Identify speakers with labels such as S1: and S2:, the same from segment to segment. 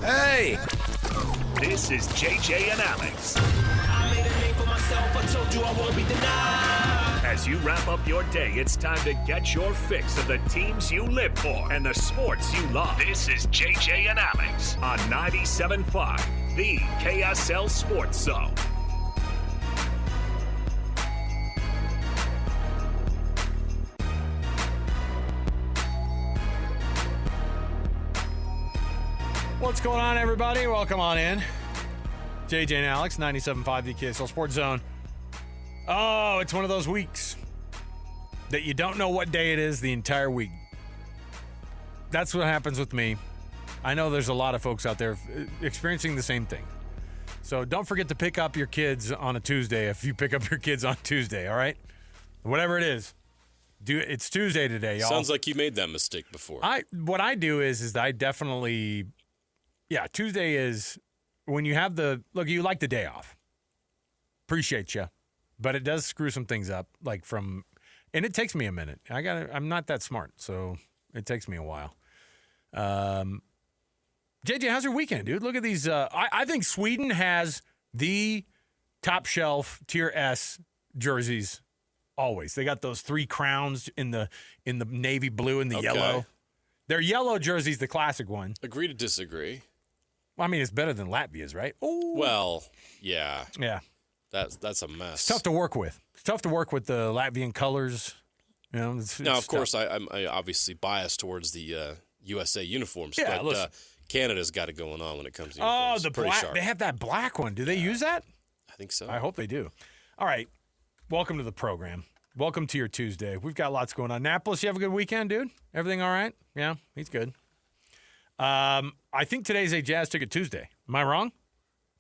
S1: Hey!
S2: This is JJ and Alex.
S3: I made a name for myself, I told you I won't be denied.
S2: As you wrap up your day, it's time to get your fix of the teams you live for and the sports you love. This is JJ and Alex on 97.5, the KSL Sports Zone.
S4: What's going on, everybody? Welcome on in. JJ and Alex, 97.5, the KSL Sports Zone. Oh, it's one of those weeks that you don't know what day it is the entire week. That's what happens with me. I know there's a lot of folks out there experiencing the same thing. So don't forget to pick up your kids on a Tuesday if you pick up your kids on Tuesday, all right? Whatever it is. It's Tuesday today, y'all.
S5: Sounds like you made that mistake before.
S4: What I do is I definitely... Yeah, Tuesday is when you have you like the day off. Appreciate you. But it does screw some things up, and it takes me a minute. I'm not that smart, so it takes me a while. JJ, how's your weekend, dude? Look at these. I think Sweden has the top shelf tier S jerseys always. They got those 3 crowns in the navy blue and the yellow. Their yellow jersey's the classic one.
S5: Agree to disagree.
S4: Well, I mean, it's better than Latvia's, right? Ooh.
S5: Well, yeah.
S4: Yeah.
S5: That's a mess.
S4: It's tough to work with. It's tough to work with the Latvian colors. You know,
S5: now, of course, I'm obviously biased towards the USA uniforms,
S4: yeah,
S5: but Canada's got it going on when it comes to uniforms.
S4: Oh, the black. Sharp. They have that black one. Do they use that?
S5: I think so.
S4: I hope they do. All right. Welcome to the program. Welcome to your Tuesday. We've got lots going on. Napolis, you have a good weekend, dude? Everything all right? Yeah, he's good. I think today's a Jazz Ticket Tuesday. Am I wrong?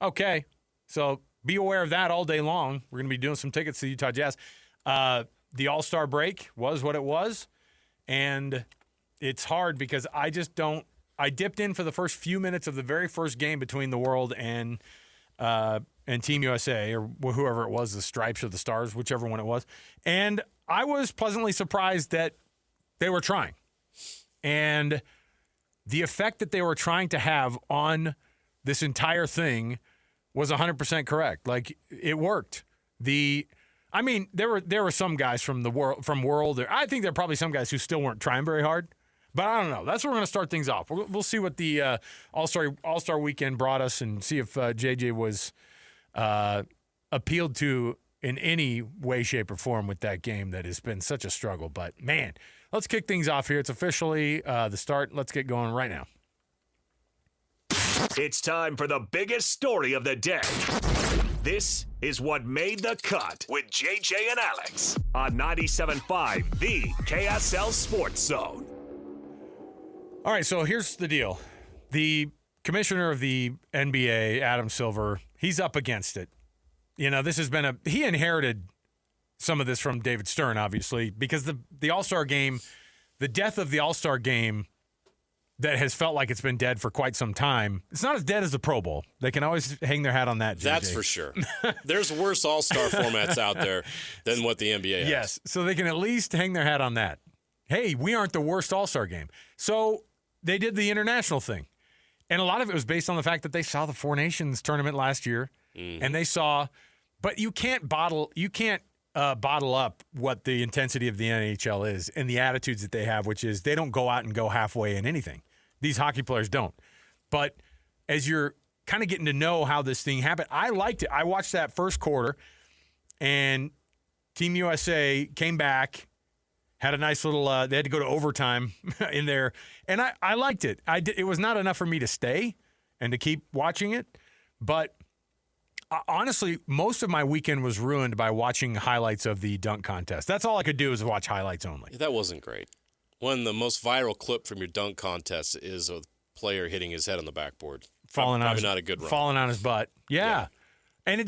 S4: Okay. So be aware of that all day long. We're going to be doing some tickets to Utah Jazz. The All-Star break was what it was, and it's hard because I dipped in for the first few minutes of the very first game between the World and Team USA, or whoever it was, the Stripes or the Stars, whichever one it was, and I was pleasantly surprised that they were trying. And the effect that they were trying to have on this entire thing was 100% correct. Like, it worked. There were some guys from World. I think there are probably some guys who still weren't trying very hard. But I don't know. That's where we're going to start things off. We'll see what the All-Star weekend brought us and see if JJ was appealed to in any way, shape, or form with that game that has been such a struggle. But, man, let's kick things off here. It's officially the start. Let's get going right now.
S2: It's time for the biggest story of the day. This is what made the cut with JJ and Alex on 97.5, the KSL Sports Zone.
S4: All right, so here's the deal. The commissioner of the NBA, Adam Silver, he's up against it. You know, this has been he inherited some of this from David Stern, obviously, because the All-Star game, the death of the All-Star game that has felt like it's been dead for quite some time, it's not as dead as the Pro Bowl. They can always hang their hat on that, JJ.
S5: That's for sure. There's worse All-Star formats out there than what the NBA has.
S4: Yes, so they can at least hang their hat on that. Hey, we aren't the worst All-Star game. So they did the international thing. And a lot of it was based on the fact that they saw the Four Nations tournament last year, and they saw, but you can't bottle up what the intensity of the NHL is and the attitudes that they have, which is they don't go out and go halfway in anything. These hockey players don't. But as you're kind of getting to know how this thing happened, I liked it. I watched that first quarter, and Team USA came back, had a nice little they had to go to overtime in there, and I liked it. It was not enough for me to stay and to keep watching it, but honestly, most of my weekend was ruined by watching highlights of the dunk contest. That's all I could do is watch highlights only.
S5: That wasn't great. The most viral clip from your dunk contest is a player hitting his head on the backboard. Probably not a good run.
S4: Falling on his butt. Yeah. And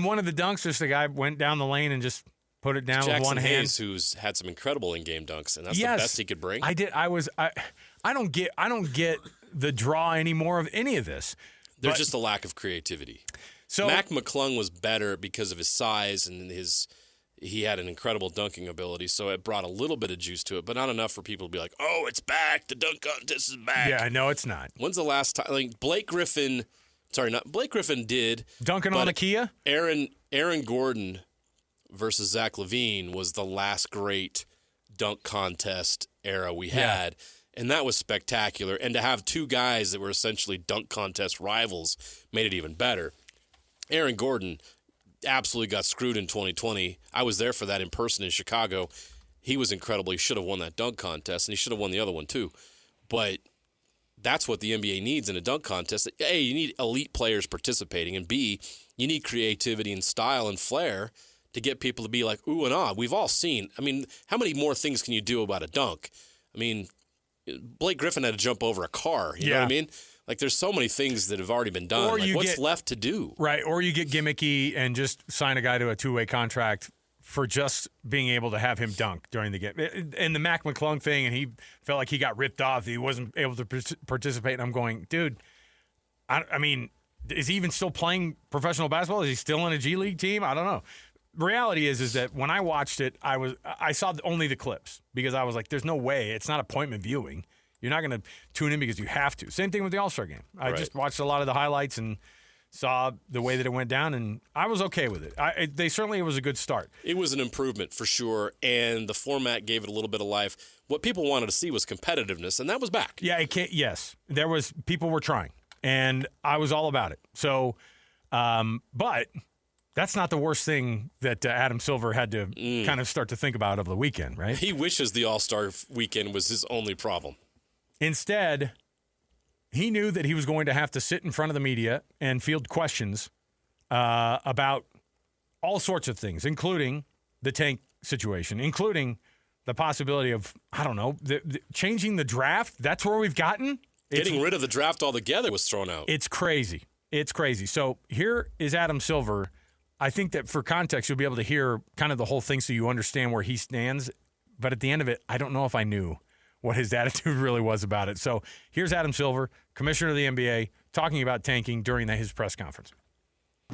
S4: one of the dunks, just the guy went down the lane and just put it down with one hand.
S5: Jackson Hayes, who's had some incredible in-game dunks, and that's the best he could bring.
S4: I don't get the draw anymore of any of this.
S5: There's just a lack of creativity. So Mac McClung was better because of his size and his he had an incredible dunking ability, so it brought a little bit of juice to it, but not enough for people to be like, oh, it's back. The dunk contest is back.
S4: Yeah, no, it's not.
S5: When's the last time? Like Blake Griffin did.
S4: Dunking on a Kia?
S5: Aaron Gordon versus Zach LaVine was the last great dunk contest era we had, and that was spectacular. And to have two guys that were essentially dunk contest rivals made it even better. Aaron Gordon absolutely got screwed in 2020. I was there for that in person in Chicago. He was incredible. He should have won that dunk contest, and he should have won the other one too. But that's what the NBA needs in a dunk contest. A, you need elite players participating, and B, you need creativity and style and flair to get people to be like, ooh and ah. We've all seen. I mean, how many more things can you do about a dunk? I mean, Blake Griffin had to jump over a car. You know what I mean? Like, there's so many things that have already been done. Like, what's left to do?
S4: Right, or you get gimmicky and just sign a guy to a two-way contract for just being able to have him dunk during the game. And the Mac McClung thing, and he felt like he got ripped off. He wasn't able to participate. And I'm going, dude, I mean, is he even still playing professional basketball? Is he still in a G League team? I don't know. Reality is that when I watched it, I saw only the clips because I was like, there's no way. It's not appointment viewing. You're not going to tune in because you have to. Same thing with the All-Star game. I just watched a lot of the highlights and saw the way that it went down, and I was okay with it. It was a good start.
S5: It was an improvement for sure, and the format gave it a little bit of life. What people wanted to see was competitiveness, and that was back.
S4: Yeah, yes. People were trying, and I was all about it. So, but that's not the worst thing that Adam Silver had to kind of start to think about over the weekend, right?
S5: He wishes the All-Star weekend was his only problem.
S4: Instead, he knew that he was going to have to sit in front of the media and field questions about all sorts of things, including the tank situation, including the possibility of, I don't know, changing the draft. That's where we've gotten.
S5: Getting rid of the draft altogether was thrown out.
S4: It's crazy. It's crazy. So here is Adam Silver. I think that for context, you'll be able to hear kind of the whole thing so you understand where he stands. But at the end of it, I don't know if I knew what his attitude really was about it. So here's Adam Silver, commissioner of the NBA, talking about tanking during his press conference.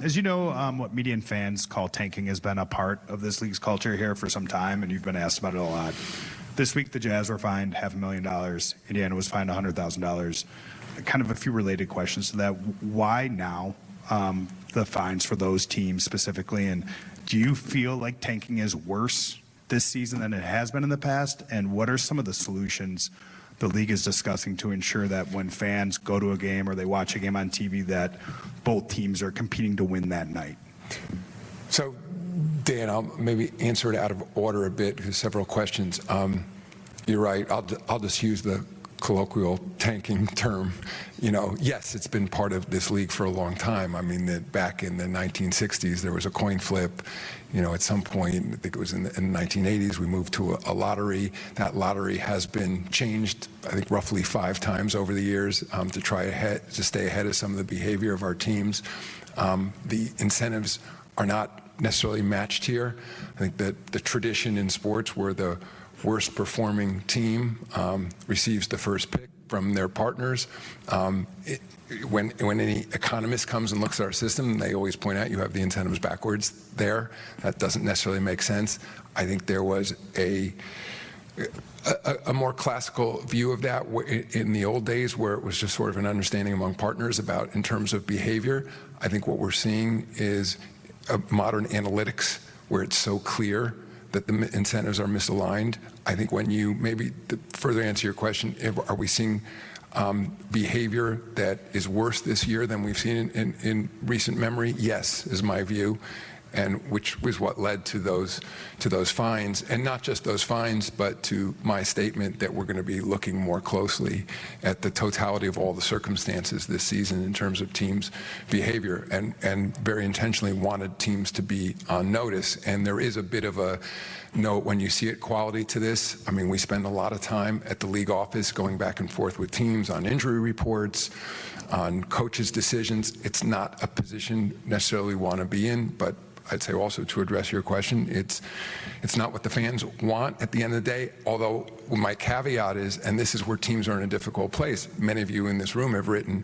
S1: As you know, what media and fans call tanking has been a part of this league's culture here for some time, and you've been asked about it a lot. This week, the Jazz were fined $500,000. Indiana was fined $100,000. Kind of a few related questions to that. Why now, the fines for those teams specifically? And do you feel like tanking is worse this season than it has been in the past? And what are some of the solutions the league is discussing to ensure that when fans go to a game or they watch a game on TV that both teams are competing to win that night?
S6: So, Dan, I'll maybe answer it out of order a bit because several questions. You're right. I'll just use the colloquial tanking term. You know, yes, it's been part of this league for a long time. I mean, back in the 1960s, there was a coin flip. You know, at some point, I think it was in the 1980s, we moved to a lottery. That lottery has been changed, I think, roughly 5 times over the years to try to stay ahead of some of the behavior of our teams. The incentives are not necessarily matched here. I think that the tradition in sports where the worst performing team receives the first pick from their partners. When any economist comes and looks at our system, they always point out you have the incentives backwards there. That doesn't necessarily make sense. I think there was a more classical view of that in the old days where it was just sort of an understanding among partners about in terms of behavior. I think what we're seeing is modern analytics where it's so clear that the incentives are misaligned. I think when you, maybe to further answer your question, are we seeing behavior that is worse this year than we've seen in recent memory? Yes, is my view, and which was what led to those fines, and not just those fines, but to my statement that we're going to be looking more closely at the totality of all the circumstances this season in terms of teams' behavior, and very intentionally wanted teams to be on notice. And there is a bit of a note when you see it quality to this. I mean, we spend a lot of time at the league office going back and forth with teams on injury reports, on coaches' decisions. It's not a position necessarily we want to be in, but I'd say also to address your question, it's not what the fans want at the end of the day, although my caveat is, and this is where teams are in a difficult place, many of you in this room have written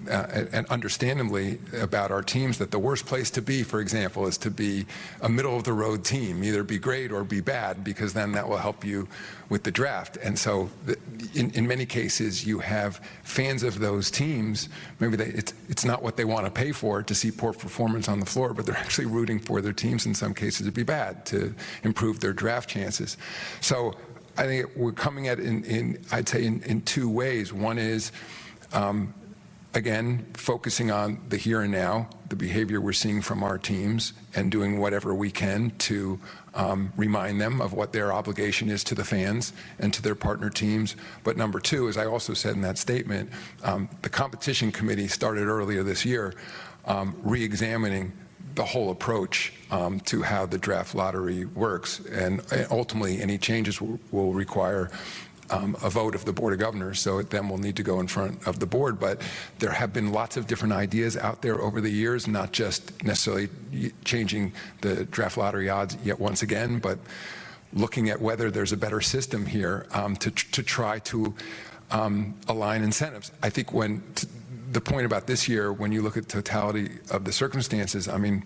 S6: and understandably about our teams, that the worst place to be, for example, is to be a middle-of-the-road team, either be great or be bad, because then that will help you with the draft. And so in many cases, you have fans of those teams, maybe it's not what they want to pay for to see poor performance on the floor, but they're actually rooting for their teams in some cases to be bad, to improve their draft chances. So I think we're coming at it I'd say in two ways. One is, again, focusing on the here and now, the behavior we're seeing from our teams, and doing whatever we can to remind them of what their obligation is to the fans and to their partner teams. But number two, as I also said in that statement, the competition committee started earlier this year re-examining the whole approach to how the draft lottery works. And ultimately, any changes will require a vote of the Board of Governors, so it then will need to go in front of the board. But there have been lots of different ideas out there over the years, not just necessarily changing the draft lottery odds yet once again, but looking at whether there's a better system here to try to align incentives. I think the point about this year, when you look at totality of the circumstances, I mean,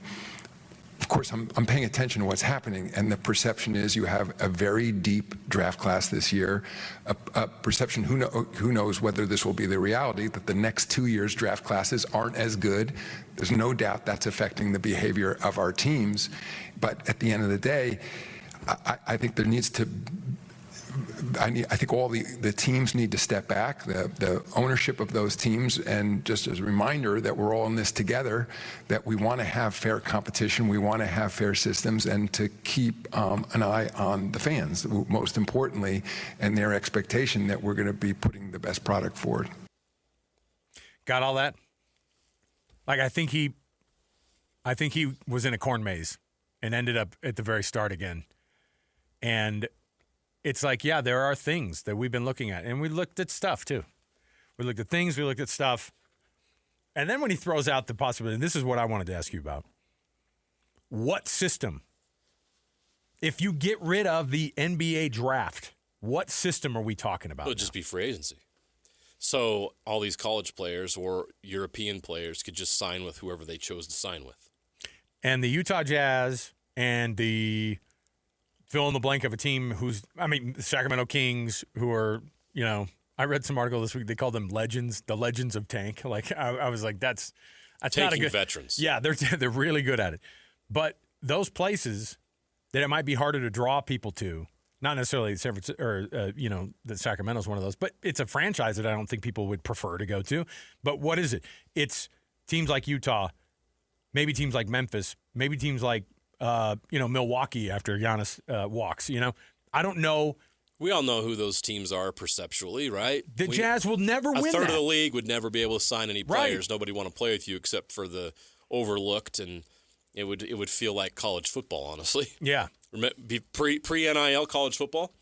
S6: of course, I'm paying attention to what's happening, and the perception is you have a very deep draft class this year, a perception, who knows whether this will be the reality, that the next 2 years' draft classes aren't as good. There's no doubt that's affecting the behavior of our teams. But at the end of the day, I think there needs to I think all the teams need to step back, the ownership of those teams, and just as a reminder that we're all in this together, that we want to have fair competition, we want to have fair systems, and to keep an eye on the fans, most importantly, and their expectation that we're going to be putting the best product forward.
S4: Got all that? Like, I think he was in a corn maze and ended up at the very start again. And it's like, yeah, there are things that we've been looking at. And we looked at stuff, too. We looked at things, we looked at stuff. And then when he throws out the possibility, and this is what I wanted to ask you about. What system, if you get rid of the NBA draft, what system are we talking about?
S5: It would just be free agency. So all these college players or European players could just sign with whoever they chose to sign with.
S4: And the Utah Jazz and the fill in the blank of a team the Sacramento Kings, who are, I read some article this week, they called them legends, the legends of tank. Like, I was like, that's
S5: Tanking
S4: not a good
S5: veterans.
S4: Yeah, they're really good at it. But those places that it might be harder to draw people to, not necessarily San Francisco or that Sacramento's one of those, but it's a franchise that I don't think people would prefer to go to. But what is it? It's teams like Utah, maybe teams like Memphis, maybe teams like Milwaukee after Giannis walks. I don't know.
S5: We all know who those teams are perceptually, right?
S4: The Jazz will never win.
S5: A third
S4: that.
S5: of the league would never be able to sign any players. Right. Nobody want to play with you except for the overlooked, and it would feel like college football, honestly.
S4: Yeah.
S5: Pre-NIL college football,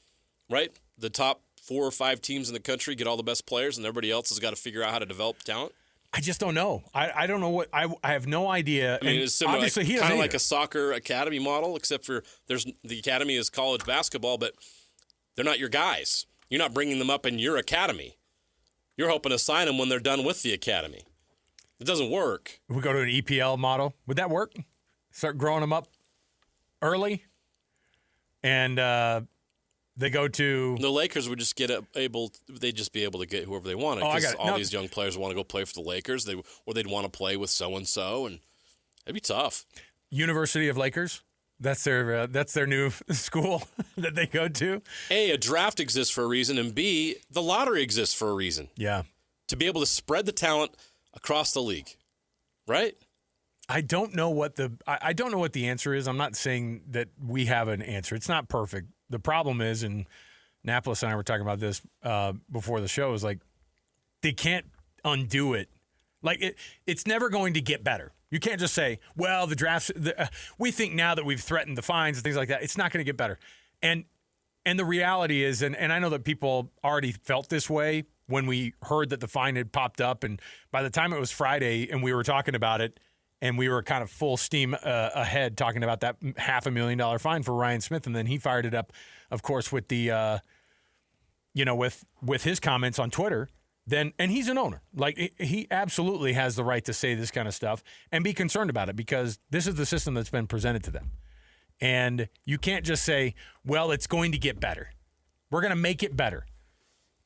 S5: right? The top 4 or 5 teams in the country get all the best players, and everybody else has got to figure out how to develop talent.
S4: I just don't know. I don't know what I have no idea.
S5: I mean, it's similar,
S4: obviously,
S5: kind of like a soccer academy model, except for the academy is college basketball, but they're not your guys. You're not bringing them up in your academy. You're hoping to sign them when they're done with the academy. It doesn't work.
S4: If we go to an EPL model, would that work? Start growing them up early, and they go to
S5: the Lakers would just they'd just be able to get whoever they wanted because these young players want to go play for the Lakers. Or they'd want to play with so and so, and it'd be tough.
S4: University of Lakers. That's their new school that they go to.
S5: A draft exists for a reason, and B, the lottery exists for a reason.
S4: Yeah,
S5: to be able to spread the talent across the league, right?
S4: I don't know what the answer is. I'm not saying that we have an answer. It's not perfect. The problem is, and Napolis and I were talking about this before the show, is like they can't undo it. Like it's never going to get better. You can't just say, well, the drafts, we think now that we've threatened the fines and things like that, it's not going to get better. And the reality is, and I know that people already felt this way when we heard that the fine had popped up. And by the time it was Friday and we were talking about it, and we were kind of full steam ahead talking about that $500,000 fine for Ryan Smith. And then he fired it up, of course, with the, with his comments on Twitter and he's an owner. Like, he absolutely has the right to say this kind of stuff and be concerned about it because this is the system that's been presented to them. And you can't just say, well, it's going to get better. We're going to make it better.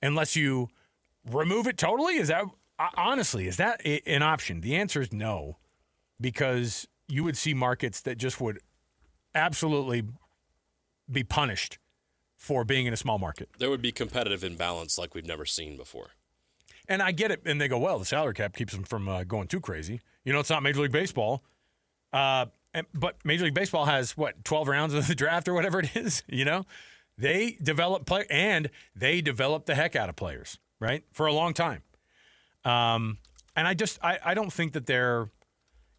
S4: Unless you remove it totally? Is that an option? The answer is no, because you would see markets that just would absolutely be punished for being in a small market.
S5: There would be competitive imbalance like we've never seen before.
S4: And I get it. And they go, well, the salary cap keeps them from going too crazy. It's not Major League Baseball. But Major League Baseball has, 12 rounds of the draft or whatever it is, They develop and they develop the heck out of players, right, for a long time. And I don't think that there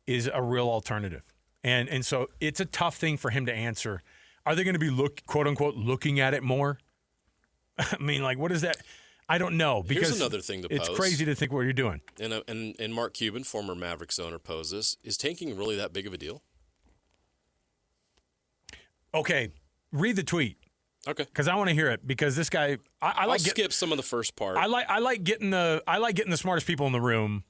S4: is a real alternative. And so it's a tough thing for him to answer. Are they going to be quote unquote looking at it more? I mean, like, what is that? I don't know. Because
S5: here's another thing to pose.
S4: It's crazy to think what you're doing.
S5: And Mark Cuban, former Mavericks owner, poses: is tanking really that big of a deal?
S4: Okay, read the tweet.
S5: Okay,
S4: because I want to hear it. Because this guy,
S5: I'll skip some of the first part.
S4: I like getting the smartest people in the room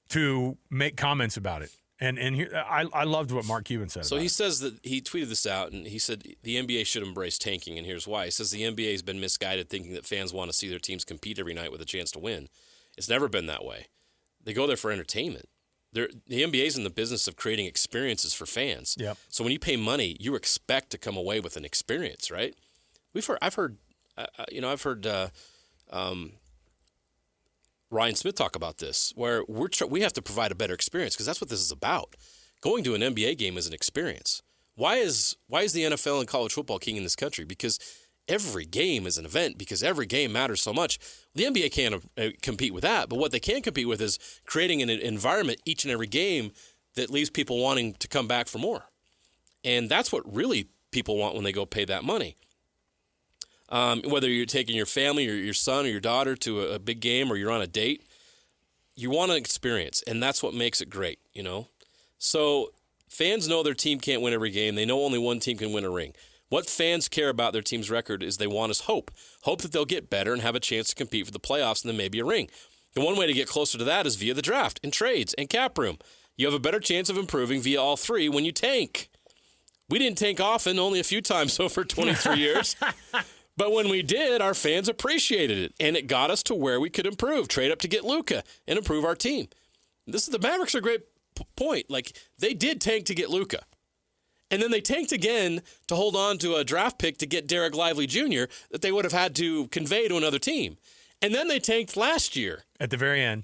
S4: to make comments about it. And here, I loved what Mark Cuban said.
S5: So
S4: about
S5: he
S4: it.
S5: says that he tweeted this out, and he said the NBA should embrace tanking, and here's why. He says the NBA has been misguided, thinking that fans want to see their teams compete every night with a chance to win. It's never been that way. They go there for entertainment. The NBA is in the business of creating experiences for fans.
S4: Yep.
S5: So when you pay money, you expect to come away with an experience, right? I've heard Ryan Smith talk about this, where we have to provide a better experience because that's what this is about. Going to an NBA game is an experience. Why is the NFL and college football king in this country? Because every game is an event, because every game matters so much. The NBA can't compete with that, but what they can compete with is creating an environment each and every game that leaves people wanting to come back for more. And that's what really people want when they go pay that money. Whether you're taking your family or your son or your daughter to a big game or you're on a date, you want an experience, and that's what makes it great, So fans know their team can't win every game. They know only one team can win a ring. What fans care about their team's record is they want is hope that they'll get better and have a chance to compete for the playoffs and then maybe a ring. The one way to get closer to that is via the draft and trades and cap room. You have a better chance of improving via all three when you tank. We didn't tank often, only a few times over 23 years. But when we did, our fans appreciated it, and it got us to where we could improve, trade up to get Luka, and improve our team. The Mavericks are a great point. Like, they did tank to get Luka. And then they tanked again to hold on to a draft pick to get Derek Lively Jr. that they would have had to convey to another team. And then they tanked last year.
S4: At the very end.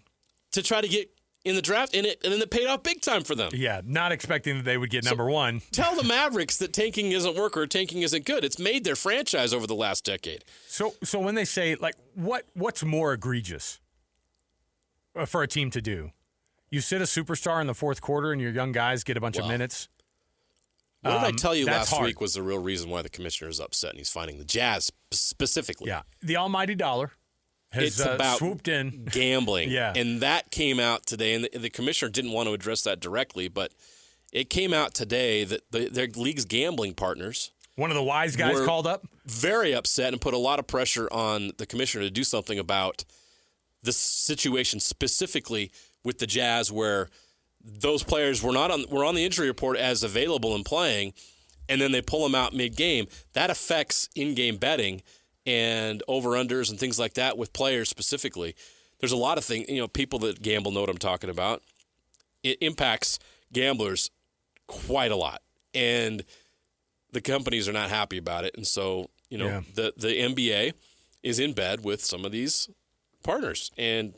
S5: To try to get in the draft, and then it paid off big time for them.
S4: Yeah, not expecting that they would get number one.
S5: Tell the Mavericks that tanking isn't work or tanking isn't good. It's made their franchise over the last decade.
S4: So when they say, like, what's more egregious for a team to do? You sit a superstar in the fourth quarter and your young guys get a bunch of minutes?
S5: What did I tell you last
S4: hard.
S5: week was the real reason why the commissioner is upset, and he's finding the Jazz specifically.
S4: Yeah, the almighty dollar has
S5: about
S4: swooped in.
S5: Gambling.
S4: Yeah.
S5: And that came out today, and the commissioner didn't want to address that directly, but it came out today that their league's gambling partners,
S4: one of the wise guys called up,
S5: very upset and put a lot of pressure on the commissioner to do something about the situation specifically with the Jazz, where those players were on the injury report as available and playing, and then they pull them out mid-game. That affects in-game betting and over-unders and things like that with players specifically. There's a lot of things, people that gamble know what I'm talking about. It impacts gamblers quite a lot, and the companies are not happy about it. And so, the NBA is in bed with some of these partners, and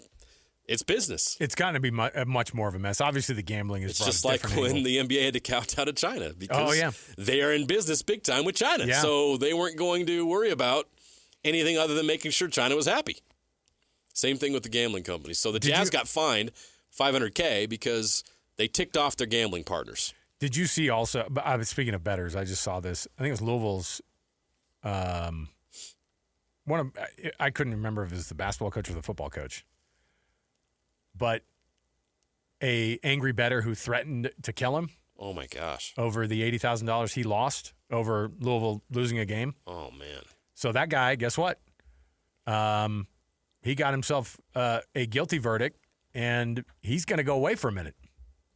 S5: it's business.
S4: It's gotten to be much more of a mess. Obviously, the gambling is
S5: just like when the NBA had to count out of China because they are in business big time with China.
S4: Yeah.
S5: So they weren't going to worry about anything other than making sure China was happy. Same thing with the gambling companies. So the Jazz got fined $500K because they ticked off their gambling partners.
S4: Did you see also, speaking of bettors, I just saw this. I think it was Louisville's, I couldn't remember if it was the basketball coach or the football coach, but a angry bettor who threatened to kill him.
S5: Oh, my gosh.
S4: Over the $80,000 he lost over Louisville losing a game.
S5: Oh, man.
S4: So that guy, guess what? he got himself a guilty verdict, and he's going to go away for a minute.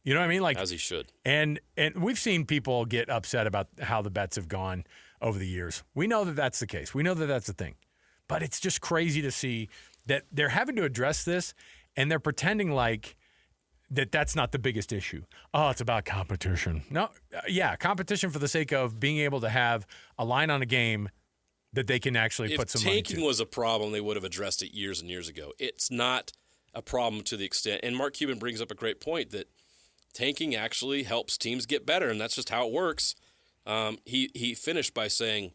S4: You know what I mean? Like,
S5: as he should.
S4: And we've seen people get upset about how the bets have gone over the years. We know that that's the case. We know that that's the thing. But it's just crazy to see that they're having to address this, and they're pretending like that's not the biggest issue. Oh, it's about competition. No, yeah, competition for the sake of being able to have a line on a game that they can actually put some money to.
S5: If tanking was a problem, they would have addressed it years and years ago. It's not a problem to the extent, and Mark Cuban brings up a great point that tanking actually helps teams get better, and that's just how it works. He finished by saying,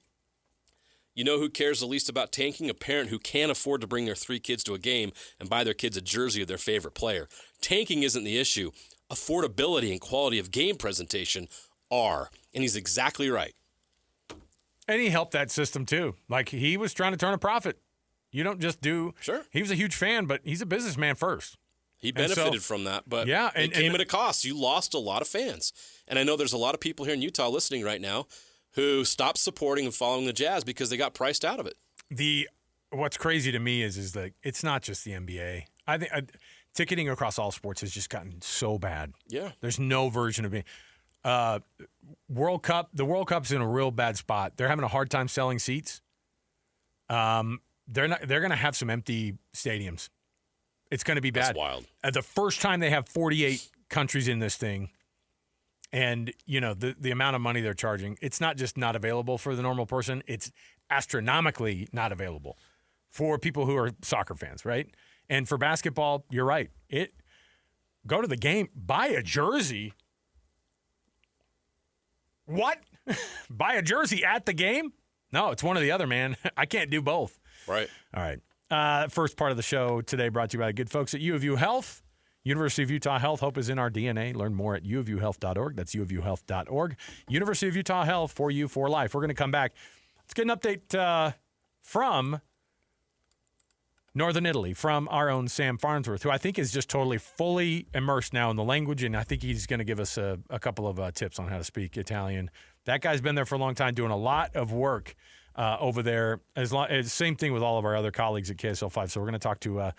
S5: you know who cares the least about tanking? A parent who can't afford to bring their 3 kids to a game and buy their kids a jersey of their favorite player. Tanking isn't the issue. Affordability and quality of game presentation are. And he's exactly right.
S4: And he helped that system too. Like, he was trying to turn a profit. You don't just do.
S5: Sure.
S4: He was a huge fan, but he's a businessman first.
S5: He benefited from that, but
S4: yeah,
S5: it came at a cost. You lost a lot of fans. And I know there's a lot of people here in Utah listening right now who stopped supporting and following the Jazz because they got priced out of it.
S4: What's crazy to me is that it's not just the NBA. I think ticketing across all sports has just gotten so bad.
S5: Yeah.
S4: There's no version of it. World Cup, the World Cup's in a real bad spot. They're having a hard time selling seats. They're going to have some empty stadiums. It's going to be bad.
S5: That's wild.
S4: The first time they have 48 countries in this thing, and you know the amount of money they're charging, it's not just not available for the normal person, it's astronomically not available for people who are soccer fans, right? And for basketball, you're right. Go to the game, buy a jersey. What? Buy a jersey at the game? No, it's one or the other, man. I can't do both.
S5: Right.
S4: All right. First part of the show today brought to you by the good folks at U of U Health. University of Utah Health. Hope is in our DNA. Learn more at uofuhealth.org. That's uofuhealth.org. University of Utah Health, for you, for life. We're going to come back. Let's get an update from Northern Italy, from our own Sam Farnsworth, who I think is just totally fully immersed now in the language, and I think he's going to give us a couple of tips on how to speak Italian. That guy's been there for a long time, doing a lot of work over there. Same thing with all of our other colleagues at KSL 5. So we're going to talk to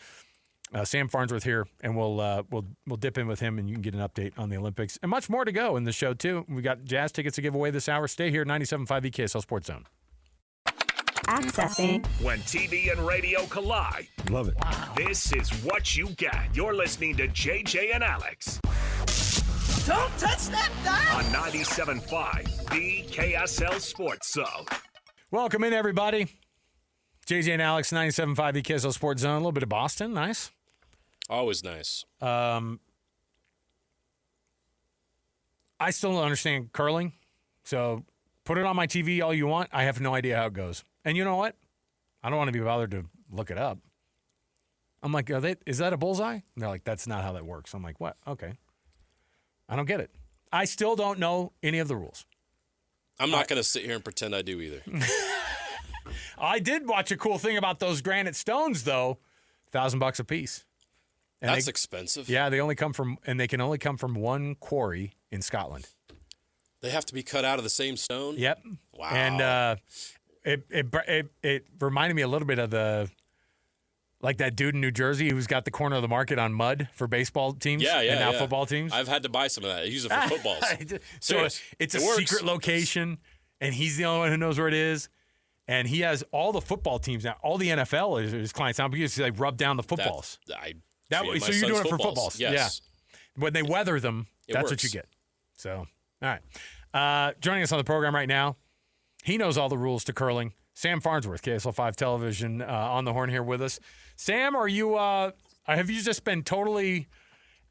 S4: Sam Farnsworth here, and we'll dip in with him, and you can get an update on the Olympics and much more to go in the show too. We got Jazz tickets to give away this hour. Stay here, 97.5 KSL Sports Zone.
S2: Accessing. When TV and radio collide.
S7: Love it.
S2: Wow. This is what you get. You're listening to JJ and Alex.
S3: Don't touch that dial.
S2: On 97.5, the KSL Sports Zone.
S4: Welcome in, everybody. JJ and Alex, 97.5 the KSL Sports Zone. A little bit of Boston. Nice.
S5: Always nice.
S4: I still don't understand curling, so put it on my TV all you want. I have no idea how it goes. And you know what? I don't want to be bothered to look it up. I'm like, is that a bullseye? And they're like, that's not how that works. I'm like, what? Okay. I don't get it. I still don't know any of the rules.
S5: I'm not going to sit here and pretend I do either.
S4: I did watch a cool thing about those granite stones, though. $1,000 a piece. And
S5: That's expensive.
S4: Yeah, they can only come from one quarry in Scotland.
S5: They have to be cut out of the same stone?
S4: Yep.
S5: Wow.
S4: And it reminded me a little bit of that dude in New Jersey who's got the corner of the market on mud for baseball teams and now football teams.
S5: I've had to buy some of that. I use it for footballs.
S4: So it's a secret location, and he's the only one who knows where it is. And he has all the football teams now. All the NFL is his clients now because they rub down the footballs.
S5: So
S4: you're doing it for footballs.
S5: Yes.
S4: Yeah. When they weather them, that's what you get. So, all right. Joining us on the program right now, he knows all the rules to curling. Sam Farnsworth, KSL 5 Television, on the horn here with us. Sam, have you just been totally,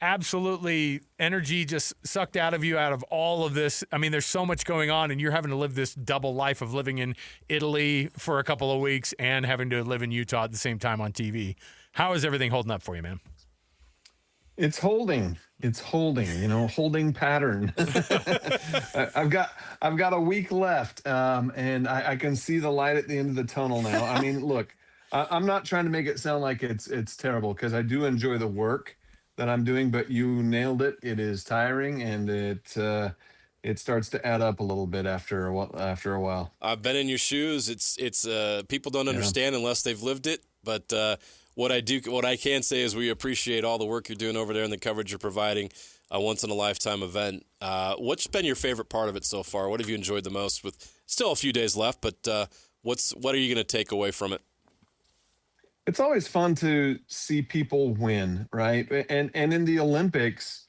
S4: absolutely energy just sucked out of you out of all of this? I mean, there's so much going on, and you're having to live this double life of living in Italy for a couple of weeks and having to live in Utah at the same time on TV. How is everything holding up for you, man?
S7: It's holding, holding pattern. I've got a week left, and I can see the light at the end of the tunnel now. I mean, look, I'm not trying to make it sound like it's terrible, because I do enjoy the work that I'm doing, but you nailed it. It is tiring, and it starts to add up a little bit after a while.
S5: I've been in your shoes. It's people don't understand unless they've lived it, but What I can say is we appreciate all the work you're doing over there and the coverage you're providing. A once-in-a-lifetime event. What's been your favorite part of it so far? What have you enjoyed the most? With still a few days left, but what are you going to take away from it?
S7: It's always fun to see people win, right? And in the Olympics,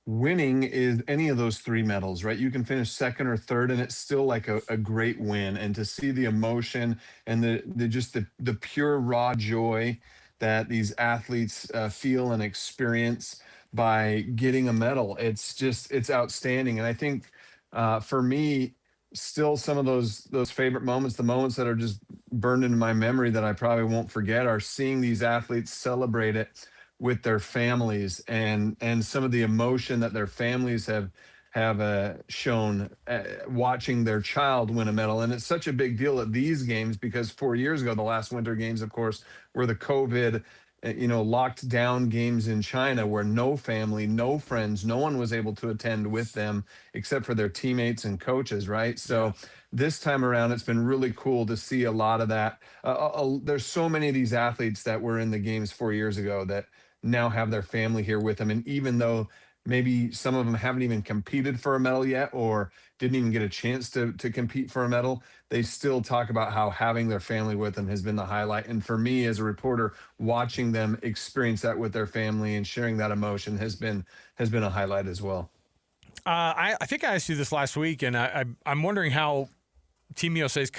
S7: winning is any of those three medals, right? You can finish second or third, and it's still like a great win. And to see the emotion and the pure raw joy that these athletes feel and experience by getting a medal, it's outstanding. And I think for me, still some of those favorite moments, the moments that are just burned into my memory that I probably won't forget, are seeing these athletes celebrate it with their families, and some of the emotion that their families have shown watching their child win a medal. And it's such a big deal at these games because 4 years ago, the last Winter Games, of course, were the COVID locked down games in China, where no family, no friends, no one was able to attend with them except for their teammates and coaches, right? So this time around, it's been really cool to see a lot of that. There's so many of these athletes that were in the games 4 years ago that now have their family here with them. And even though maybe some of them haven't even competed for a medal yet, or didn't even get a chance to compete for a medal, they still talk about how having their family with them has been the highlight. And for me as a reporter, watching them experience that with their family and sharing that emotion has been a highlight as well.
S4: I think I asked you this last week, and I'm wondering how Team USA is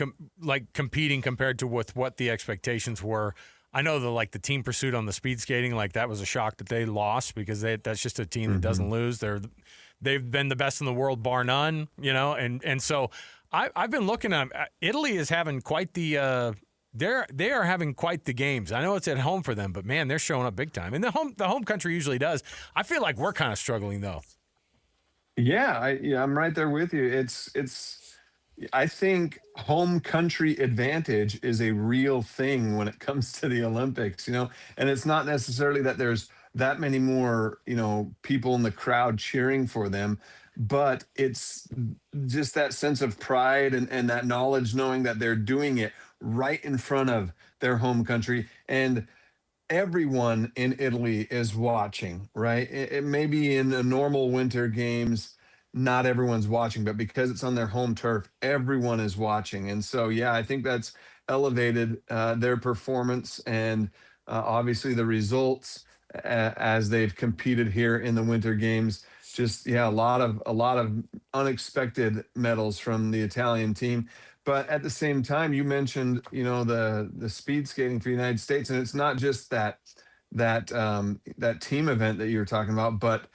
S4: competing compared to with what the expectations were. I know the team pursuit on the speed skating, that was a shock that they lost, because that's just a team that doesn't lose. They've been the best in the world, bar none, and so I've been looking at Italy is having quite the they are having quite the games. I know it's at home for them, but man, they're showing up big time. And the home country usually does. I feel like we're kind of struggling though.
S7: Yeah, I'm right there with you. I think home country advantage is a real thing when it comes to the Olympics, and it's not necessarily that there's that many more, people in the crowd cheering for them, but it's just that sense of pride and that knowledge, knowing that they're doing it right in front of their home country. And everyone in Italy is watching, right? It may be in the normal winter games, not everyone's watching, but because it's on their home turf, everyone is watching. And so, yeah, I think that's elevated their performance and obviously the results as they've competed here in the Winter Games. Just, a lot of unexpected medals from the Italian team. But at the same time, you mentioned, the speed skating for the United States, and it's not just that team event that you were talking about, but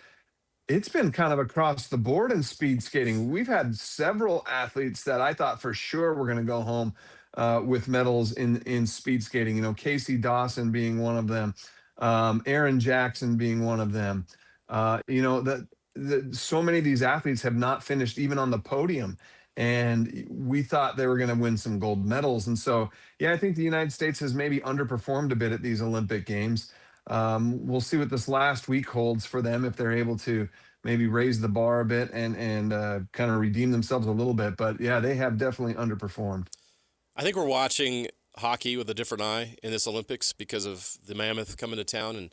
S7: it's been kind of across the board in speed skating. We've had several athletes that I thought for sure were going to go home with medals in speed skating. Casey Dawson being one of them, Aaron Jackson being one of them. So many of these athletes have not finished even on the podium, and we thought they were going to win some gold medals. And so, I think the United States has maybe underperformed a bit at these Olympic Games. We'll see what this last week holds for them, if they're able to maybe raise the bar a bit and kind of redeem themselves a little bit. But they have definitely underperformed.
S5: I think we're watching hockey with a different eye in this Olympics because of the Mammoth coming to town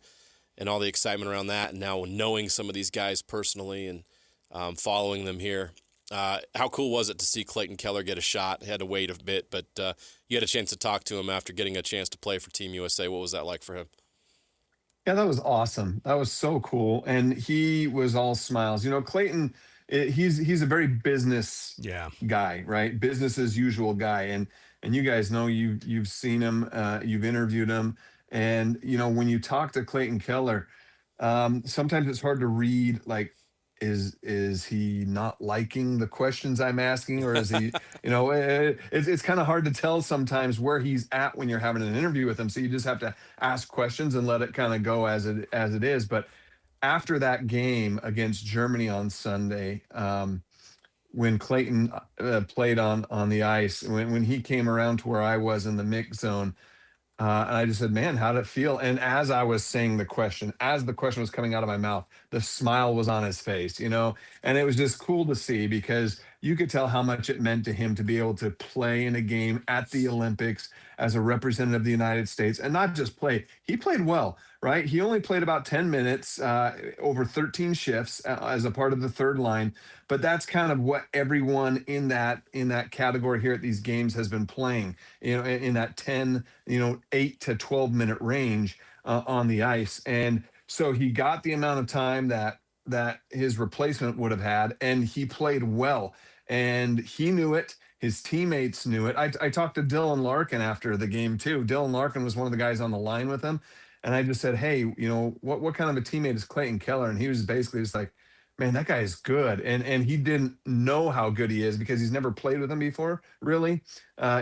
S5: and all the excitement around that. And now knowing some of these guys personally and following them here. How cool was it to see Clayton Keller get a shot? He had to wait a bit, but you had a chance to talk to him after getting a chance to play for Team USA. What was that like for him?
S7: Yeah, that was awesome. That was so cool. And he was all smiles. Clayton, he's a very business guy, right? Business as usual guy. And you guys know you've seen him, you've interviewed him. And, when you talk to Clayton Keller, sometimes it's hard to read, is he not liking the questions I'm asking, or is he, it's kind of hard to tell sometimes where he's at when you're having an interview with him. So you just have to ask questions and let it kind of go as it is. But after that game against Germany on Sunday, when Clayton played on the ice, when he came around to where I was in the mix zone, and I just said, man, how did it feel? And as I was saying the question, as the question was coming out of my mouth, the smile was on his face, and it was just cool to see, because you could tell how much it meant to him to be able to play in a game at the Olympics as a representative of the United States, and not just play. He played well, right? He only played about 10 minutes over 13 shifts as a part of the third line, but that's kind of what everyone in that category here at these games has been playing, in that 10, 8 to 12 minute range on the ice. And so he got the amount of time that his replacement would have had, and he played well. And he knew it. His teammates knew it. I talked to Dylan Larkin after the game too. Dylan Larkin was one of the guys on the line with him. And I just said, hey, what kind of a teammate is Clayton Keller? And he was basically just like, man, that guy is good. And he didn't know how good he is because he's never played with him before, really.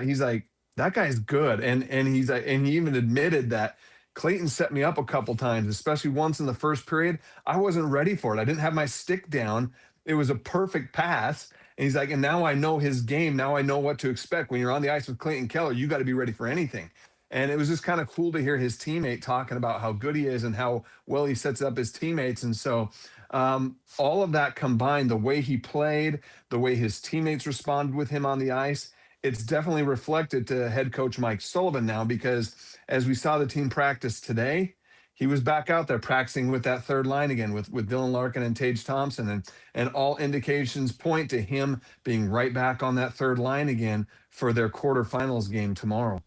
S7: He's like, that guy's good. And he's like, and he even admitted that Clayton set me up a couple times, especially once in the first period. I wasn't ready for it. I didn't have my stick down. It was a perfect pass. And he's like, and now I know his game. Now I know what to expect. When you're on the ice with Clayton Keller, you got to be ready for anything. And it was just kind of cool to hear his teammate talking about how good he is and how well he sets up his teammates. And so all of that combined, the way he played, the way his teammates responded with him on the ice, it's definitely reflected to head coach Mike Sullivan now, because as we saw the team practice today, he was back out there practicing with that third line again with Dylan Larkin and Tage Thompson. And all indications point to him being right back on that third line again for their quarterfinals game tomorrow.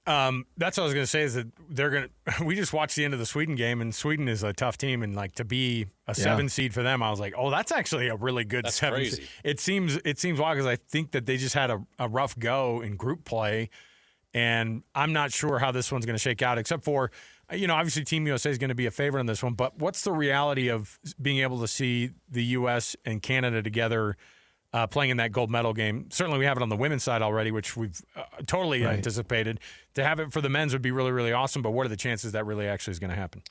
S4: That's what I was going to say is that we just watched the end of the Sweden game, and Sweden is a tough team. And like to be a 7 seed for them, I was like, oh, that's actually a really good 7
S5: crazy.
S4: seed. It seems wild because I think that they just had a rough go in group play. And I'm not sure how this one's going to shake out, except for, obviously Team USA is going to be a favorite on this one. But what's the reality of being able to see the U.S. and Canada together playing in that gold medal game? Certainly we have it on the women's side already, which we've totally anticipated. To have it for the men's would be really, really awesome. But what are the chances that really actually is going to happen?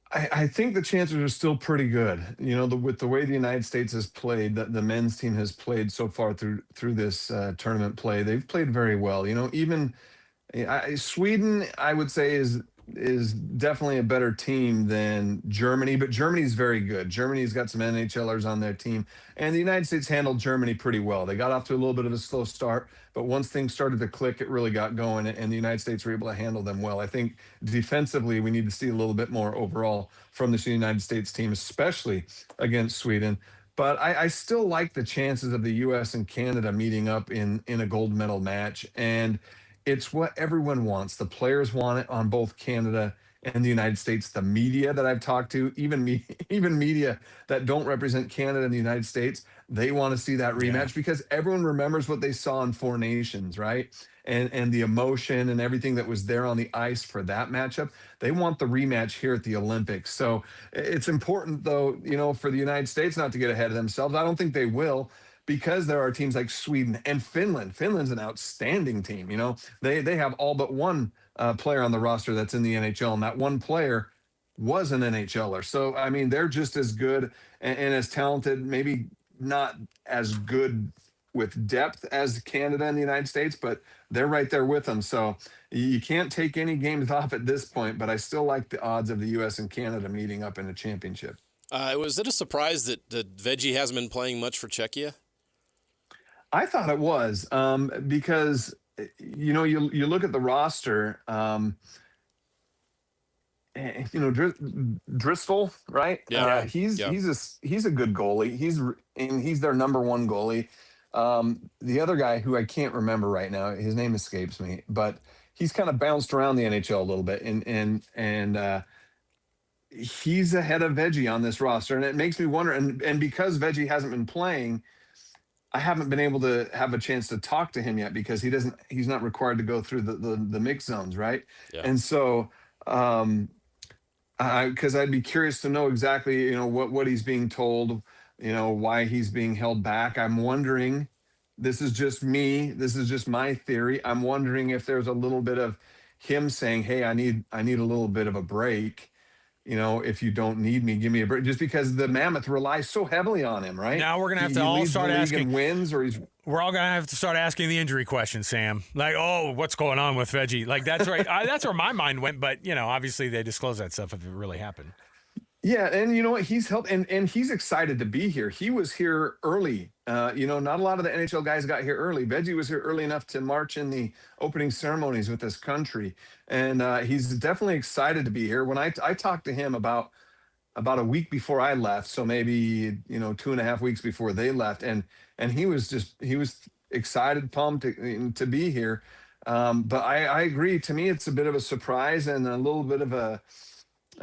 S7: I think the chances are still pretty good. With the way the United States has played, the men's team has played so far through this tournament play, they've played very well. Even Sweden, I would say, is definitely a better team than Germany, but Germany's very good. Germany's got some NHLers on their team, and the United States handled Germany pretty well. They got off to a little bit of a slow start, but once things started to click, it really got going, and the United States were able to handle them well. I think defensively, we need to see a little bit more overall from this United States team, especially against Sweden. But I still like the chances of the U.S. and Canada meeting up in a gold medal match, and it's what everyone wants. The players want it on both Canada and the United States. The media that I've talked to, even media that don't represent Canada and the United States, they want to see that rematch because everyone remembers what they saw in Four Nations, right? And the emotion and everything that was there on the ice for that matchup. They want the rematch here at the Olympics. So it's important, though, for the United States not to get ahead of themselves. I don't think they will, because there are teams like Sweden and Finland. Finland's an outstanding team. They have all but one player on the roster that's in the NHL, and that one player was an NHLer. So, I mean, they're just as good and as talented, maybe not as good with depth as Canada and the United States, but they're right there with them. So you can't take any games off at this point, but I still like the odds of the U.S. and Canada meeting up in a championship.
S5: Was it a surprise that Veggie hasn't been playing much for Czechia?
S7: I thought it was because you look at the roster. Driscoll, right?
S5: Yeah,
S7: he's a good goalie. He's their number one goalie. The other guy who I can't remember right now, his name escapes me, but he's kind of bounced around the NHL a little bit, and he's ahead of Veggie on this roster, and it makes me wonder. And because Veggie hasn't been playing, I haven't been able to have a chance to talk to him yet because he's not required to go through the mix zones, right?
S5: Yeah.
S7: And so, because I'd be curious to know exactly, what he's being told, why he's being held back. I'm wondering, this is just me, this is just my theory. I'm wondering if there's a little bit of him saying, hey, I need a little bit of a break. If you don't need me, give me a break. Just because the Mammoth relies so heavily on him, right?
S4: Now we're gonna have to all start asking
S7: wins, or
S4: we're all gonna have to start asking the injury questions, Sam. Like, oh, what's going on with Veggie? Like, that's right. That's where my mind went. But obviously they disclose that stuff if it really happened.
S7: Yeah, and you know what? He's helped, and he's excited to be here. He was here early. Not a lot of the NHL guys got here early. Veggie was here early enough to march in the opening ceremonies with this country, and he's definitely excited to be here. When I talked to him about a week before I left, so maybe 2.5 weeks before they left, and he was excited, pumped to be here. But I agree. To me, it's a bit of a surprise and a little bit of a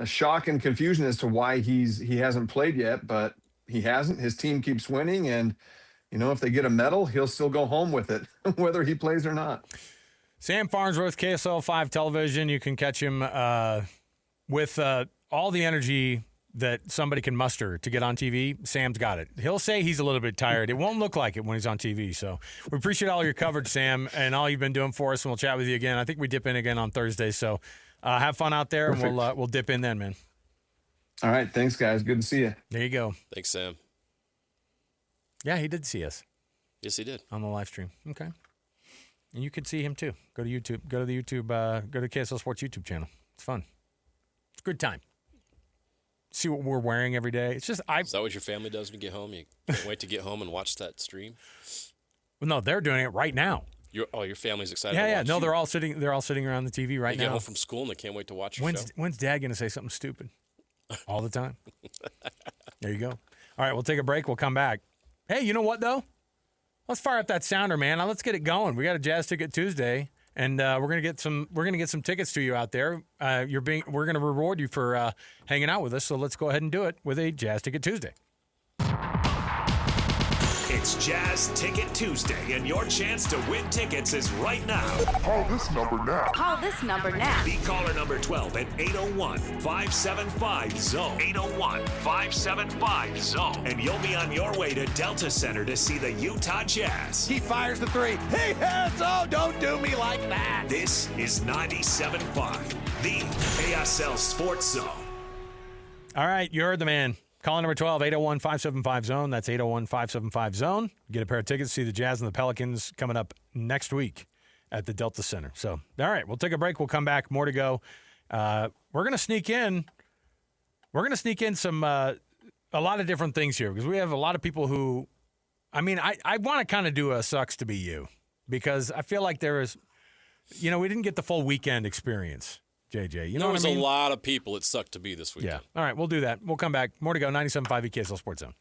S7: shock and confusion as to why he hasn't played yet, but he hasn't. His team keeps winning, and if they get a medal, he'll still go home with it, whether he plays or not.
S4: Sam Farnsworth, KSL 5 Television. You can catch him with all the energy that somebody can muster to get on TV. Sam's got it. He'll say he's a little bit tired. It won't look like it when he's on TV. So we appreciate all your coverage, Sam, and all you've been doing for us, and we'll chat with you again. I think we dip in again on Thursday, so have fun out there.
S7: Perfect.
S4: And we'll dip in then, man.
S7: All right. Thanks, guys. Good to see you.
S4: There you go.
S5: Thanks, Sam.
S4: Yeah, he did see us
S5: Yes, he did.
S4: on the live stream. Okay. And you can see him too. Go to YouTube. Go to the YouTube. Go to KSL Sports YouTube channel. It's fun. It's a good time. See what we're wearing every day. It's just
S5: Is that what your family does when you get home? You can't wait to get home and watch that stream?
S4: Well, no, they're doing it right now.
S5: Your family's excited
S4: Yeah,
S5: to
S4: yeah.
S5: watch
S4: No,
S5: you.
S4: they're all sitting around the TV right
S5: They get
S4: now.
S5: home from school and they can't wait to watch your show.
S4: When's Dad gonna say something stupid? All the time. There you go. All right, we'll take a break. We'll come back. Hey, you know what though? Let's fire up that sounder, man. Now let's get it going. We got a Jazz Ticket Tuesday, and we're gonna get some tickets to you out there. We're gonna reward you for hanging out with us. So let's go ahead and do it with a Jazz Ticket Tuesday.
S2: It's Jazz Ticket Tuesday, and your chance to win tickets is right now.
S8: Call this number now.
S9: Call this number now.
S2: Be caller number 12 at 801-575-ZONE. 801-575-ZONE. And you'll be on your way to Delta Center to see the Utah Jazz.
S3: He fires the three. He hits. Oh, don't do me like that.
S2: This is 97.5, the KSL Sports Zone.
S4: All right, you heard the man. Call number 12, 801-575-ZONE. That's 801-575-ZONE. Get a pair of tickets to see the Jazz and the Pelicans coming up next week at the Delta Center. So, all right, we'll take a break. We'll come back. More to go. We're going to sneak in. We're going to sneak in some a lot of different things here because we have a lot of people who, I want to kind of do a sucks to be you because I feel like there is, we didn't get the full weekend experience. JJ, you know what I mean?
S5: There was a lot of people it sucked to be this weekend.
S4: Yeah. All right, we'll do that. We'll come back. More to go. 97.5 KSL Sports Zone.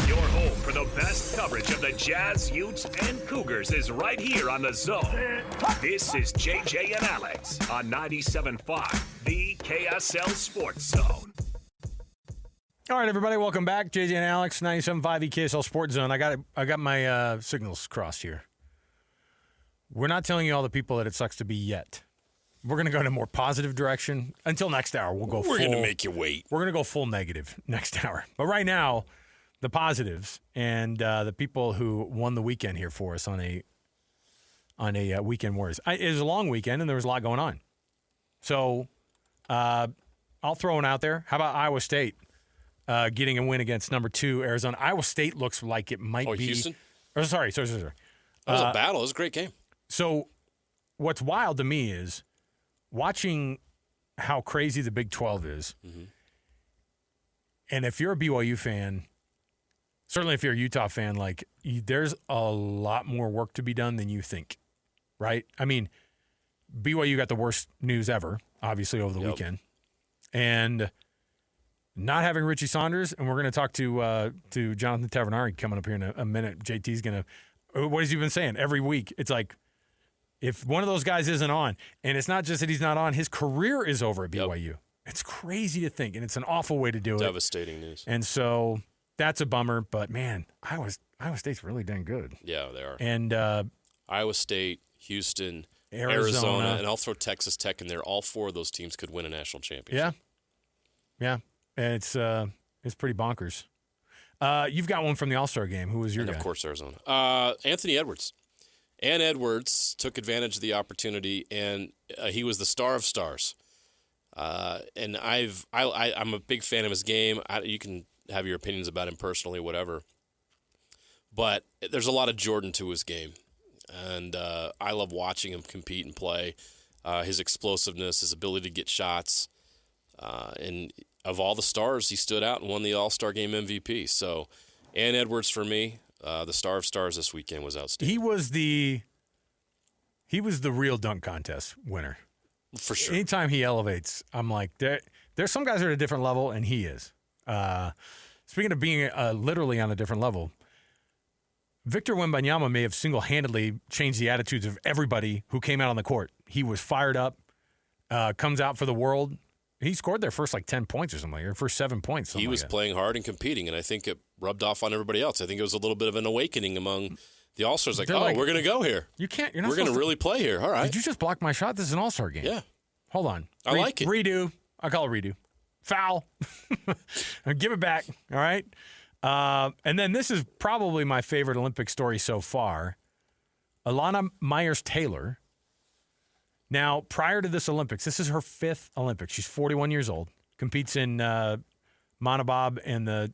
S2: Your home for the best coverage of the Jazz, Utes, and Cougars is right here on the Zone. This is JJ and Alex on 97.5, the KSL Sports Zone.
S4: All right, everybody, welcome back. JJ and Alex, 97.5 KSL Sports Zone. I got my signals crossed here. We're not telling you all the people that it sucks to be yet. We're going to go in a more positive direction. Until next hour, we're going
S5: to make you wait.
S4: We're going to go full negative next hour. But right now, the positives and the people who won the weekend here for us on a weekend warriors. It was a long weekend, and there was a lot going on. So I'll throw one out there. How about Iowa State getting a win against number 2 Arizona? Iowa State looks like it might be.
S5: Houston?
S4: Sorry.
S5: That was a battle. It was a great game.
S4: So what's wild to me is watching how crazy the Big 12 is. Mm-hmm. And if you're a BYU fan, certainly if you're a Utah fan, there's a lot more work to be done than you think, right? I mean, BYU got the worst news ever, obviously, over the weekend. And not having Richie Saunders, and we're going to talk to Jonathan Tavernari coming up here in a minute. JT's going to – what has he been saying? Every week, it's like, if one of those guys isn't on, and it's not just that he's not on, his career is over at BYU. Yep. It's crazy to think, and it's an awful way to do it.
S5: Devastating news.
S4: And so that's a bummer, but man, Iowa State's really dang good.
S5: Yeah, they are.
S4: And
S5: Iowa State, Houston, Arizona, and I'll throw Texas Tech in there. All 4 of those teams could win a national championship.
S4: Yeah. And it's pretty bonkers. You've got one from the All-Star game. Who was your guy?
S5: Of course, Arizona. Anthony Edwards. And Edwards took advantage of the opportunity, and he was the star of stars. And I'm a big fan of his game. You can have your opinions about him personally, whatever. But there's a lot of Jordan to his game, and I love watching him compete and play. His explosiveness, his ability to get shots. And of all the stars, he stood out and won the All-Star Game MVP. So, Ann Edwards for me, the star of stars this weekend was outstanding.
S4: He was the real dunk contest winner.
S5: For sure.
S4: Anytime he elevates, I'm like, there's some guys that are at a different level, and he is. Speaking of being literally on a different level, Victor Wembanyama may have single-handedly changed the attitudes of everybody who came out on the court. He was fired up, comes out for the world. He scored their first 10 points or something, or first 7 points.
S5: He was playing hard and competing, and I think it rubbed off on everybody else. I think it was a little bit of an awakening among the All-Stars. We're going to go here.
S4: You can't. You're not.
S5: We're going to really play here. All right.
S4: Did you just block my shot? This is an All-Star game.
S5: Yeah.
S4: Hold on.
S5: I like it.
S4: Redo. I call it redo. Foul. Give it back. All right. And then this is probably my favorite Olympic story so far. Alana Myers-Taylor. Now, prior to this Olympics, this is her 5th Olympics. She's 41 years old. Competes in monobob and the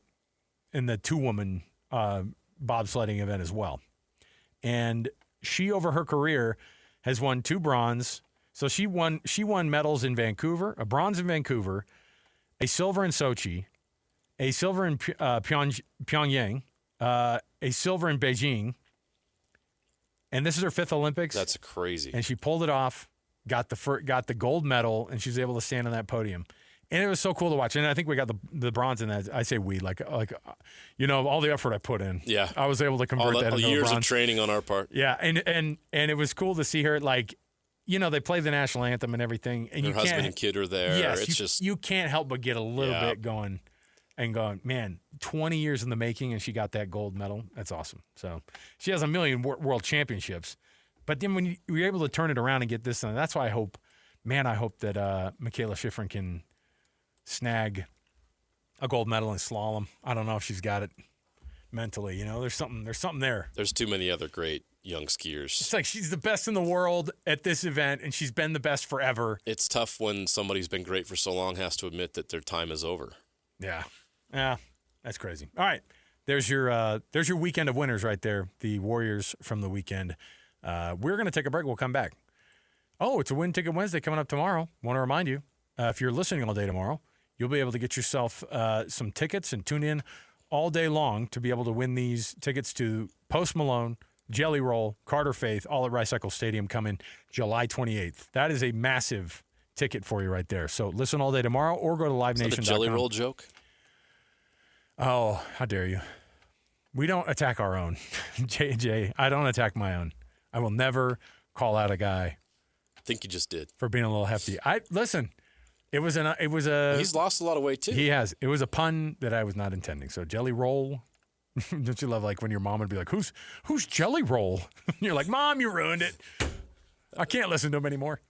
S4: 2-woman bobsledding event as well. And she, over her career, has won 2 bronze. So she won medals in Vancouver, a bronze in Vancouver, a silver in Sochi, a silver in Pyongyang, a silver in Beijing. And this is her 5th Olympics.
S5: That's crazy.
S4: And she pulled it off, got the gold medal, and she was able to stand on that podium. And it was so cool to watch. And I think we got the bronze in that. I say we, like all the effort I put in.
S5: Yeah.
S4: I was able to convert that into
S5: years
S4: bronze.
S5: of training on our part.
S4: Yeah, and it was cool to see her, they play the national anthem and everything. And
S5: Her husband and kid are there.
S4: Yes, you can't help but get a little bit going, man, 20 years in the making, and she got that gold medal. That's awesome. So she has a million world championships. But then when you're able to turn it around and get this done, that's why I hope that Michaela Schifrin can snag a gold medal in slalom. I don't know if she's got it mentally. There's something there.
S5: There's too many other great young skiers.
S4: It's like she's the best in the world at this event, and she's been the best forever.
S5: It's tough when somebody's been great for so long has to admit that their time is over.
S4: Yeah, that's crazy. All right, there's your weekend of winners right there. The Warriors from the weekend. We're going to take a break. We'll come back. Oh, it's a Win Ticket Wednesday coming up tomorrow. Want to remind you, if you're listening all day tomorrow, you'll be able to get yourself some tickets and tune in all day long to be able to win these tickets to Post Malone, Jelly Roll, Carter Faith, all at Rice-Eccles Stadium coming July 28th. That is a massive ticket for you right there. So listen all day tomorrow or go to livenation.com.
S5: Is that a Jelly Roll joke?
S4: Oh, how dare you. We don't attack our own. JJ, I don't attack my own. I will never call out a guy.
S5: I think you just did.
S4: For being a little hefty. Listen, it was a.
S5: He's lost a lot of weight too.
S4: He has. It was a pun that I was not intending. So Jelly Roll. Don't you love when your mom would be like, who's Jelly Roll? You're like, Mom, you ruined it. I can't listen to him anymore.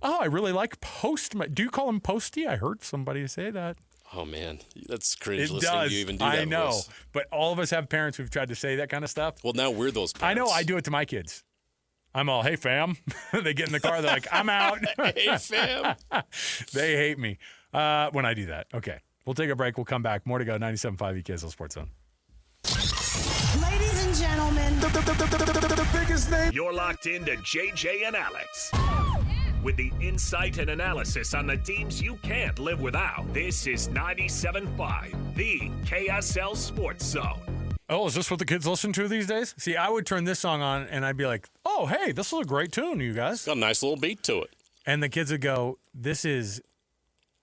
S4: Oh, I really like Post. Do you call him Posty? I heard somebody say that.
S5: Oh man, that's cringe.
S4: It
S5: listening
S4: does.
S5: to you even do that.
S4: I know,
S5: voice.
S4: but all of us have parents who've tried to say that kind of stuff.
S5: Well, now we're those parents.
S4: I know. I do it to my kids. I'm all, hey, fam. They get in the car. They're like, I'm out.
S5: Hey, fam.
S4: They hate me when I do that. Okay. We'll take a break. We'll come back. More to go. 97.5 EKSL Sports Zone.
S8: Ladies and gentlemen,
S7: The biggest name.
S2: You're locked into JJ and Alex. With the insight and analysis on the teams you can't live without. This is 97.5, the KSL Sports Zone.
S4: Oh, is this what the kids listen to these days? See, I would turn this song on and I'd be like, oh, hey, this is a great tune, you guys.
S5: Got a nice little beat to it.
S4: And the kids would go,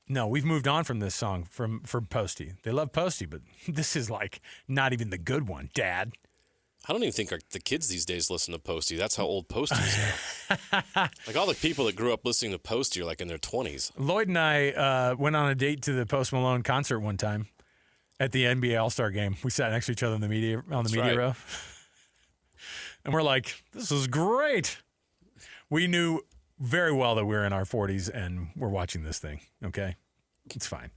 S4: no, we've moved on from this song from Posty. They love Posty, but this is not even the good one, Dad.
S5: I don't even think the kids these days listen to Posty. That's how old Posty is now. All the people that grew up listening to Posty are in their 20s.
S4: Lloyd and I went on a date to the Post Malone concert one time at the NBA All Sta game. We sat next to each other on the media row. And we're like, this is great. We knew very well that we're in our 40s and we're watching this thing, okay? It's fine.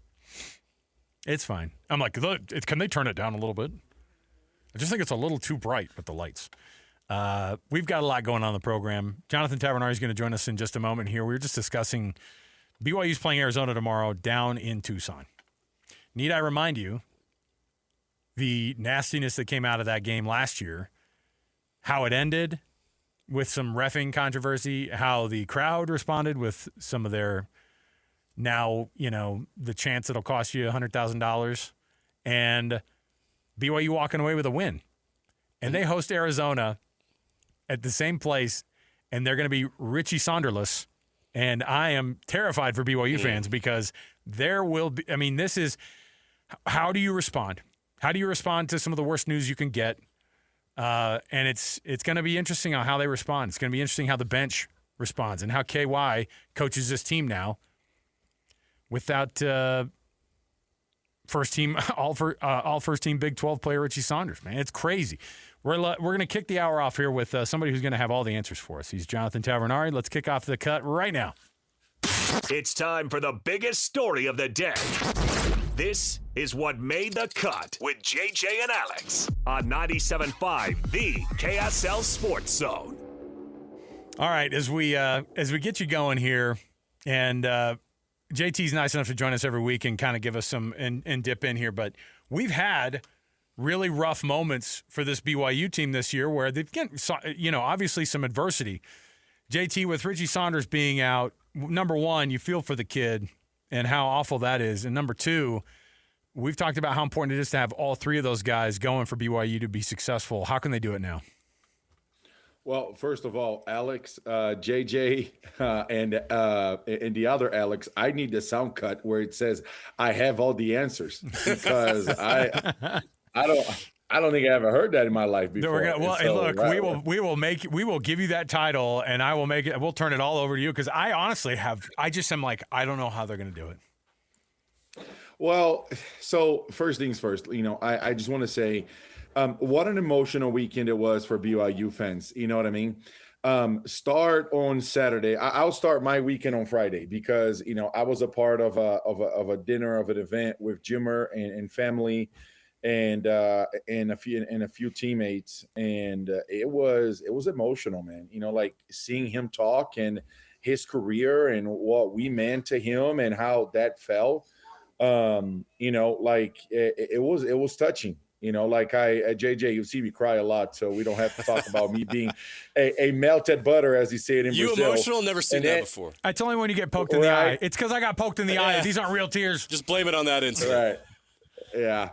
S4: It's fine. I'm like, can they turn it down a little bit? I just think it's a little too bright with the lights. We've got a lot going on in the program. Jonathan Tavernari is going to join us in just a moment here. We were just discussing BYU's playing Arizona tomorrow down in Tucson. Need I remind you the nastiness that came out of that game last year, how it ended with some reffing controversy, how the crowd responded with some of their Now, the chance it'll cost you $100,000 and BYU walking away with a win. And they host Arizona at the same place, and they're going to be Richie Saunderless. And I am terrified for BYU fans because there will be – this is – how do you respond? How do you respond to some of the worst news you can get? And it's going to be interesting on how they respond. It's going to be interesting how the bench responds and how KY coaches this team now without first team all first team Big 12 player Richie Saunders. Man, it's crazy. We're going to kick the hour off here with somebody who's going to have all the answers for us. He's Jonathan Tavernari. Let's kick off the cut right now.
S2: It's time for the biggest story of the day. This is What Made the Cut with JJ and Alex on 97.5, the KSL Sports Zone.
S4: All right, as we get you going here, and JT's nice enough to join us every week and kind of give us some and dip in here, but we've had really rough moments for this BYU team this year where they've got, obviously some adversity. JT, with Richie Saunders being out, number one, you feel for the kid and how awful that is. And number two, we've talked about how important it is to have all three of those guys going for BYU to be successful. How can they do it now?
S8: Well, first of all, Alex, JJ, and the other Alex, I need the sound cut where it says I have all the answers, because I don't think I ever heard that in my life before.
S4: We will give you that title, and I will make it. We'll turn it all over to you, because I honestly I don't know how they're going to do it.
S8: Well, so first things first, I just want to say, what an emotional weekend it was for BYU fans. You know what I mean? Start on Saturday. I'll start my weekend on Friday because, I was a part of a dinner, of an event with Jimmer and family and a few teammates. And it was emotional, man. Like seeing him talk and his career and what we meant to him and how that felt. It was touching. JJ, you see me cry a lot, so we don't have to talk about me being a melted butter, as he said in Brazil.
S5: You emotional? Never seen that before.
S4: It's only when you get poked in the eye. It's because I got poked in the eye. These aren't real tears.
S5: Just blame it on that incident.
S8: Right. Yeah.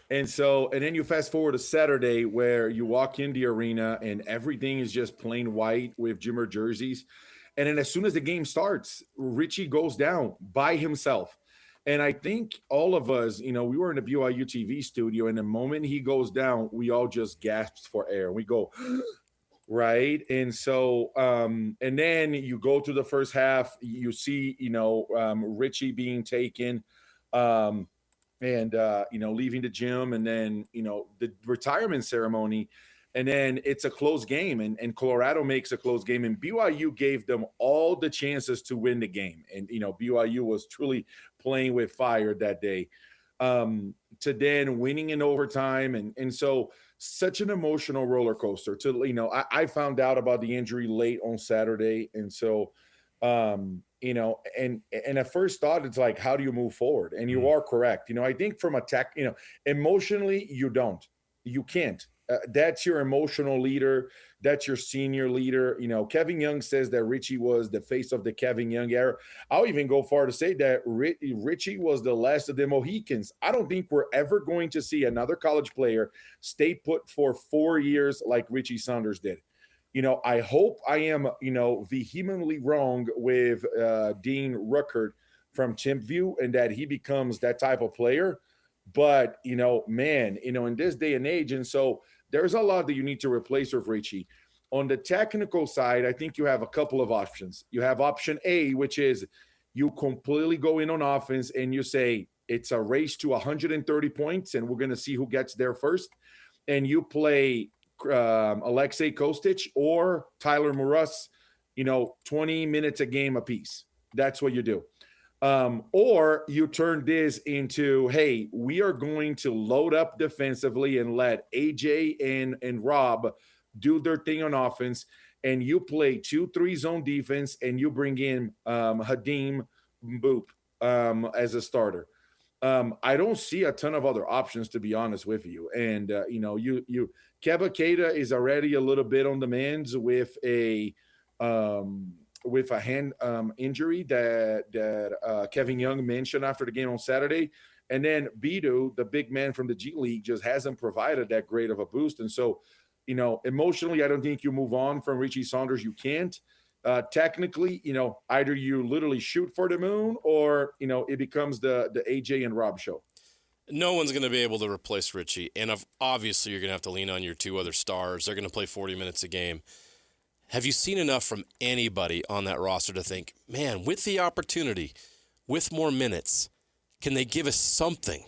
S8: And then you fast forward to Saturday where you walk in the arena and everything is just plain white with Jimmer jerseys. And then as soon as the game starts, Richie goes down by himself. And I think all of us, we were in the BYU TV studio, and the moment he goes down, we all just gasped for air. We go, right? And so, and then you go to the first half, you see, Richie being taken, leaving the gym, and then, the retirement ceremony. And then it's a close game, and Colorado makes a close game, and BYU gave them all the chances to win the game. And, BYU was truly playing with fire that day, to then winning in overtime. And so such an emotional roller coaster I found out about the injury late on Saturday. And so, and at first thought, it's like, how do you move forward? And you are correct. I think from attack, emotionally, you can't. That's your emotional leader. That's your senior leader. Kevin Young says that Richie was the face of the Kevin Young era. I'll even go far to say that Richie was the last of the Mohicans. I don't think we're ever going to see another college player stay put for 4 years like Richie Saunders did. I hope I am, vehemently wrong with Dean Ruckert from Chimpview and that he becomes that type of player. But, in this day and age, and so there's a lot that you need to replace with Richie. On the technical side, I think you have a couple of options. You have option A, which is you completely go in on offense and you say it's a race to 130 points and we're going to see who gets there first. And you play Alexei Kostic or Tyler Murus, 20 minutes a game apiece. That's what you do. Or you turn this into, hey, we are going to load up defensively and let AJ and Rob do their thing on offense, and you play 2-3 zone defense, and you bring in Hadim Boop as a starter. I don't see a ton of other options, to be honest with you. And Keba Keita is already a little bit on the mends with a with a hand injury that Kevin Young mentioned after the game on Saturday. And then Bidu, the big man from the G League, just hasn't provided that great of a boost. And so, emotionally, I don't think you move on from Richie Saunders. You can't. Technically, either you literally shoot for the moon or, it becomes the AJ and Rob show.
S5: No one's going to be able to replace Richie. And obviously, you're going to have to lean on your two other stars. They're going to play 40 minutes a game. Have you seen enough from anybody on that roster to think, man, with the opportunity, with more minutes, can they give us something,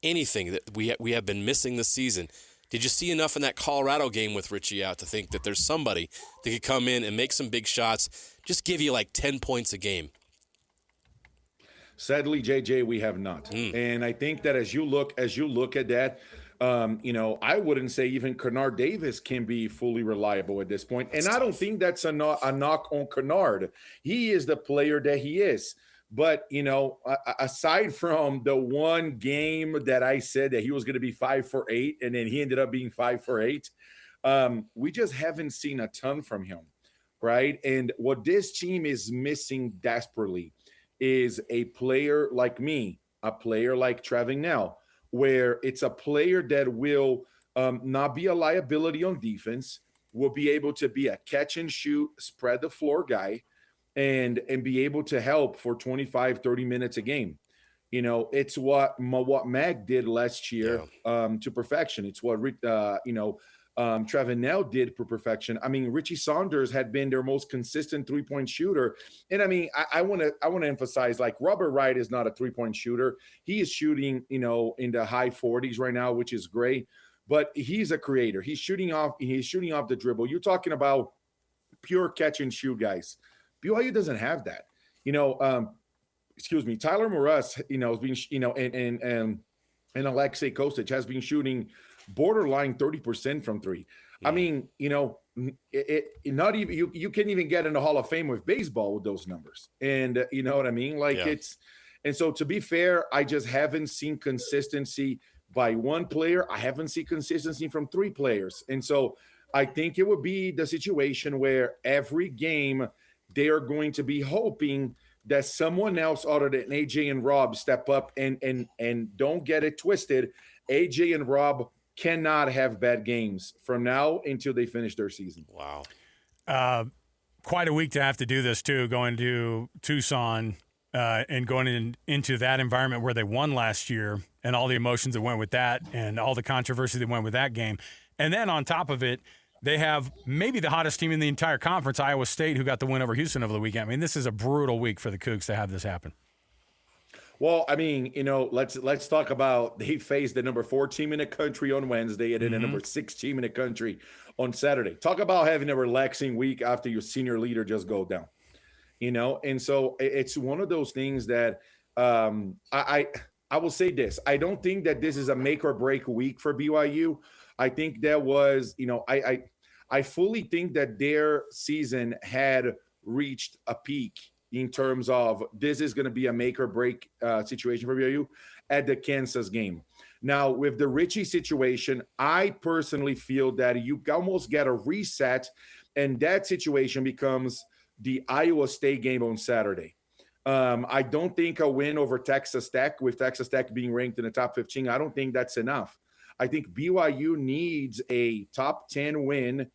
S5: anything that we have been missing this season? Did you see enough in that Colorado game with Richie out to think that there's somebody that could come in and make some big shots, just give you like 10 points a game?
S8: Sadly, JJ, we have not. And I think that as you look at that, I wouldn't say even Kennard Davis can be fully reliable at this point. And I don't think that's a knock on Kennard. He is the player that he is. But, aside from the one game that I said that he was going to be 5 for 8, and then he ended up being 5 for 8, we just haven't seen a ton from him, right? And what this team is missing desperately is a player like me, a player like Tavernari, where it's a player that will not be a liability on defense, will be able to be a catch and shoot, spread the floor guy, and be able to help for 25, 30 minutes a game. It's what Mag did last year to perfection. It's what, Tavernari did for perfection. I mean, Richie Saunders had been their most consistent three-point shooter. And I mean, I want to emphasize, like, Robert Wright is not a three-point shooter. He is shooting, in the high 40s right now, which is great. But he's a creator. He's shooting off the dribble. You're talking about pure catch and shoot guys. BYU doesn't have that. Tyler Morris, has been, and Alexei Kostic has been shooting borderline 30% from three. Yeah. I mean, not even you can't even get in the Hall of Fame with baseball with those numbers. And you know what I mean? Like and so to be fair, I just haven't seen consistency by one player. I haven't seen consistency from three players. And so I think it would be the situation where every game they are going to be hoping that someone else other than AJ and Rob step up and don't get it twisted. AJ and Rob cannot have bad games from now until they finish their season.
S5: Wow.
S4: Quite a week to have to do this too, going to Tucson and going into that environment where they won last year and all the emotions that went with that and all the controversy that went with that game. And then on top of it, they have maybe the hottest team in the entire conference, Iowa State, who got the win over Houston over the weekend. I mean, this is a brutal week for the Cougs to have this happen.
S8: Well, I mean, let's talk about they faced the number 4 team in the country on Wednesday and then the number 6 team in the country on Saturday. Talk about having a relaxing week after your senior leader just go down, And so it's one of those things that I will say this. I don't think that this is a make or break week for BYU. I think that was, I fully think that their season had reached a peak in terms of this is going to be a make or break situation for BYU at the Kansas game. Now, with the Richie situation, I personally feel that you almost get a reset, and that situation becomes the Iowa State game on Saturday. I don't think a win over Texas Tech, with Texas Tech being ranked in the top 15, I don't think that's enough. I think BYU needs a top 10 win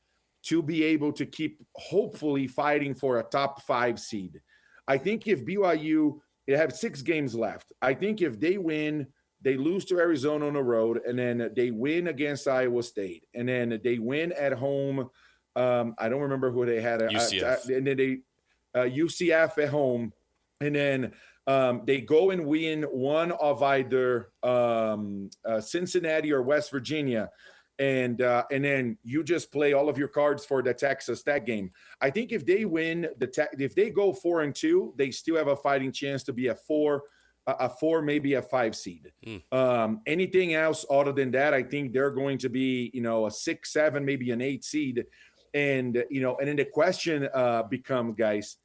S8: to be able to keep hopefully fighting for a top 5 seed. I think if BYU, they have 6 games left. I think if they win, they lose to Arizona on the road, and then they win against Iowa State, and then they win at home. I don't remember who they had.
S5: UCF.
S8: And then they UCF at home, and then they go and win one of either Cincinnati or West Virginia, and then you just play all of your cards for the Texas Tech game. I think if they win if they go 4-2, they still have a fighting chance to be a 4, maybe a 5 seed. Anything else other than that, I think they're going to be a 6, 7, maybe an 8 seed, and and then the question becomes, guys.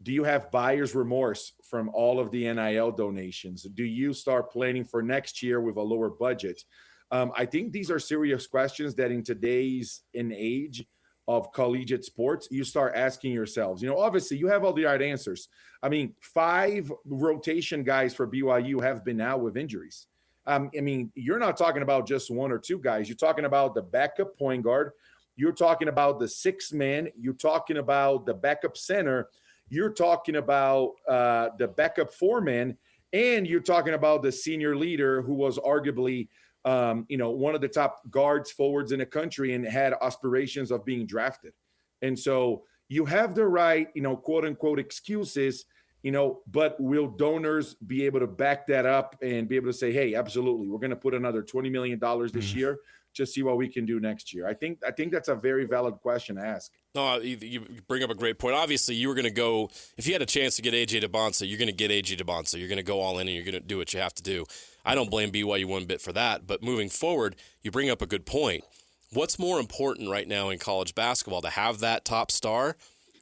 S8: Do you have buyer's remorse from all of the NIL donations? Do you start planning for next year with a lower budget? I think these are serious questions that in today's age of collegiate sports, you start asking yourselves, obviously you have all the right answers. I mean, 5 rotation guys for BYU have been out with injuries. I mean, you're not talking about just 1 or 2 guys. You're talking about the backup point guard. You're talking about the 6th man. You're talking about the backup center. You're talking about the backup 4-man. And you're talking about the senior leader who was arguably one of the top guards forwards in the country and had aspirations of being drafted. And so you have the right, quote unquote excuses, but will donors be able to back that up and be able to say, hey, absolutely, we're going to put another $20 million this year to see what we can do next year? I think that's a very valid question to ask.
S5: No, you bring up a great point. Obviously, you were going to go, if you had a chance to get A.J. DeBonsa, you're going to get A.J. DeBonsa. You're going to go all in and you're going to do what you have to do. I don't blame BYU one bit for that. But moving forward, you bring up a good point. What's more important right now in college basketball, to have that top star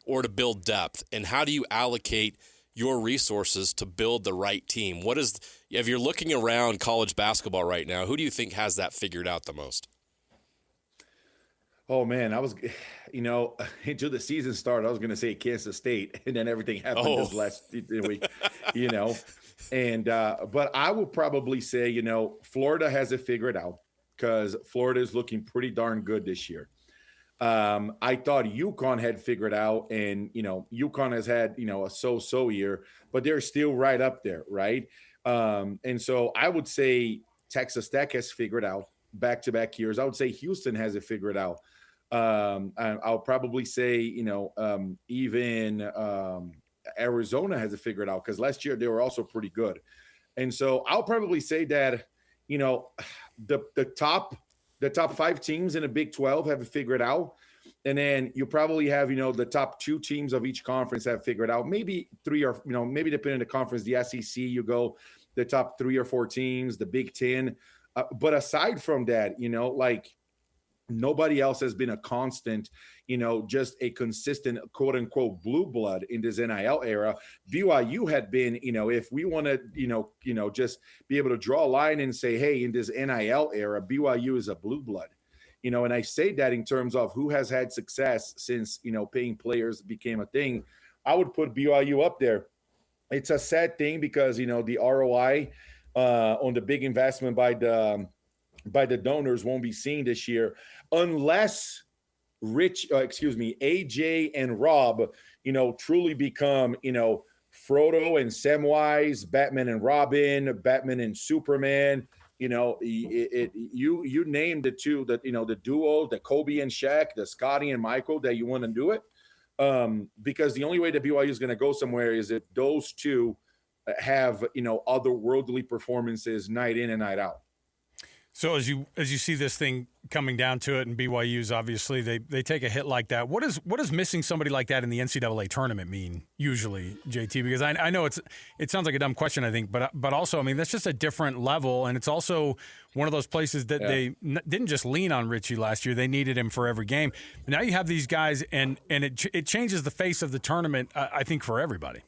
S5: or to build depth? And how do you allocate your resources to build the right team? If you're looking around college basketball right now, who do you think has that figured out the most?
S8: Oh man, I was, until the season started, I was going to say Kansas State, and then everything happened this last week, and but I would probably say, Florida has it figured out, because Florida is looking pretty darn good this year. I thought UConn had figured out, and UConn has had a so-so year, but they're still right up there, right? And so I would say Texas Tech has figured out back-to-back years. I would say Houston has it figured out. I'll probably say, even Arizona has it figured out, because last year they were also pretty good. And so I'll probably say that, the top 5 teams in the Big 12 have it figured out. And then you probably have, the top 2 teams of each conference have figured out. Maybe 3 or, maybe depending on the conference, the SEC, you go the top 3 or 4 teams, the Big 10. But aside from that, nobody else has been a constant, just a consistent, quote unquote, blue blood in this NIL era. BYU had been, if we want to, just be able to draw a line and say, hey, in this NIL era, BYU is a blue blood, and I say that in terms of who has had success since, paying players became a thing. I would put BYU up there. It's a sad thing because, the ROI on the big investment by the donors won't be seen this year unless AJ and Rob, truly become, Frodo and Samwise, Batman and Robin, Batman and Superman. You name the two, the duo, the Kobe and Shaq, the Scotty and Michael, that you want to do it. Because the only way that BYU is going to go somewhere is if those two have, otherworldly performances night in and night out.
S4: So as you see this thing coming down to it, and BYU's obviously they take a hit like that. What does missing somebody like that in the NCAA tournament mean usually, JT? Because I know it sounds like a dumb question, I think, but also, I mean, that's just a different level, and it's also one of those places that they didn't just lean on Richie last year; they needed him for every game. Now you have these guys, and it changes the face of the tournament, I think, for everybody.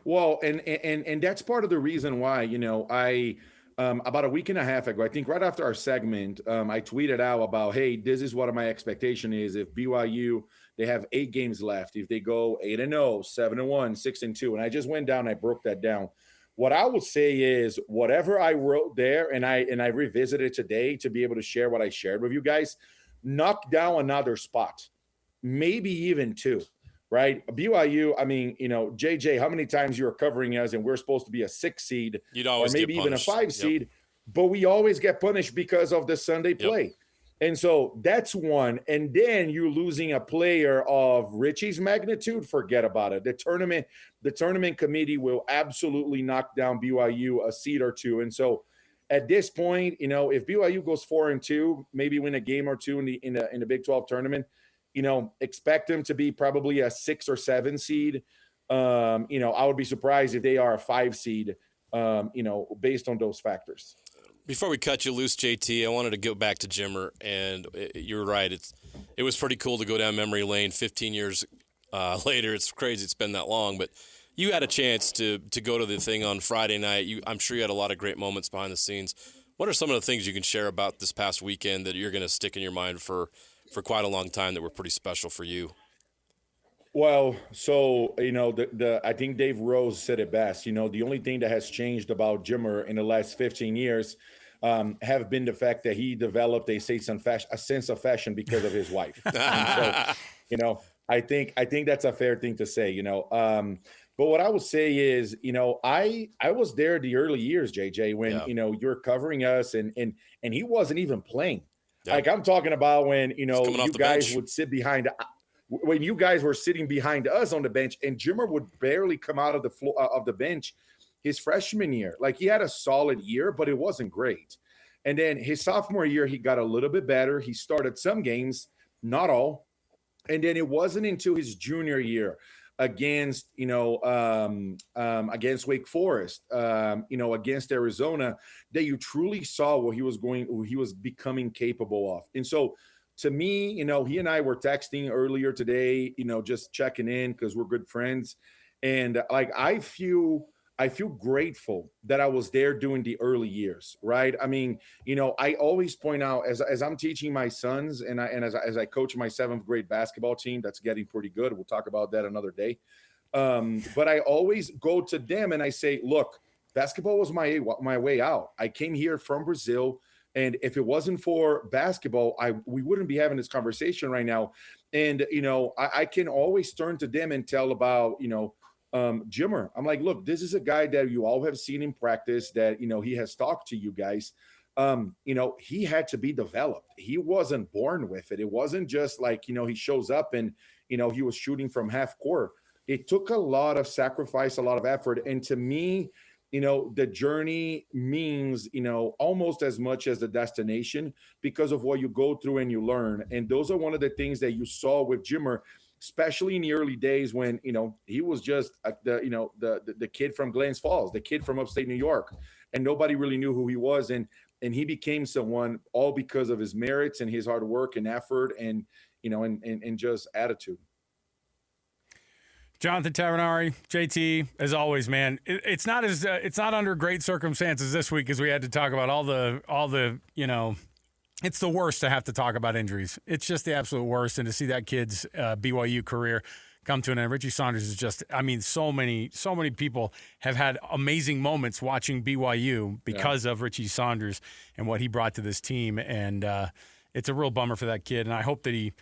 S8: Well, and that's part of the reason why about a week and a half ago, I think right after our segment, I tweeted out about, hey, this is what my expectation is. If BYU, they have 8 games left. If they go 8-0, 7-1, 6-2, and I just went down, I broke that down. What I will say is whatever I wrote there, and I revisited today to be able to share what I shared with you guys, knock down another spot, maybe even 2. Right? BYU, I mean, JJ, how many times you were covering us and we're supposed to be a 6 seed or maybe even a 5 seed, but we always get punished because of the Sunday play. And so that's one. And then you're losing a player of Richie's magnitude, forget about it. The tournament committee will absolutely knock down BYU a seed or 2. And so at this point, if BYU goes 4-2, maybe win a game or 2 in the Big 12 tournament, expect them to be probably a 6 or 7 seed. I would be surprised if they are a 5 seed, based on those factors.
S5: Before we cut you loose, JT, I wanted to go back to Jimmer, and you're right. It was pretty cool to go down memory lane 15 years later. It's crazy it's been that long, but you had a chance to go to the thing on Friday night. I'm sure you had a lot of great moments behind the scenes. What are some of the things you can share about this past weekend that you're going to stick in your mind for for quite a long time that were pretty special for you?
S8: Well, so, I think Dave Rose said it best. The only thing that has changed about Jimmer in the last 15 years have been the fact that he developed a sense of fashion because of his wife. And so, I think that's a fair thing to say, but what I would say is, I was there the early years, JJ, when, you're covering us and he wasn't even playing. Yeah. Like I'm talking about when, you guys would sit behind when you guys were sitting behind us on the bench and Jimmer would barely come out of the floor of the bench his freshman year. Like he had a solid year, but it wasn't great. And then his sophomore year, he got a little bit better. He started some games, not all. And then it wasn't until his junior year against, against Wake Forest, against Arizona, that you truly saw what he was becoming capable of. And so to me, he and I were texting earlier today, just checking in because we're good friends. And like, I feel grateful that I was there during the early years, right? I mean, I always point out as I'm teaching my sons and as I coach my 7th grade basketball team, that's getting pretty good. We'll talk about that another day. But I always go to them and I say, look, basketball was my way out. I came here from Brazil. And if it wasn't for basketball, we wouldn't be having this conversation right now. And, I can always turn to them and tell about, Jimmer. I'm like, look, this is a guy that you all have seen in practice that, he has talked to you guys. He had to be developed. He wasn't born with it. It wasn't just like, he shows up and, he was shooting from half court. It took a lot of sacrifice, a lot of effort. And to me, the journey means, almost as much as the destination because of what you go through and you learn. And those are one of the things that you saw with Jimmer, especially in the early days when, he was just the kid from Glens Falls, the kid from upstate New York, and nobody really knew who he was. And he became someone all because of his merits and his hard work and effort and, and just attitude.
S4: Jonathan Tavernari, JT, as always, man. It's not under great circumstances this week as we had to talk about all the it's the worst to have to talk about injuries. It's just the absolute worst, and to see that kid's BYU career come to an end. Richie Saunders is just, so many people have had amazing moments watching BYU because of Richie Saunders and what he brought to this team, and it's a real bummer for that kid. And I hope that he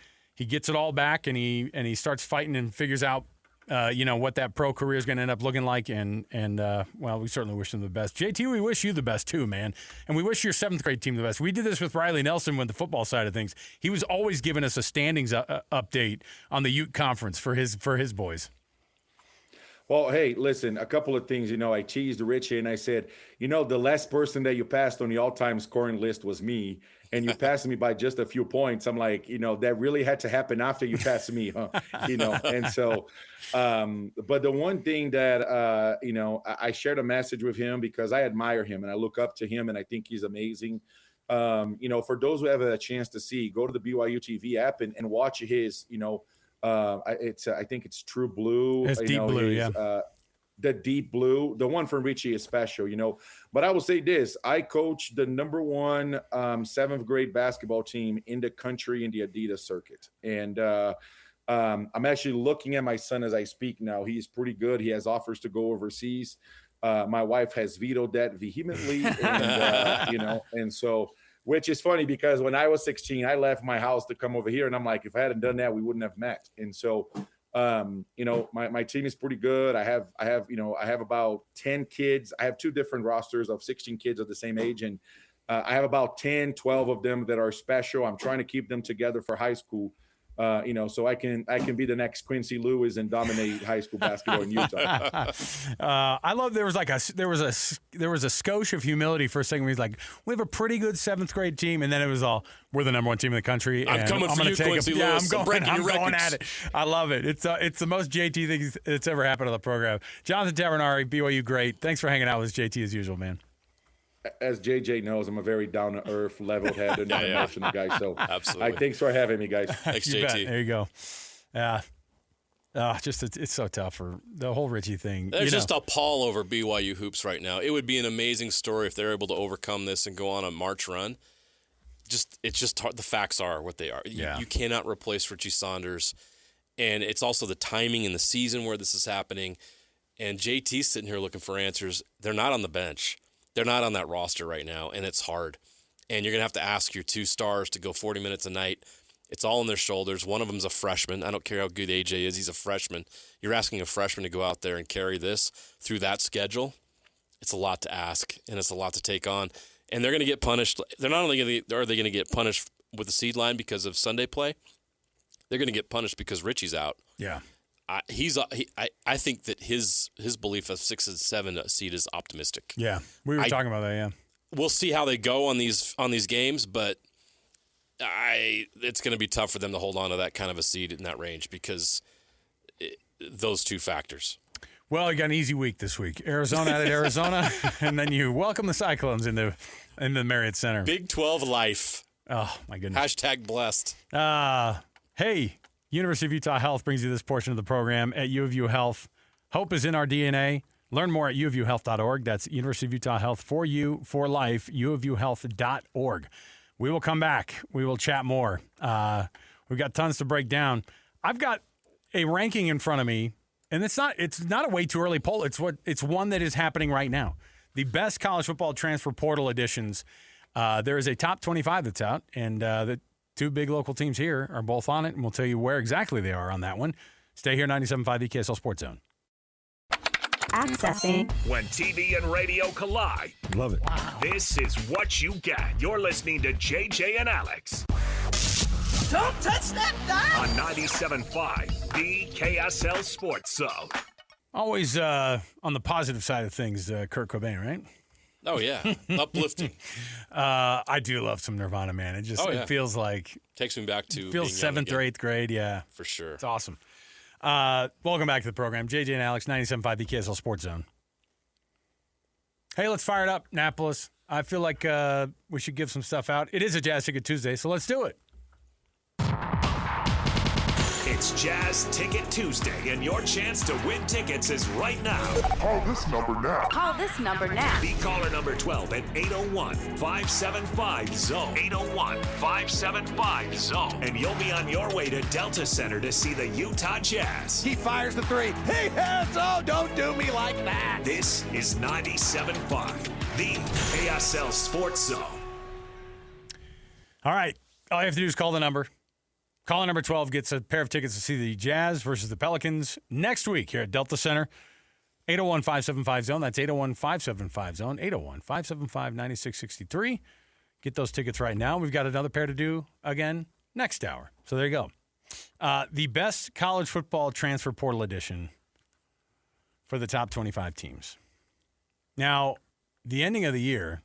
S4: gets it all back and he starts fighting and figures out what that pro career is going to end up looking like. And we certainly wish him the best. JT, we wish you the best too, man. And we wish your 7th grade team the best. We did this with Riley Nelson with the football side of things. He was always giving us a standings update on the Ute Conference for his boys.
S8: Well, hey, listen, a couple of things, I teased Richie and I said, the last person that you passed on the all-time scoring list was me. And you passed me by just a few points. I'm like, that really had to happen after you passed me, huh? And so, but the one thing that, I shared a message with him because I admire him and I look up to him and I think he's amazing. For those who have a chance to see, go to the BYU TV app and watch his, I think it's True Blue.
S4: It's Deep Blue, yeah.
S8: The Deep Blue, the one from Richie is special, But I will say this: I coach the number 1 7th grade basketball team in the country in the Adidas circuit, and I'm actually looking at my son as I speak now. He's pretty good. He has offers to go overseas. My wife has vetoed that vehemently, and and so. Which is funny because when I was 16, I left my house to come over here, and I'm like, if I hadn't done that, we wouldn't have met. And so. My team is pretty good. I have about 10 kids. I have 2 different rosters of 16 kids of the same age. And I have about 10, 12 of them that are special. I'm trying to keep them together for high school, so I can be the next Quincy Lewis and dominate high school basketball in Utah.
S4: I love there was a skosh of humility for a second where he's like, we have a pretty good 7th grade team, and then it was all, we're the number 1 team in the country.
S5: I'm coming for you, Quincy Lewis.
S4: I'm going at it. I love it. It's the most JT thing that's ever happened on the program. Jonathan Tavernari, BYU great. Thanks for hanging out with JT as usual, man.
S8: As JJ knows, I'm a very down-to-earth, level-headed, emotional guy. So,
S5: absolutely.
S8: Thanks for having me, guys.
S5: Thanks,
S4: JT.
S5: JT.
S4: There you go. Yeah. It's so tough for the whole Richie thing.
S5: There's just a pall over BYU hoops right now. It would be an amazing story if they're able to overcome this and go on a March run. it's just hard. The facts are what they are.
S4: Yeah.
S5: You cannot replace Richie Saunders. And it's also the timing in the season where this is happening. And JT's sitting here looking for answers. They're not on the bench. They're not on that roster right now, and it's hard. And you're going to have to ask your 2 stars to go 40 minutes a night. It's all on their shoulders. One of them's a freshman. I don't care how good AJ is. He's a freshman. You're asking a freshman to go out there and carry this through that schedule. It's a lot to ask, and it's a lot to take on. And they're going to get punished. They're not only going to get punished with the seed line because of Sunday play, they're going to get punished because Richie's out.
S4: Yeah.
S5: I think that his belief of 6 and 7 seed is optimistic.
S4: Yeah. We were talking about that, yeah.
S5: We'll see how they go on these games, but it's going to be tough for them to hold on to that kind of a seed in that range because those 2 factors.
S4: Well, you got an easy week this week. Arizona at Arizona, and then you welcome the Cyclones in the Marriott Center.
S5: Big 12 life.
S4: Oh, my goodness.
S5: # blessed.
S4: Hey, University of Utah Health brings you this portion of the program at U of U Health. Hope is in our DNA. Learn more at uofuhealth.org. That's University of Utah Health for you, for life, uofuhealth.org. We will come back. We will chat more. We've got tons to break down. I've got a ranking in front of me, and it's not a way too early poll. It's one that is happening right now. The best college football transfer portal additions. There is a top 25 that's out, and the 2 big local teams here are both on it, and we'll tell you where exactly they are on that one. Stay here, 97.5 KSL Sports Zone.
S2: Accessing. When TV and radio collide.
S9: Love it.
S2: Wow. This is what you get. You're listening to JJ and Alex.
S3: Don't touch that dial.
S2: On 97.5, the KSL Sports Zone.
S4: Always on the positive side of things, Kurt Cobain, right?
S5: Oh, yeah. Uplifting.
S4: I do love some Nirvana, man. It just it feels like...
S5: Takes me back to
S4: feels
S5: being
S4: 7th or 8th grade, yeah.
S5: For sure.
S4: It's awesome. Welcome back to the program. JJ and Alex, 97.5 KSL Sports Zone. Hey, let's fire it up, Annapolis. I feel like we should give some stuff out. It is a Jazz Ticket Tuesday, so let's do it.
S2: It's Jazz Ticket Tuesday, and your chance to win tickets is right now.
S10: Call this number now.
S11: Call this number now.
S2: Be caller number 12 at 801-575-ZONE. 801-575-ZONE. And you'll be on your way to Delta Center to see the Utah Jazz.
S3: He fires the 3. He hits. Oh, don't do me like that.
S2: This is 97.5, the KSL Sports Zone.
S4: All right. All you have to do is call the number. Caller number 12 gets a pair of tickets to see the Jazz versus the Pelicans next week here at Delta Center. 801-575-ZONE. That's 801-575-ZONE. 801-575-9663. Get those tickets right now. We've got another pair to do again next hour. So there you go. The best college football transfer portal edition for the top 25 teams. Now, the ending of the year,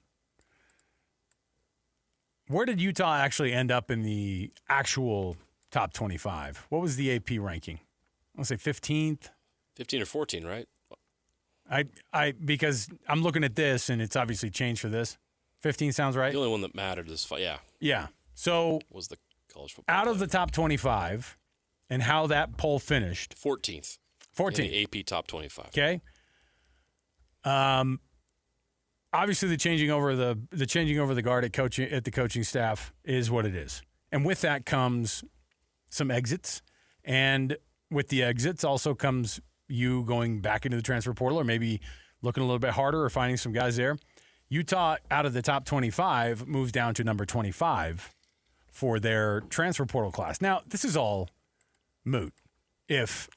S4: where did Utah actually end up in the actual top 25? What was the AP ranking? I want to say 15th.
S5: 15 or 14, right?
S4: Because I'm looking at this, and it's obviously changed for this. 15 sounds right?
S5: The only one that mattered is, yeah.
S4: Yeah. So
S5: was the college football
S4: out of the top 25 and how that poll finished.
S5: 14th.
S4: 14th.
S5: In the AP top 25.
S4: Okay. Obviously, the changing over the guard at the coaching staff is what it is, and with that comes some exits, and with the exits also comes you going back into the transfer portal, or maybe looking a little bit harder or finding some guys there. Utah, out of the top 25, moves down to number 25 for their transfer portal class. Now, this is all moot if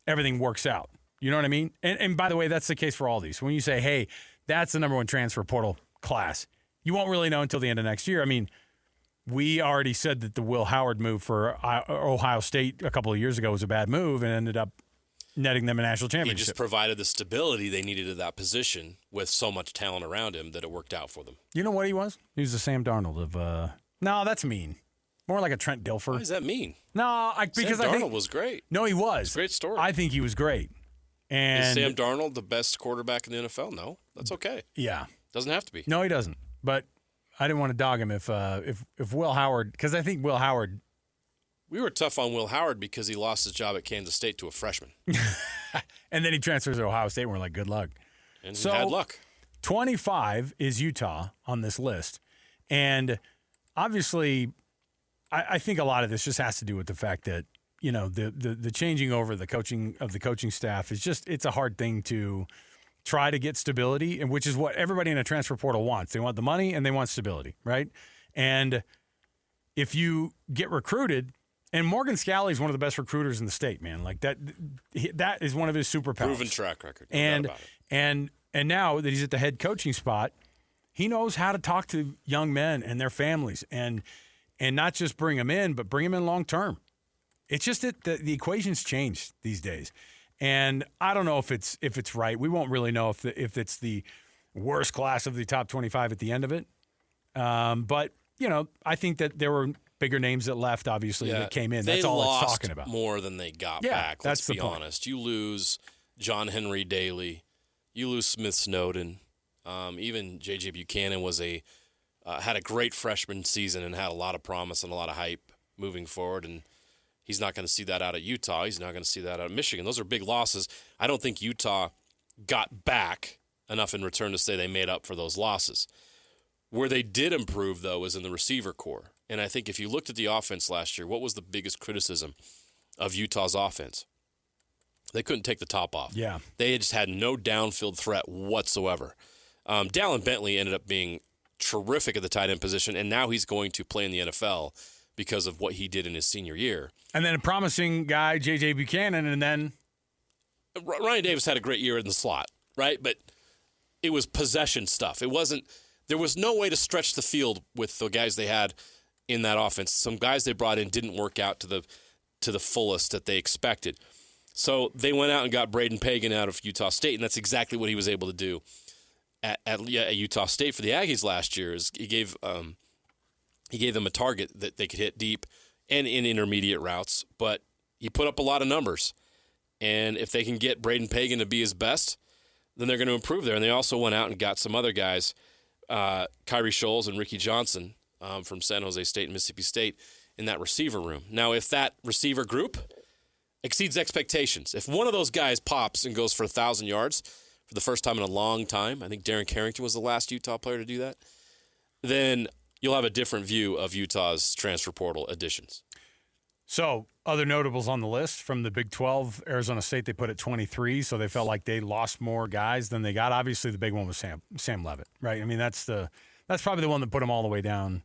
S4: everything works out. You know what I mean? And by the way, that's the case for all these. When you say, hey, that's the number 1 transfer portal class, you won't really know until the end of next year. I mean, we already said that the Will Howard move for Ohio State a couple of years ago was a bad move and ended up netting them a national championship.
S5: He just provided the stability they needed at that position with so much talent around him that it worked out for them.
S4: You know what he was? He was the Sam Darnold of no, that's mean. More like a Trent Dilfer.
S5: Why does that mean?
S4: No, because
S5: Sam
S4: I think
S5: Darnold was great.
S4: No, he was.
S5: Great story.
S4: I think he was great. And
S5: is Sam Darnold the best quarterback in the NFL? No, that's okay.
S4: Yeah,
S5: doesn't have to be.
S4: No, he doesn't. But I didn't want to dog him if Will Howard, because I think Will Howard.
S5: We were tough on Will Howard because he lost his job at Kansas State to a freshman,
S4: and then he transfers to Ohio State. And we're like, good luck.
S5: And he had luck.
S4: 25 is Utah on this list, and obviously, I think a lot of this just has to do with the fact that, you know, the changing over the coaching staff is just, it's a hard thing to try to get stability, and which is what everybody in a transfer portal wants. They want the money and they want stability, right? And if you get recruited, and Morgan Scalley is one of the best recruiters in the state, man. Like that is one of his superpowers.
S5: Proven track record. No doubt about it.
S4: And now that he's at the head coaching spot, he knows how to talk to young men and their families, and not just bring them in, but bring them in long term. It's just that the equation's changed these days, and I don't know if it's right. We won't really know if it's the worst class of the top 25 at the end of it. But you know, I think that there were bigger names that left, obviously, that came in. That's all it's talking about.
S5: More than they got back. Let's be honest. You lose John Henry Daly, you lose Smith Snowden, even J.J. Buchanan had a great freshman season and had a lot of promise and a lot of hype moving forward, and he's not going to see that out of Utah. He's not going to see that out of Michigan. Those are big losses. I don't think Utah got back enough in return to say they made up for those losses. Where they did improve, though, is in the receiver core. And I think if you looked at the offense last year, what was the biggest criticism of Utah's offense? They couldn't take the top off.
S4: Yeah.
S5: They just had no downfield threat whatsoever. Dallin Bentley ended up being terrific at the tight end position, and now he's going to play in the NFL because of what he did in his senior year.
S4: And then a promising guy, J.J. Buchanan, and then
S5: Ryan Davis had a great year in the slot, right? But it was possession stuff. There was no way to stretch the field with the guys they had in that offense. Some guys they brought in didn't work out to the fullest that they expected. So they went out and got Braden Pagan out of Utah State, and that's exactly what he was able to do at Utah State for the Aggies last year. Is he gave them a target that they could hit deep and in intermediate routes, but he put up a lot of numbers. And if they can get Braden Pagan to be his best, then they're going to improve there. And they also went out and got some other guys, Kyrie Scholes and Ricky Johnson from San Jose State and Mississippi State in that receiver room. Now, if that receiver group exceeds expectations, if one of those guys pops and goes for 1,000 yards for the first time in a long time, I think Darren Carrington was the last Utah player to do that, then you'll have a different view of Utah's transfer portal additions.
S4: So, other notables on the list from the Big 12, Arizona State, they put at 23, so they felt like they lost more guys than they got. Obviously, the big one was Sam Leavitt, right? I mean, that's probably the one that put them all the way down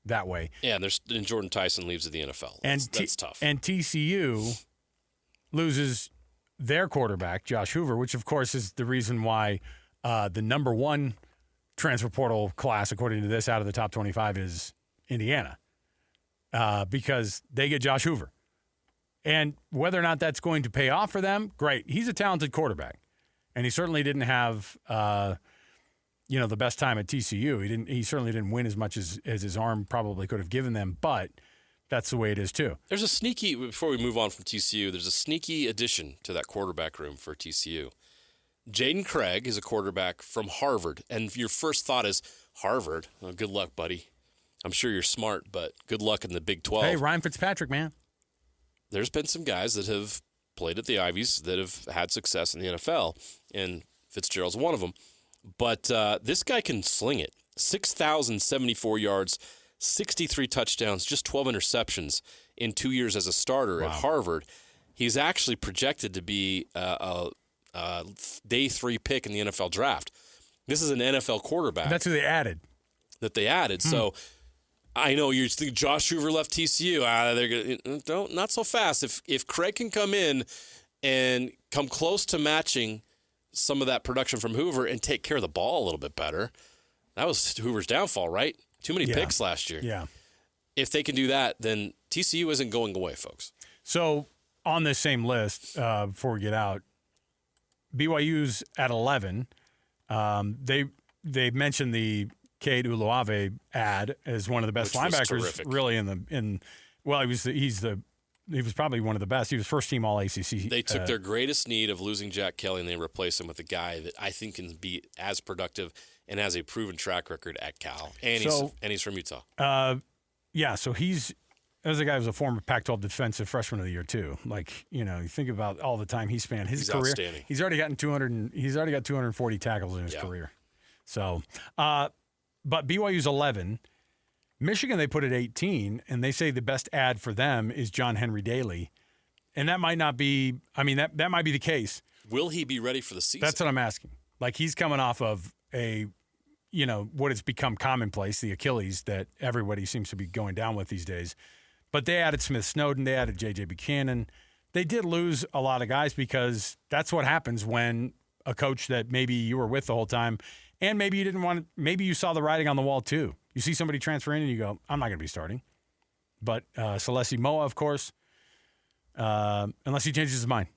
S4: that way.
S5: Yeah, and Jordan Tyson leaves at the NFL. That's tough.
S4: And TCU loses their quarterback, Josh Hoover, which, of course, is the reason why the number one transfer portal class, according to this, out of the top 25 is Indiana. Because they get Josh Hoover. And whether or not that's going to pay off for them, great. He's a talented quarterback. And he certainly didn't have, the best time at TCU. He certainly didn't win as much as his arm probably could have given them, but that's the way it is too.
S5: There's a sneaky, before we move on from TCU, there's a sneaky addition to that quarterback room for TCU. Jaden Craig is a quarterback from Harvard. And your first thought is, Harvard? Well, good luck, buddy. I'm sure you're smart, but good luck in the Big 12.
S4: Hey, Ryan Fitzpatrick, man.
S5: There's been some guys that have played at the Ivies that have had success in the NFL, and Fitzgerald's one of them. But this guy can sling it. 6,074 yards, 63 touchdowns, just 12 interceptions in 2 years as a starter at Harvard. He's actually projected to be a day 3 pick in the NFL draft. This is an NFL quarterback.
S4: That's who they added.
S5: So I know you think Josh Hoover left TCU. They're gonna not so fast. If Craig can come in and come close to matching some of that production from Hoover and take care of the ball a little bit better, that was Hoover's downfall, right? Too many picks last year.
S4: Yeah.
S5: If they can do that, then TCU isn't going away, folks.
S4: So on this same list, before we get out, BYU's at 11. They mentioned the Cade Uluave ad as one of the best linebackers, really he was probably one of the best. He was first team All ACC.
S5: They took their greatest need of losing Jack Kelly and they replaced him with a guy that I think can be as productive and has a proven track record at Cal. And he's from Utah.
S4: So as a guy who's a former Pac-12 defensive freshman of the year too. Like, you think about all the time he spanned his career.
S5: Outstanding.
S4: He's already got 240 tackles in his career. So, but BYU's 11. Michigan, they put at 18, and they say the best ad for them is John Henry Daly. And that might not be, I mean, that might be the case.
S5: Will he be ready for the season?
S4: That's what I'm asking. Like, he's coming off of what has become commonplace, the Achilles that everybody seems to be going down with these days. But they added Smith Snowden, they added J.J. Buchanan. They did lose a lot of guys because that's what happens when a coach that maybe you were with the whole time, and maybe you didn't want, maybe you saw the writing on the wall too. You see somebody transfer in and you go, I'm not going to be starting. But Celeste Moa, of course, unless he changes his mind.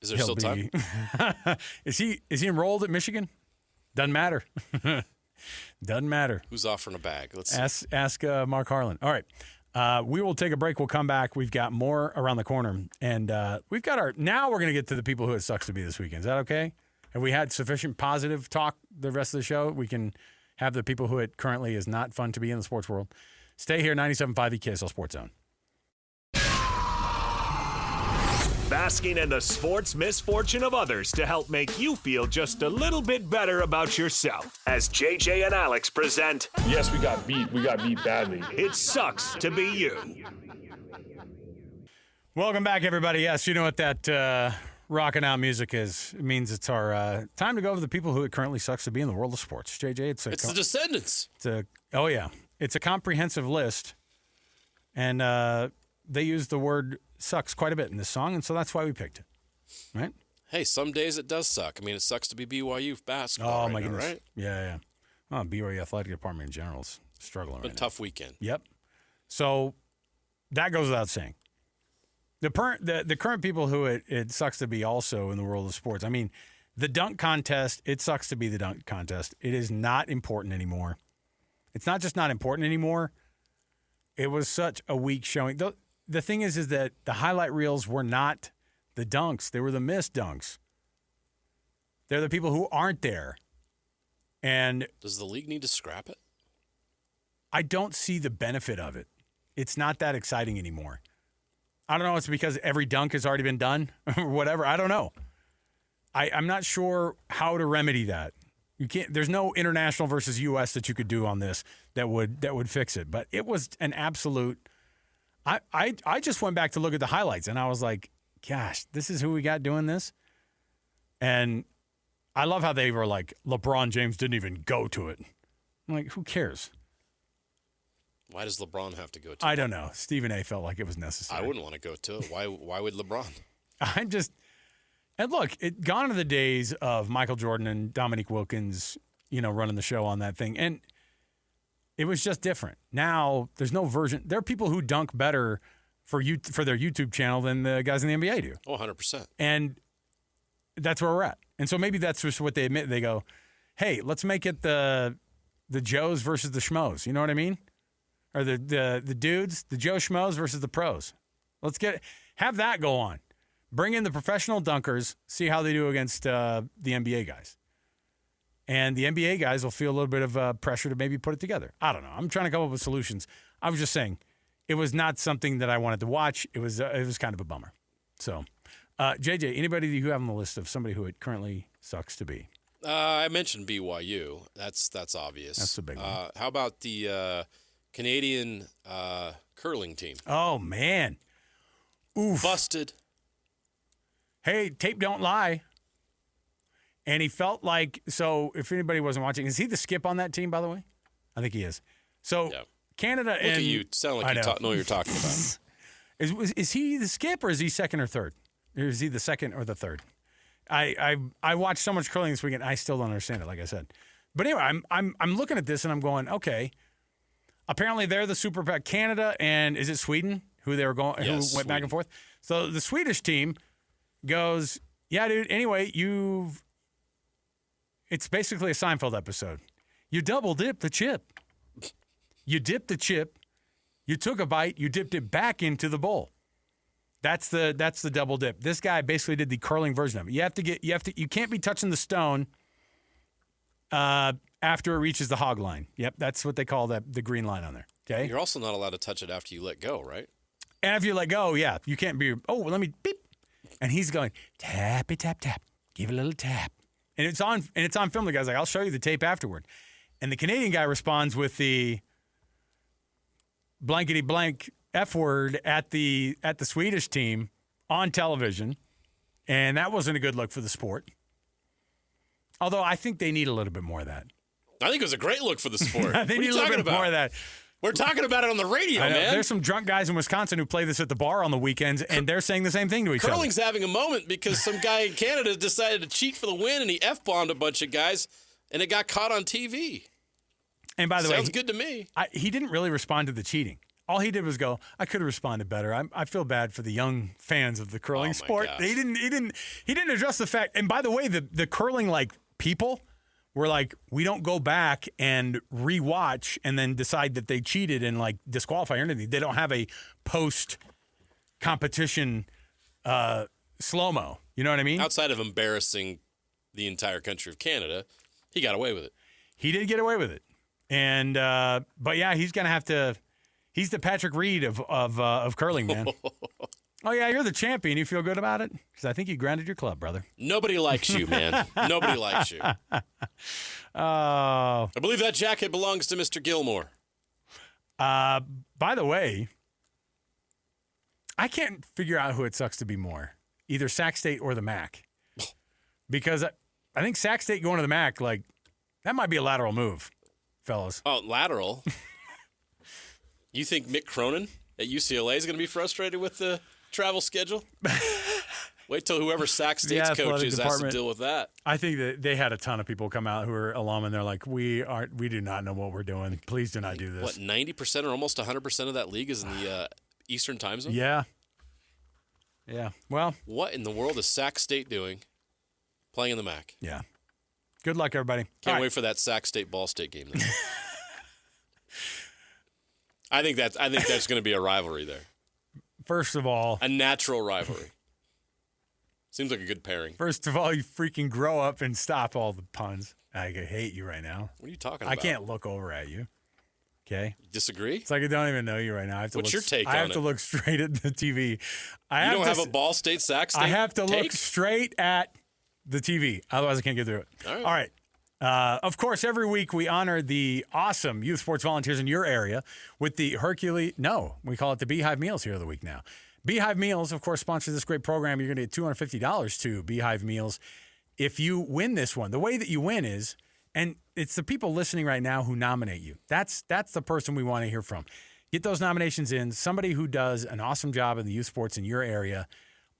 S5: Is there still time?
S4: Is he enrolled at Michigan? Doesn't matter. Doesn't matter.
S5: Who's offering a bag? Let's see.
S4: Ask Mark Harlan. All right. We will take a break. We'll come back. We've got more around the corner. And we've got now we're going to get to the people who it sucks to be this weekend. Is that okay? Have we had sufficient positive talk the rest of the show? We can have the people who it currently is not fun to be in the sports world. Stay here, 97.5 the KSL Sports Zone.
S2: Basking in the sports misfortune of others to help make you feel just a little bit better about yourself. As JJ and Alex present,
S9: Yes, we got beat. We got beat badly.
S2: It Sucks to Be You.
S4: Welcome back, everybody. Yes, you know what that rocking out music is. It means it's our time to go over the people who it currently sucks to be in the world of sports. JJ, it's
S5: the Descendants.
S4: It's a comprehensive list, and they use the word sucks quite a bit in this song, and so that's why we picked it, right?
S5: Hey, some days it does suck. I mean, it sucks to be BYU basketball.
S4: Oh, my
S5: now,
S4: goodness.
S5: right?
S4: Yeah. Oh, BYU athletic department in general is struggling
S5: Been
S4: right
S5: a tough weekend.
S4: Yep. So that goes without saying. The current people who it sucks to be also in the world of sports. I mean, the dunk contest, it sucks to be the dunk contest. It is not important anymore. It's not just not important anymore. It was such a weak showing. The thing is that the highlight reels were not the dunks. They were the missed dunks. They're the people who aren't there. And
S5: does the league need to scrap it?
S4: I don't see the benefit of it. It's not that exciting anymore. I don't know. It's because every dunk has already been done or whatever. I don't know. I'm not sure how to remedy that. You can't. There's no international versus U.S. that you could do on this that would fix it. But it was an absolute. I just went back to look at the highlights and I was like, gosh, this is who we got doing this. And I love how they were like, LeBron James didn't even go to it. I'm like, who cares?
S5: Why does LeBron have to go to it?
S4: I don't know. Stephen A. felt like it was necessary.
S5: I wouldn't want to go to it. Why would LeBron?
S4: And look, gone are the days of Michael Jordan and Dominique Wilkins, running the show on that thing. And it was just different. Now there's no version. There are people who dunk better for their YouTube channel than the guys in the NBA do.
S5: Oh, 100%.
S4: And that's where we're at. And so maybe that's just what they admit. They go, hey, let's make it the Joes versus the Schmoes. You know what I mean? Or the dudes, the Joe Schmoes versus the pros. Let's have that go on. Bring in the professional dunkers, see how they do against the NBA guys. And the NBA guys will feel a little bit of pressure to maybe put it together. I don't know. I'm trying to come up with solutions. I was just saying it was not something that I wanted to watch. It was kind of a bummer. So, JJ, anybody that you have on the list of somebody who it currently sucks to be?
S5: I mentioned BYU. That's obvious.
S4: That's the big one.
S5: How about the Canadian curling team?
S4: Oh, man. Oof.
S5: Busted.
S4: Hey, tape don't lie. And he felt like, so if anybody wasn't watching, is he the skip on that team, by the way? I think he is. So
S5: yeah.
S4: Canada
S5: Look at you. Sound like you know what you're talking about.
S4: Is he the skip or is he second or third? Or is he the second or the third? I watched so much curling this weekend. I still don't understand it, like I said. But anyway, I'm looking at this and I'm going, okay. Apparently they're the Super Pac. Canada and is it Sweden who they were going?
S5: Yes,
S4: who went
S5: Sweden.
S4: back and forth? So the Swedish team goes, yeah, dude. Anyway, it's basically a Seinfeld episode. You double dip the chip. You dipped the chip. You took a bite. You dipped it back into the bowl. That's the double dip. This guy basically did the curling version of it. You can't be touching the stone after it reaches the hog line. Yep, that's what they call the green line on there. Okay.
S5: You're also not allowed to touch it after you let go, right?
S4: And if you let go, yeah, you can't be. Oh, let me beep. And he's going tappy tap tap. Give it a little tap. And it's on film. The guy's like, I'll show you the tape afterward. And the Canadian guy responds with the, blankety blank F word at the Swedish team on television, and that wasn't a good look for the sport. Although I think they need a little bit more of that.
S5: I think it was a great look for the sport.
S4: They need a little bit more of that.
S5: We're talking about it on the radio, man.
S4: There's some drunk guys in Wisconsin who play this at the bar on the weekends, and they're saying the same thing to each other.
S5: Curling's having a moment because some guy in Canada decided to cheat for the win, and he F-bombed a bunch of guys, and it got caught on TV.
S4: And by the way,
S5: sounds good to me.
S4: He didn't really respond to the cheating. All he did was go, I could have responded better. I feel bad for the young fans of the curling sport.
S5: gosh.
S4: He didn't address the fact. And by the way, the curling people were like, we don't go back and rewatch and then decide that they cheated and disqualify or anything. They don't have a post competition slow-mo. You know what I mean?
S5: Outside of embarrassing the entire country of Canada, he got away with it.
S4: He did get away with it. And but yeah, he's gonna have to. He's the Patrick Reed of curling, man. Oh yeah, you're the champion. You feel good about it? Because I think you grounded your club, brother.
S5: Nobody likes you, man. Nobody likes you.
S4: Oh.
S5: I believe that jacket belongs to Mr. Gilmore.
S4: By the way, I can't figure out who it sucks to be more, either Sac State or the MAC, because I think Sac State going to the MAC, that might be a lateral move, fellas.
S5: Oh, lateral? You think Mick Cronin at UCLA is going to be frustrated with the travel schedule? Wait till whoever Sac State's coach is has to deal with that.
S4: I think that they had a ton of people come out who are alum, and they're like, we do not know what we're doing. Please do not do this.
S5: What, 90% or almost 100% of that league is in the Eastern time zone?
S4: Yeah. Yeah. Well.
S5: What in the world is Sac State doing playing in the MAC?
S4: Yeah. Good luck, everybody.
S5: Can't wait for that Sac State-Ball State game. I think that's going to be a rivalry there.
S4: First of all,
S5: a natural rivalry. Seems like a good pairing.
S4: First of all, you freaking grow up and stop all the puns. I hate you right now.
S5: What are you talking about?
S4: I can't look over at you. Okay.
S5: Disagree?
S4: It's like I don't even know you right now. I have to
S5: What's your take
S4: I
S5: on
S4: have to look straight at the TV.
S5: You don't have a Ball State Sac State
S4: I have to
S5: take?
S4: look straight at the TV. Otherwise, I can't get through it.
S5: All
S4: right. Of course, every week we honor the awesome youth sports volunteers in your area with the we call it the Beehive Meals Hero of the Week now. Beehive Meals, of course, sponsors this great program. You're going to get $250 to Beehive Meals if you win this one. The way that you win is, and it's the people listening right now who nominate you. That's the person we want to hear from. Get those nominations in. Somebody who does an awesome job in the youth sports in your area.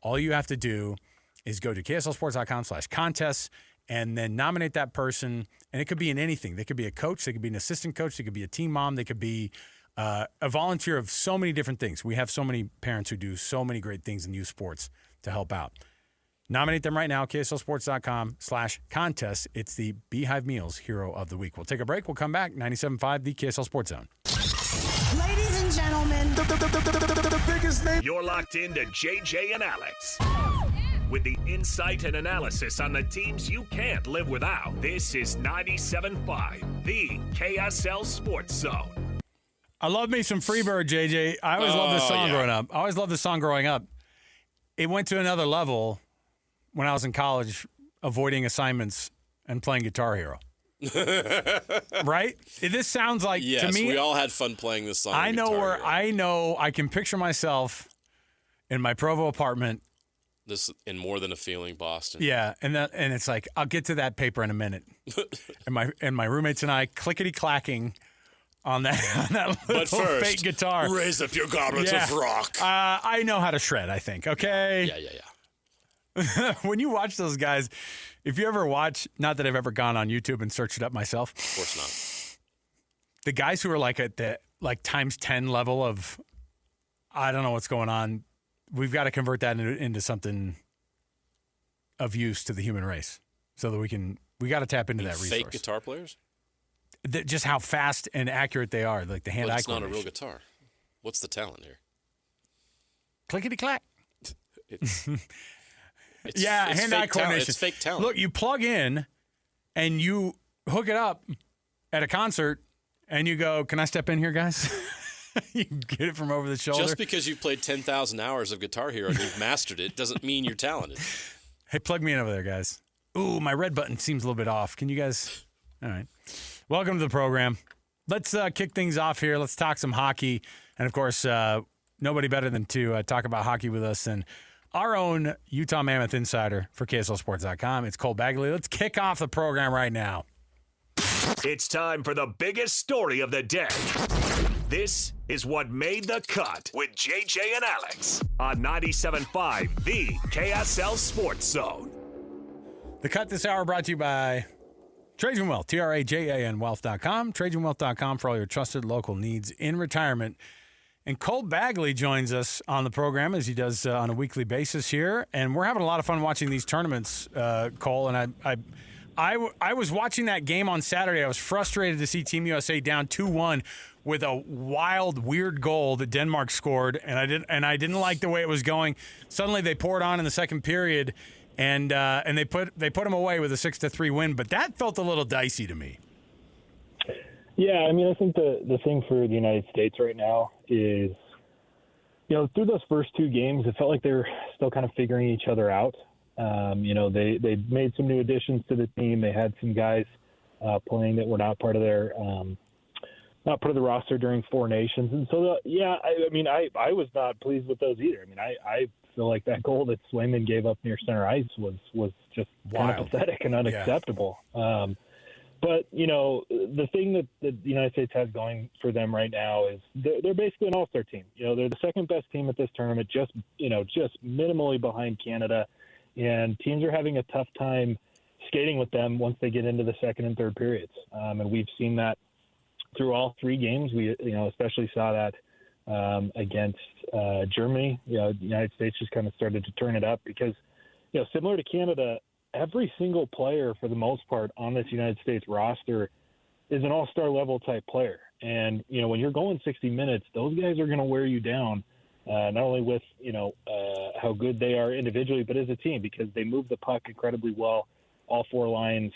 S4: All you have to do is go to kslsports.com/contests and then nominate that person. And it could be in anything. They could be a coach. They could be an assistant coach. They could be a team mom. They could be a volunteer of so many different things. We have so many parents who do so many great things in youth sports to help out. Nominate them right now, kslsports.com/contest. It's the Beehive Meals Hero of the Week. We'll take a break. We'll come back. 97.5, the KSL Sports Zone.
S11: Ladies and gentlemen,
S2: the biggest name. You're locked into JJ and Alex. With the insight and analysis on the teams you can't live without. This is 97.5, the KSL Sports Zone.
S4: I love me some Freebird, JJ. I always loved this song growing up. It went to another level when I was in college, avoiding assignments and playing Guitar Hero. Right? This sounds like, to me,
S5: we all had fun playing this song.
S4: I can picture myself in my Provo apartment.
S5: This in More Than a Feeling, Boston.
S4: Yeah, and it's like, I'll get to that paper in a minute. and my roommates and I clickety-clacking on that little fake guitar.
S5: Raise up your goblets of rock.
S4: I know how to shred, I think, okay?
S5: Yeah.
S4: When you watch those guys, if you ever watch, not that I've ever gone on YouTube and searched it up myself.
S5: Of course not.
S4: The guys who are at the times 10 level of, I don't know what's going on, we've got to convert that into something of use to the human race so that we got to tap into that resource.
S5: Fake guitar players?
S4: Just how fast and accurate they are, like the hand-eye
S5: It's not a
S4: coordination.
S5: real guitar. What's the talent here?
S4: Clickety-clack.
S5: It's
S4: hand-eye coordination.
S5: It's fake talent.
S4: Look, you plug in and you hook it up at a concert and you go, can I step in here, guys? You can get it from over the shoulder.
S5: Just because you've played 10,000 hours of Guitar Hero and you've mastered it doesn't mean you're talented.
S4: Hey, plug me in over there, guys. Ooh, my red button seems a little bit off. Can you guys? All right. Welcome to the program. Let's kick things off here. Let's talk some hockey. And, of course, nobody better than to talk about hockey with us than our own Utah Mammoth insider for KSLSports.com. It's Cole Bagley. Let's kick off the program right now.
S2: It's time for the biggest story of the day. This is what made the cut with JJ and Alex on 97.5, the KSL Sports Zone.
S4: The cut this hour brought to you by Trajan Wealth, TRAJAN Wealth.com, TrajanWealth.com for all your trusted local needs in retirement. And Cole Bagley joins us on the program as he does on a weekly basis here. And we're having a lot of fun watching these tournaments, Cole. And I was watching that game on Saturday. I was frustrated to see Team USA down 2-1 with a wild, weird goal that Denmark scored, and I didn't like the way it was going. Suddenly they poured on in the second period, and they put them away with a 6-3 win. But that felt a little dicey to me.
S12: Yeah, I mean, I think the thing for the United States right now is, through those first two games, it felt like they were still kind of figuring each other out. They made some new additions to the team. They had some guys playing that were not part of their not part of the roster during Four Nations, and so I was not pleased with those either. I mean, I feel like that goal that Swayman gave up near center ice was just kind of pathetic and unacceptable. Yeah. But, the thing that the United States has going for them right now is they're basically an all-star team. They're the second best team at this tournament, just minimally behind Canada. And teams are having a tough time skating with them once they get into the second and third periods. And we've seen that through all three games. We, especially saw that against Germany. The United States just kind of started to turn it up because, similar to Canada, every single player, for the most part, on this United States roster is an all-star level type player. And, when you're going 60 minutes, those guys are going to wear you down, not only with, how good they are individually, but as a team, because they move the puck incredibly well, all four lines,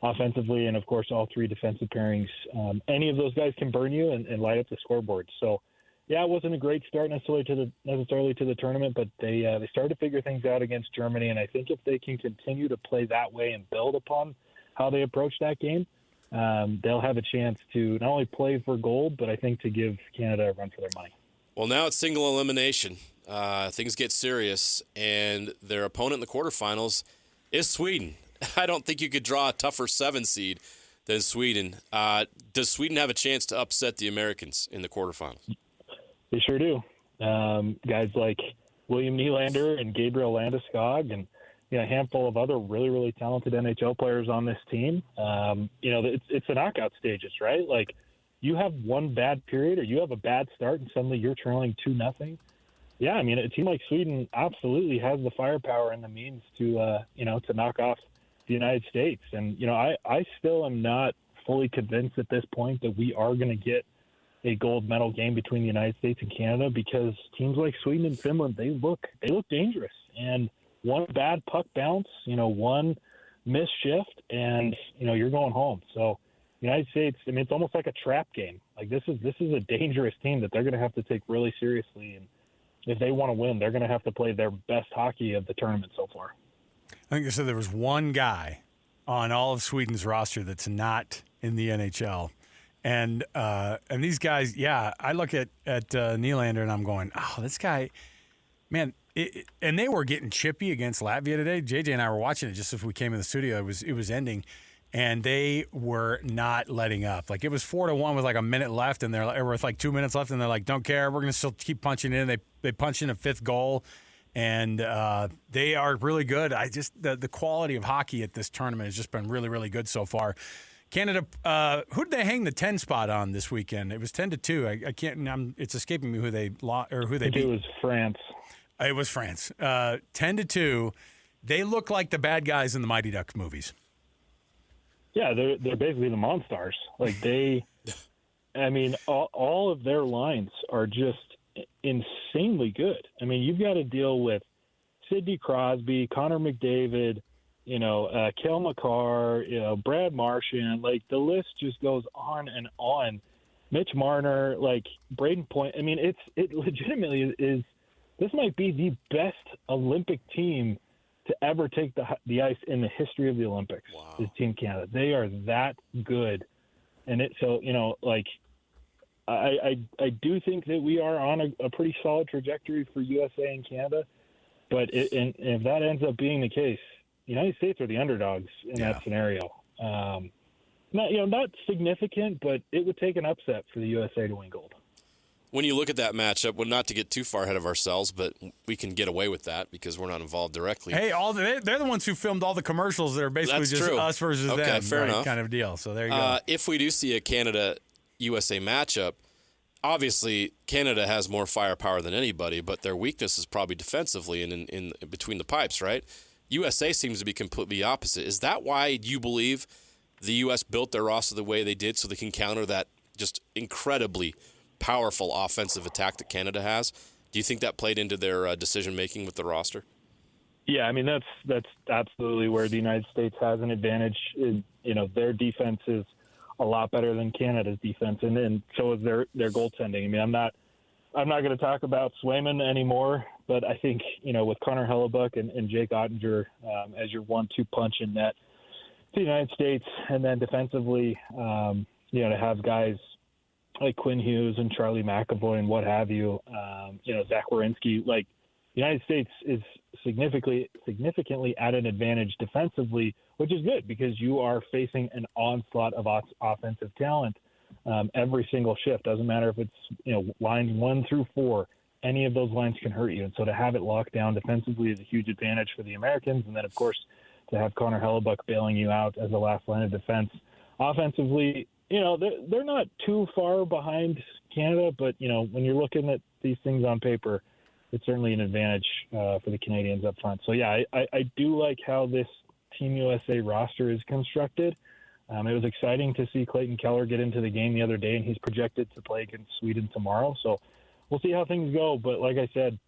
S12: offensively, and, of course, all three defensive pairings. Any of those guys can burn you and light up the scoreboard. So, yeah, it wasn't a great start necessarily to the tournament, but they started to figure things out against Germany, and I think if they can continue to play that way and build upon how they approach that game, they'll have a chance to not only play for gold, but I think to give Canada a run for their money.
S5: Well, now it's single elimination. Things get serious, and their opponent in the quarterfinals is Sweden. I don't think you could draw a tougher 7 seed than Sweden. Does Sweden have a chance to upset the Americans in the quarterfinals?
S12: They sure do. Guys like William Nylander and Gabriel Landeskog and a handful of other really, really talented NHL players on this team. It's the knockout stages, right? Like, you have one bad period or you have a bad start and suddenly you're trailing 2-0. Yeah, I mean, a team like Sweden absolutely has the firepower and the means to knock off the United States. And, I still am not fully convinced at this point that we are going to get a gold medal game between the United States and Canada, because teams like Sweden and Finland, they look dangerous. And one bad puck bounce, one missed shift, and you're going home. So United States, I mean, it's almost like a trap game. Like, this is a dangerous team that they're going to have to take really seriously. And if they want to win, they're going to have to play their best hockey of the tournament so far.
S4: I think you said there was one guy on all of Sweden's roster that's not in the NHL. And these guys, yeah, I look at Nylander and I'm going, oh, this guy, man. And they were getting chippy against Latvia today. JJ and I were watching it just as we came in the studio. It was ending, and they were not letting up. Like, it was 4-1 with like a minute left, and or with like 2 minutes left, and they're like, don't care, we're gonna still keep punching in. They punched in a fifth goal, and they are really good. The quality of hockey at this tournament has just been really, really good so far. Canada, who did they hang the 10 spot on this weekend? It was 10-2. I can't. It's escaping me who they lost or who they beat.
S12: It was France.
S4: It was France. 10-2. They look like the bad guys in the Mighty Ducks movies.
S12: Yeah, they're basically the Monstars. Like, all of their lines are just insanely good. I mean, you've got to deal with Sidney Crosby, Connor McDavid, Cale Makar, Brad Marchand. Like, the list just goes on and on. Mitch Marner, like Braden Point. I mean, it legitimately is. This might be the best Olympic team to ever take the ice in the history of the Olympics. Wow. Is Team Canada. They are that good. And I do think that we are on a pretty solid trajectory for USA and Canada. But and if that ends up being the case, the United States are the underdogs in that scenario. Not significant, but it would take an upset for the USA to win gold.
S5: When you look at that matchup, well, not to get too far ahead of ourselves, but we can get away with that because we're not involved directly.
S4: Hey, they're the ones who filmed all the commercials that are basically
S5: That's
S4: just
S5: true.
S4: us versus them.
S5: Okay, fair enough.
S4: Kind of deal. So there you go.
S5: If we do see a Canada-USA matchup, obviously Canada has more firepower than anybody, but their weakness is probably defensively and in between the pipes, right? USA seems to be completely opposite. Is that why you believe the U.S. built their roster the way they did so they can counter that just incredibly powerful offensive attack that Canada has? Do you think that played into their decision-making with the roster?
S12: Yeah, I mean, that's absolutely where the United States has an advantage. Their defense is a lot better than Canada's defense, and so is their goaltending. I mean, I'm not going to talk about Swayman anymore, but I think, with Connor Hellebuck and Jake Ottinger as your 1-2 punch in net to the United States, and then defensively, to have guys like Quinn Hughes and Charlie McAvoy and what have you, Zach Werenski, like the United States is significantly at an advantage defensively, which is good because you are facing an onslaught of offensive talent every single shift. Doesn't matter if it's, lines 1 through 4, any of those lines can hurt you. And so to have it locked down defensively is a huge advantage for the Americans. And then, of course, to have Connor Hellebuck bailing you out as the last line of defense. Offensively, they're not too far behind Canada, but, when you're looking at these things on paper, it's certainly an advantage for the Canadians up front. So, yeah, I do like how this Team USA roster is constructed. It was exciting to see Clayton Keller get into the game the other day, and he's projected to play against Sweden tomorrow. So we'll see how things go. But like I said,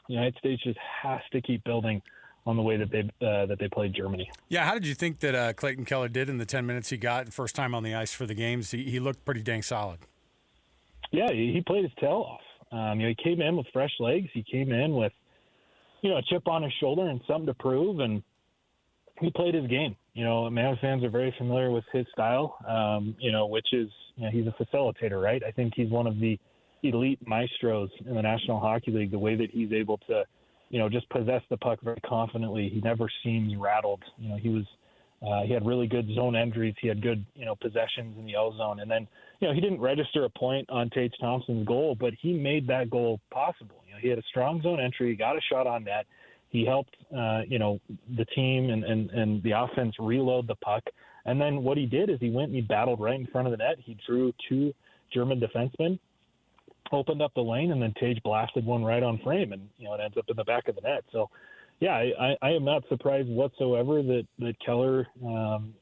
S12: the United States just has to keep building on the way that they played Germany.
S4: Yeah, how did you think that Clayton Keller did in the 10 minutes he got first time on the ice for the games? He looked pretty dang solid.
S12: Yeah, he played his tail off. He came in with fresh legs. He came in with, a chip on his shoulder and something to prove, and he played his game. Mammoth fans are very familiar with his style, which is, he's a facilitator, right? I think he's one of the elite maestros in the National Hockey League, the way that he's able to, just possess the puck very confidently. He never seems rattled. He had really good zone entries. He had good, possessions in the O zone. And then, he didn't register a point on Tage Thompson's goal, but he made that goal possible. He had a strong zone entry. He got a shot on net. He helped, the team and the offense reload the puck. And then what he did is he went and he battled right in front of the net. He drew 2 German defensemen, opened up the lane, and then Tage blasted one right on frame, and it ends up in the back of the net. So, yeah, I am not surprised whatsoever that Keller,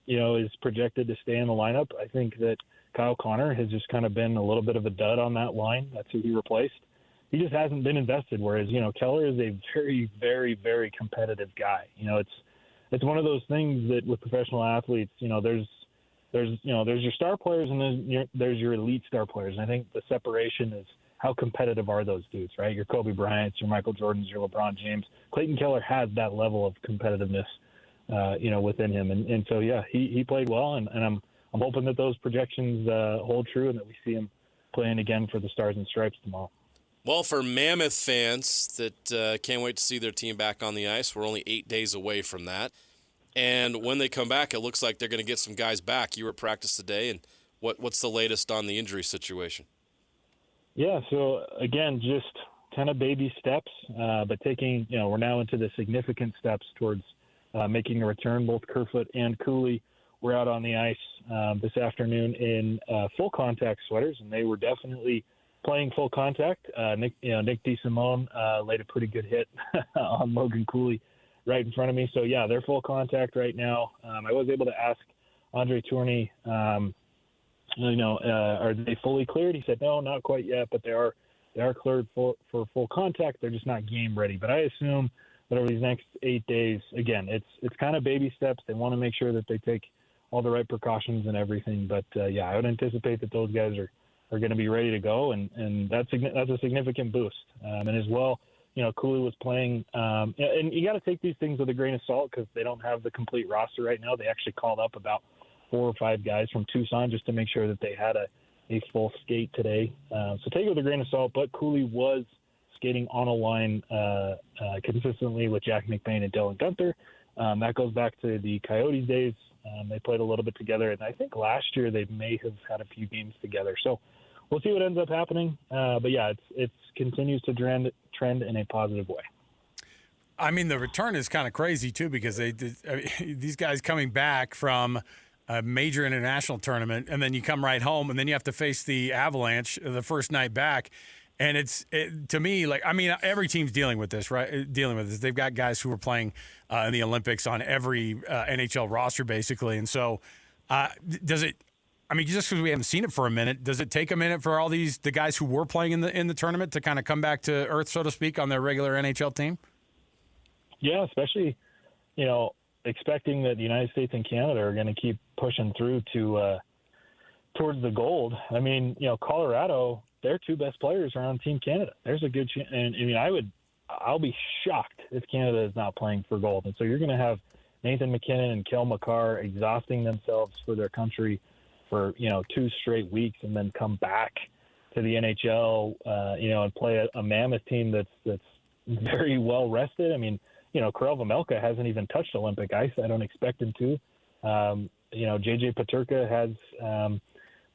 S12: is projected to stay in the lineup. I think that Kyle Connor has just kind of been a little bit of a dud on that line. That's who he replaced. He just hasn't been invested. Whereas, Keller is a very, very, very competitive guy. It's one of those things that with professional athletes, there's your star players and there's your elite star players. And I think the separation is how competitive are those dudes, right? Your Kobe Bryants, your Michael Jordans, your LeBron James. Clayton Keller has that level of competitiveness, within him. And so, yeah, he played well, and I'm hoping that those projections hold true and that we see him playing again for the Stars and Stripes tomorrow.
S5: Well, for Mammoth fans that can't wait to see their team back on the ice, we're only 8 days away from that. And when they come back, it looks like they're going to get some guys back. You were at practice today, and what's the latest on the injury situation?
S12: Yeah, so again, just kind of baby steps, but taking, we're now into the significant steps towards making a return. Both Kerfoot and Cooley were out on the ice this afternoon in full contact sweaters, and they were definitely playing full contact. Nick DeSimone laid a pretty good hit on Logan Cooley right in front of me. So, yeah, they're full contact right now. I was able to ask Andre Tourney, are they fully cleared? He said, no, not quite yet, but they are cleared for full contact. They're just not game ready. But I assume that over these next 8 days, again, it's kind of baby steps. They want to make sure that they take all the right precautions and everything. But, I would anticipate that those guys are going to be ready to go, and that's a significant boost. And as well, Cooley was playing, and you got to take these things with a grain of salt because they don't have the complete roster right now. They actually called up about 4 or 5 guys from Tucson just to make sure that they had a full skate today. So take it with a grain of salt, but Cooley was skating on a line consistently with Jack McBain and Dylan Gunther. That goes back to the Coyotes days. They played a little bit together, and I think last year they may have had a few games together. So we'll see what ends up happening. But yeah, it continues to trend in a positive way.
S4: I mean, the return is kind of crazy too, because these guys coming back from a major international tournament, and then you come right home, and then you have to face the Avalanche the first night back. And to me, like, I mean, every team's dealing with this, right? They've got guys who are playing in the Olympics on every NHL roster, basically. And so, does it? I mean, just because we haven't seen it for a minute, does it take a minute for all the guys who were playing in the tournament to kind of come back to earth, so to speak, on their regular NHL team?
S12: Yeah, especially, expecting that the United States and Canada are going to keep pushing through towards the gold. I mean, Colorado, their two best players are on Team Canada. There's a good chance. And I mean, I'll be shocked if Canada is not playing for gold. And so you're going to have Nathan McKinnon and Kel McCarr exhausting themselves for their country for, 2 straight weeks, and then come back to the NHL, and play a Mammoth team that's very well rested. I mean, Karel Vejmelka hasn't even touched Olympic ice. I don't expect him to. JJ Peterka has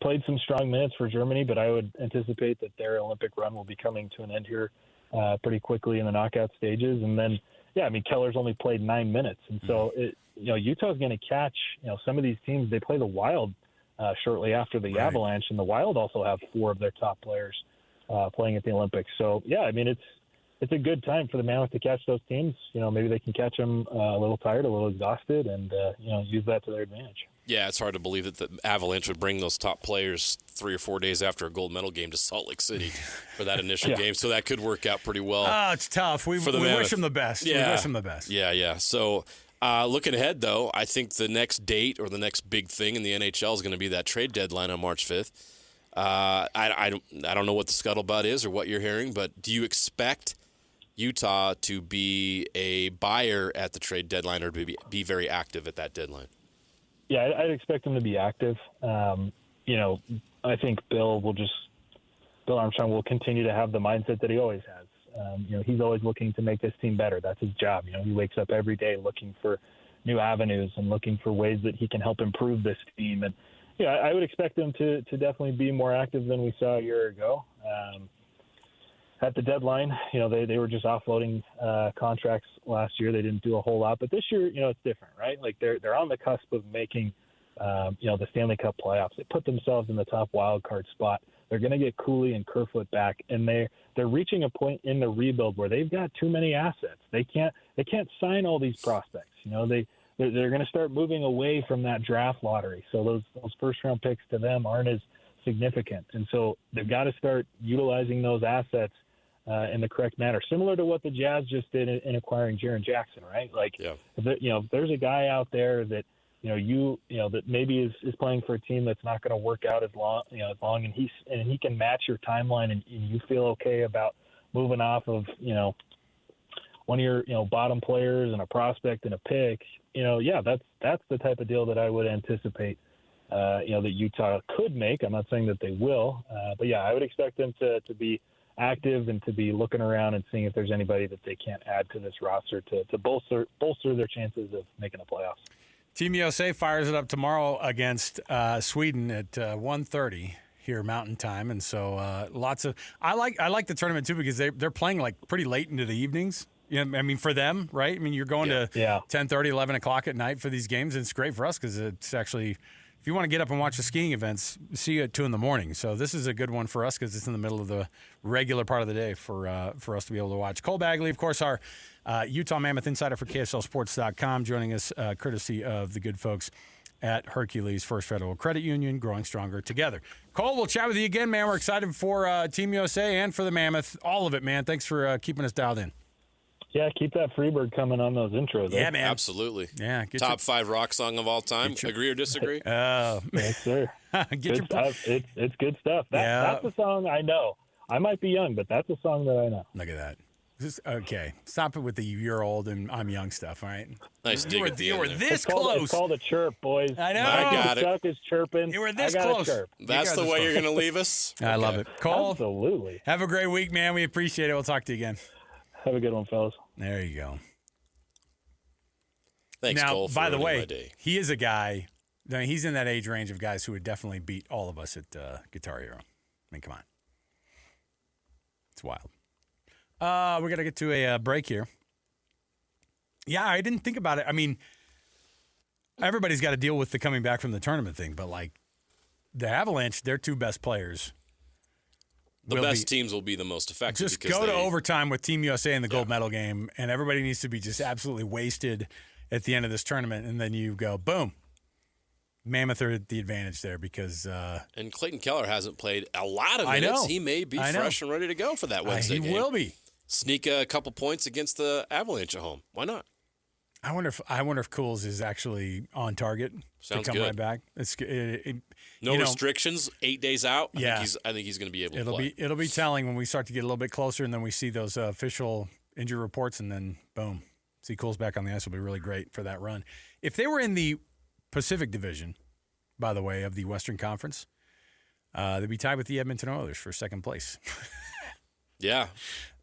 S12: played some strong minutes for Germany, but I would anticipate that their Olympic run will be coming to an end here pretty quickly in the knockout stages. And then, Keller's only played 9 minutes. And so, Utah's going to catch, some of these teams. They play the Wild shortly after the Avalanche, and the Wild also have 4 of their top players playing at the Olympics. So, yeah, I mean, it's a good time for the Mammoth to catch those teams. Maybe they can catch them a little tired, a little exhausted, and, use that to their advantage.
S5: Yeah, it's hard to believe that the Avalanche would bring those top players 3 or 4 days after a gold medal game to Salt Lake City for that initial game. So that could work out pretty well.
S4: Oh, it's tough. We wish them the best.
S5: Yeah.
S4: We wish them the best.
S5: Yeah. So looking ahead, though, I think the next date or the next big thing in the NHL is going to be that trade deadline on March 5th. I don't know what the scuttlebutt is or what you're hearing, but do you expect Utah to be a buyer at the trade deadline or to be very active at that deadline?
S12: Yeah, I'd expect him to be active. I think Bill Armstrong will continue to have the mindset that he always has. He's always looking to make this team better. That's his job. He wakes up every day looking for new avenues and looking for ways that he can help improve this team. And I would expect him to definitely be more active than we saw a year ago. At the deadline, they were just offloading contracts last year. They didn't do a whole lot, but this year, it's different, right? Like they're on the cusp of making, the Stanley Cup playoffs. They put themselves in the top wild card spot. They're going to get Cooley and Kerfoot back, and they're reaching a point in the rebuild where they've got too many assets. They can't sign all these prospects. They're going to start moving away from that draft lottery. So those first round picks to them aren't as significant, and so they've got to start utilizing those assets in the correct manner, similar to what the Jazz just did in acquiring Jaren Jackson, right? Like, if there's a guy out there that that maybe is playing for a team that's not going to work out as long, and he can match your timeline, and you feel okay about moving off of one of your bottom players and a prospect and a pick, that's the type of deal that I would anticipate that Utah could make. I'm not saying that they will, but yeah, I would expect them to be active and to be looking around and seeing if there's anybody that they can't add to this roster to bolster their chances of making the playoffs.
S4: Team USA fires it up tomorrow against Sweden at 1:30 here Mountain Time, and so lots of I like the tournament too because they're playing like pretty late into the evenings. I mean, for them, right? I mean, you're going to 10:30, 11 o'clock at night for these games, and it's great for us because it's actually. If you want to get up and watch the skiing events, see you at 2 a.m. So this is a good one for us because it's in the middle of the regular part of the day for us to be able to watch. Cole Bagley, of course, our Utah Mammoth insider for KSLSports.com, joining us courtesy of the good folks at Hercules First Federal Credit Union, growing stronger together. Cole, we'll chat with you again, man. We're excited for Team USA and for the Mammoth. All of it, man. Thanks for keeping us dialed in.
S12: Yeah, keep that Freebird coming on those intros.
S4: Yeah, man.
S5: Absolutely.
S4: Yeah.
S5: Top 5 rock song of all time. Agree or disagree?
S12: Yes, sir. Good stuff. It's good stuff. That's a song I know. I might be young, but that's a song that I know.
S4: Look at that. Okay, stop it with the you're old and I'm young stuff. All right.
S5: Nice dig at the
S4: You
S5: end
S4: were
S5: there.
S4: this
S12: It's
S4: close.
S12: called a chirp, boys.
S4: I know.
S5: I got it.
S12: Chuck is chirping.
S4: You were this
S12: I got
S4: close.
S12: A chirp.
S5: That's the way you're going to leave us?
S4: I love it. Cole,
S12: Absolutely.
S4: have a great week, man. We appreciate it. We'll talk to you again.
S12: Have a good one, fellas.
S4: There you go.
S5: Thanks,
S4: now,
S5: Cole, for
S4: by the
S5: ruining
S4: way,
S5: my day.
S4: he is a guy. I mean, he's in that age range of guys who would definitely beat all of us at Guitar Hero. I mean, come on. It's wild. We got to get to a break here. Yeah, I didn't think about it. I mean, everybody's got to deal with the coming back from the tournament thing, but like the Avalanche, their two best players.
S5: The best teams will be the most effective.
S4: Just go to overtime with Team USA in the gold medal game, and everybody needs to be just absolutely wasted at the end of this tournament, and then you go, boom. Mammoth are at the advantage there because
S5: and Clayton Keller hasn't played a lot of
S4: I
S5: minutes.
S4: know.
S5: He may be fresh and ready to go for that Wednesday game.
S4: He will be.
S5: Sneak a couple points against the Avalanche at home. Why not?
S4: I wonder if Cools is actually on target
S5: Sounds
S4: to come
S5: good.
S4: right back.
S5: No restrictions. 8 days out.
S4: Yeah.
S5: I think he's going to be able to play.
S4: It'll be telling when we start to get a little bit closer, and then we see those official injury reports, and then boom, see Cools back on the ice will be really great for that run. If they were in the Pacific Division, by the way, of the Western Conference, they'd be tied with the Edmonton Oilers for second place.
S5: Yeah.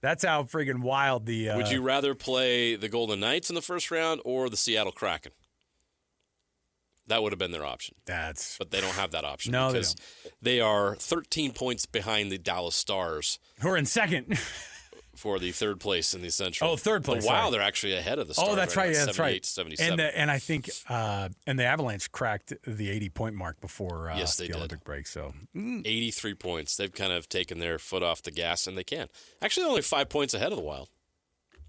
S4: That's how friggin' wild the.
S5: Would you rather play the Golden Knights in the first round or the Seattle Kraken? That would have been their option. But they don't have that option.
S4: No,
S5: because they are 13 points behind the Dallas Stars,
S4: who are in second
S5: for the third place in the Central.
S4: Oh, third place.
S5: Wow,
S4: sorry.
S5: they're actually ahead of the Stars.
S4: Oh, that's right. Yeah, that's right.
S5: 77.
S4: And I think and the Avalanche cracked the 80-point mark before
S5: Yes, they
S4: the
S5: did.
S4: Olympic break. So
S5: 83 points. They've kind of taken their foot off the gas, and they can. Actually, only 5 points ahead of the Wild.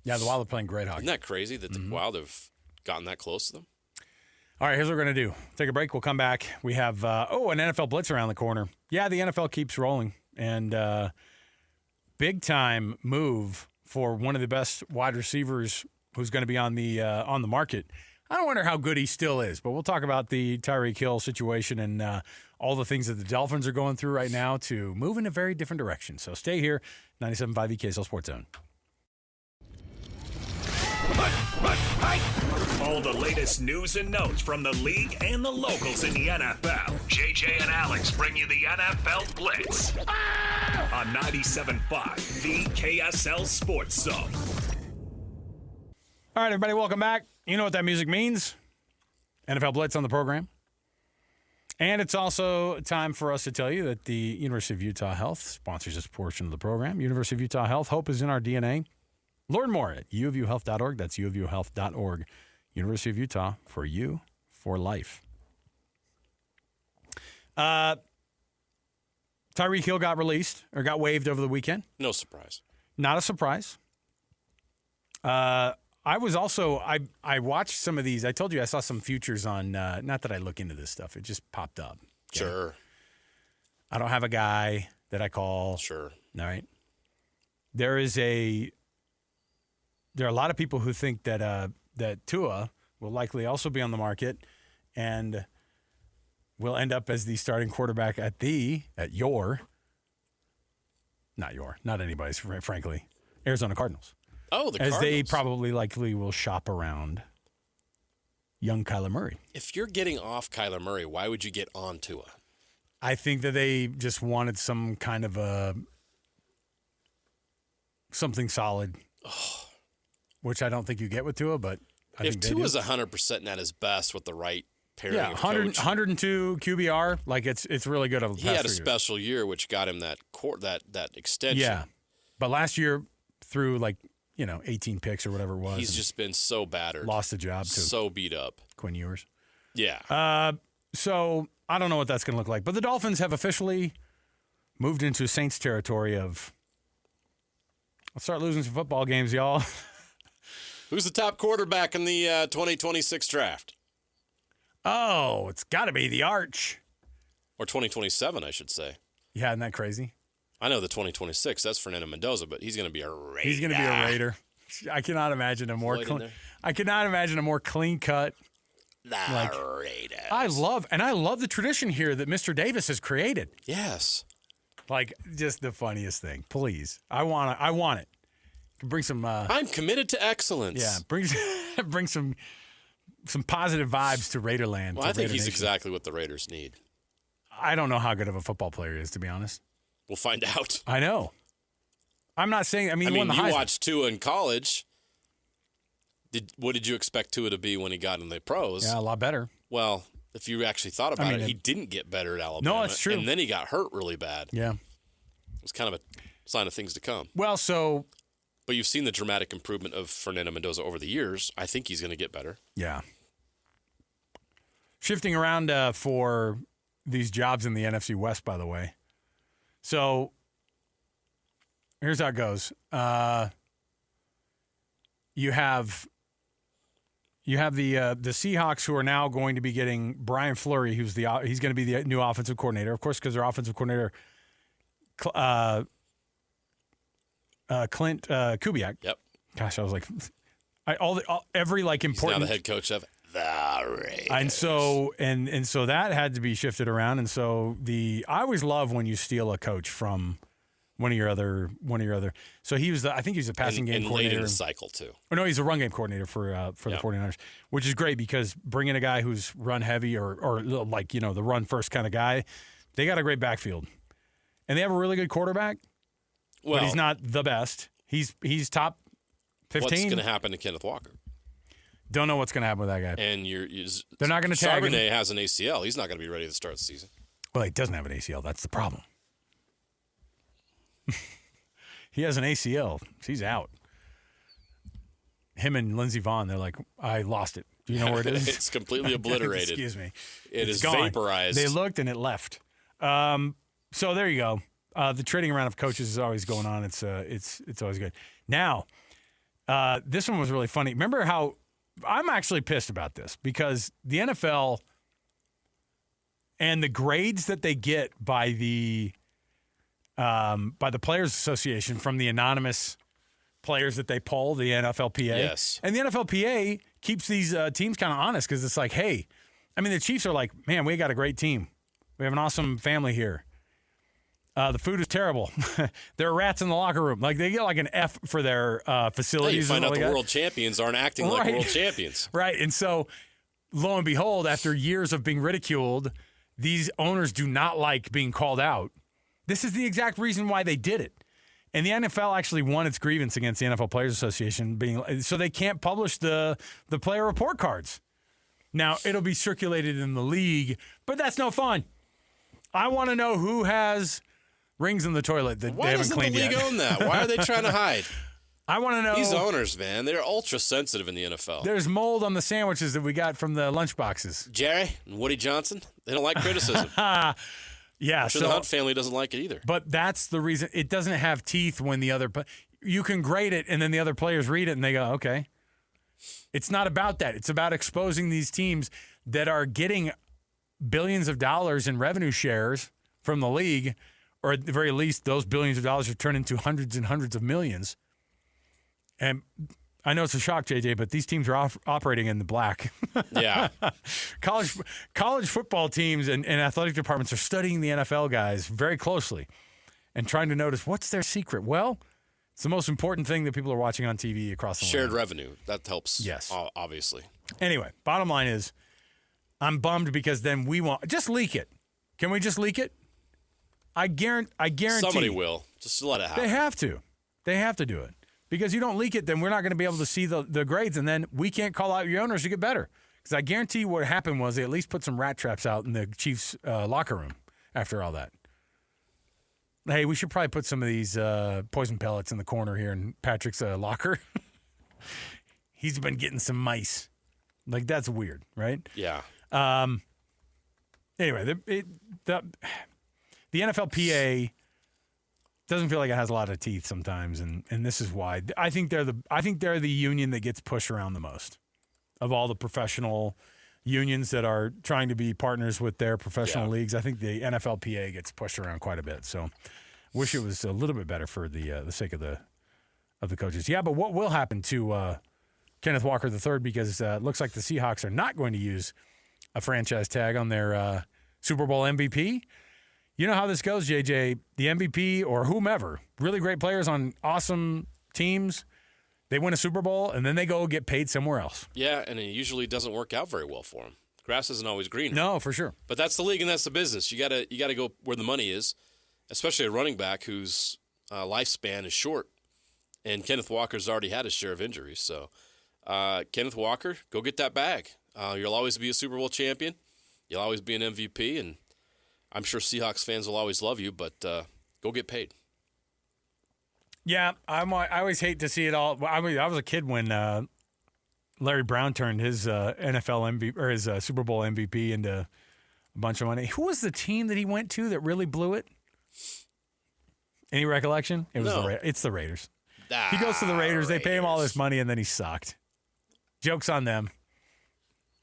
S4: Yeah, the Wild are playing great hockey.
S5: Isn't that crazy that the Wild have gotten that close to them?
S4: All right, here's what we're going to do. Take a break. We'll come back. We have, an NFL Blitz around the corner. Yeah, the NFL keeps rolling. And big-time move for one of the best wide receivers who's going to be on the market. I wonder how good he still is, but we'll talk about the Tyreek Hill situation and all the things that the Dolphins are going through right now to move in a very different direction. So stay here, 97.5 KSL Sports Zone.
S2: All the latest news and notes from the league and the locals in the NFL. JJ and Alex bring you the NFL Blitz on 97.5, the KSL Sports Zone.
S4: All right, everybody, welcome back. You know what that music means. NFL Blitz on the program. And it's also time for us to tell you that the University of Utah Health sponsors this portion of the program. University of Utah Health, hope is in our DNA. Learn more at uofuhealth.org. That's uofuhealth.org. University of Utah, for you, for life. Tyreek Hill got released or got waived over the weekend.
S5: No surprise.
S4: Not a surprise. I was also, I watched some of these. I told you I saw some futures on, not that I look into this stuff. It just popped up. Okay?
S5: Sure.
S4: I don't have a guy that I call.
S5: Sure.
S4: All right. There are a lot of people who think that that Tua will likely also be on the market and will end up as the starting quarterback not anybody's, frankly, Arizona Cardinals.
S5: Oh, the Cardinals.
S4: As they probably likely will shop around young Kyler Murray.
S5: If you're getting off Kyler Murray, why would you get on Tua?
S4: I think that they just wanted some kind of something solid, which I don't think you get with Tua, but I
S5: if
S4: think they
S5: Tua's
S4: do.
S5: 100% at his best with the right pairing
S4: Yeah,
S5: of
S4: 100,
S5: coach,
S4: 102 QBR, like it's really good over the
S5: he
S4: past
S5: had a
S4: 3 years.
S5: special year, which got him that extension.
S4: Yeah, but last year threw 18 picks or whatever it was.
S5: He's just been so battered.
S4: Lost the job to
S5: so beat up.
S4: Quinn Ewers.
S5: Yeah.
S4: So I don't know what that's going to look like, but the Dolphins have officially moved into Saints territory of let's start losing some football games, y'all.
S5: Who's the top quarterback in the 2026 draft?
S4: Oh, it's got to be the Arch.
S5: Or 2027, I should say.
S4: Yeah, isn't that crazy?
S5: I know the 2026, that's Fernando Mendoza, but he's going to be a Raider.
S4: He's going to be a Raider. I cannot imagine a more clean cut.
S5: Raiders.
S4: I love the tradition here that Mr. Davis has created.
S5: Yes.
S4: Just the funniest thing. Please. I want it. Bring some.
S5: I'm committed to excellence.
S4: Yeah, bring some positive vibes to Raiderland.
S5: Well, I think he's exactly what the Raiders need.
S4: I don't know how good of a football player he is, to be honest.
S5: We'll find out.
S4: I know. I'm not saying. I mean,
S5: you watched Tua in college. What did you expect Tua to be when he got in the pros?
S4: Yeah, a lot better.
S5: Well, if you actually thought about it, he didn't get better at Alabama.
S4: No, it's true.
S5: And then he got hurt really bad.
S4: Yeah.
S5: It was kind of a sign of things to come.
S4: Well,
S5: but you've seen the dramatic improvement of Fernando Mendoza over the years. I think he's going to get better.
S4: Yeah. Shifting around for these jobs in the NFC West, by the way. So here's how it goes. You have the Seahawks, who are now going to be getting Brian Fleury, he's going to be the new offensive coordinator, of course, because their offensive coordinator Clint Kubiak.
S5: Yep.
S4: Gosh, I was like, every important.
S5: He's now the head coach of the Raiders.
S4: And so that had to be shifted around. And so I always love when you steal a coach from one of your other. So I think he was a passing game coordinator.
S5: Late in the cycle too.
S4: Or no, he's a run game coordinator for the 49ers, which is great because bringing a guy who's run heavy or like, the run first kind of guy, they got a great backfield. And they have a really good quarterback. Well, but he's not the best. He's top 15.
S5: What's going to happen to Kenneth Walker?
S4: Don't know what's going to happen with that guy.
S5: And
S4: they're not going to tag him.
S5: Charbonnet has an ACL. He's not going to be ready to start the season.
S4: Well, he doesn't have an ACL. That's the problem. He has an ACL. He's out. Him and Lindsey Vonn, they're like, I lost it. Do you know where it is?
S5: It's completely obliterated.
S4: Excuse me.
S5: It is
S4: gone.
S5: vaporized.
S4: They looked and it left. So there you go. The trading around of coaches is always going on. It's always good. Now, this one was really funny. Remember how I'm actually pissed about this because the NFL and the grades that they get by the Players Association from the anonymous players that they poll, the NFLPA.
S5: Yes.
S4: And the NFLPA keeps these teams kind of honest because it's like, hey, I mean, the Chiefs are like, man, we got a great team. We have an awesome family here. The food is terrible. There are rats in the locker room. Like they get like an F for their facilities.
S5: You find out the
S4: like
S5: world champions aren't acting like world champions.
S4: Right. And so, lo and behold, after years of being ridiculed, these owners do not like being called out. This is the exact reason why they did it. And the NFL actually won its grievance against the NFL Players Association, so they can't publish the player report cards. Now, it'll be circulated in the league, but that's no fun. I want to know who has rings in the toilet that they haven't cleaned yet.
S5: Why doesn't the league own that? Why are they trying to hide?
S4: I want to know.
S5: These owners, man, they're ultra sensitive in the NFL.
S4: There's mold on the sandwiches that we got from the lunch boxes.
S5: Jerry and Woody Johnson, they don't like criticism.
S4: Yeah,
S5: I'm sure the Hunt family doesn't like it either.
S4: But that's the reason it doesn't have teeth when the other. You can grade it, and then the other players read it, and they go, "Okay." It's not about that. It's about exposing these teams that are getting billions of dollars in revenue shares from the league, or at the very least, those billions of dollars are turned into hundreds and hundreds of millions. And I know it's a shock, JJ, but these teams are operating in the black.
S5: Yeah.
S4: College football teams and athletic departments are studying the NFL guys very closely and trying to notice what's their secret. Well, it's the most important thing that people are watching on TV across the land.
S5: Shared revenue. That helps,
S4: yes,
S5: obviously.
S4: Anyway, bottom line is I'm bummed because then we won't. Just leak it. Can we just leak it? I guarantee.
S5: Somebody will. Just let it happen.
S4: They have to. They have to do it. Because you don't leak it, then we're not going to be able to see the grades, and then we can't call out your owners to get better. Because I guarantee what happened was they at least put some rat traps out in the Chiefs' locker room after all that. Hey, we should probably put some of these poison pellets in the corner here in Patrick's locker. He's been getting some mice. Like, that's weird, right?
S5: Yeah.
S4: Anyway, the NFLPA doesn't feel like it has a lot of teeth sometimes, and this is why. I think they're the union that gets pushed around the most of all the professional unions that are trying to be partners with their professional leagues. I think the NFLPA gets pushed around quite a bit. So, wish it was a little bit better for the sake of the coaches. Yeah, but what will happen to Kenneth Walker III? Because it looks like the Seahawks are not going to use a franchise tag on their Super Bowl MVP. You know how this goes, JJ. The MVP or whomever, really great players on awesome teams, They win a Super Bowl, and then they go get paid somewhere else.
S5: Yeah, and it usually doesn't work out very well for them. Grass isn't always greener.
S4: No, for sure.
S5: But that's the league and that's the business. You gotta go where the money is, especially a running back whose lifespan is short. And Kenneth Walker's already had his share of injuries. So, Kenneth Walker, go get that bag. You'll always be a Super Bowl champion. You'll always be an MVP, and I'm sure Seahawks fans will always love you. But go get paid.
S4: Yeah, I always hate to see it all. I was a kid when Larry Brown turned his NFL MVP or his Super Bowl MVP into a bunch of money. Who was the team that he went to that really blew it? Any recollection? It was it's the Raiders. He goes to the Raiders. They pay him all this money, and then he sucked. Joke's on them.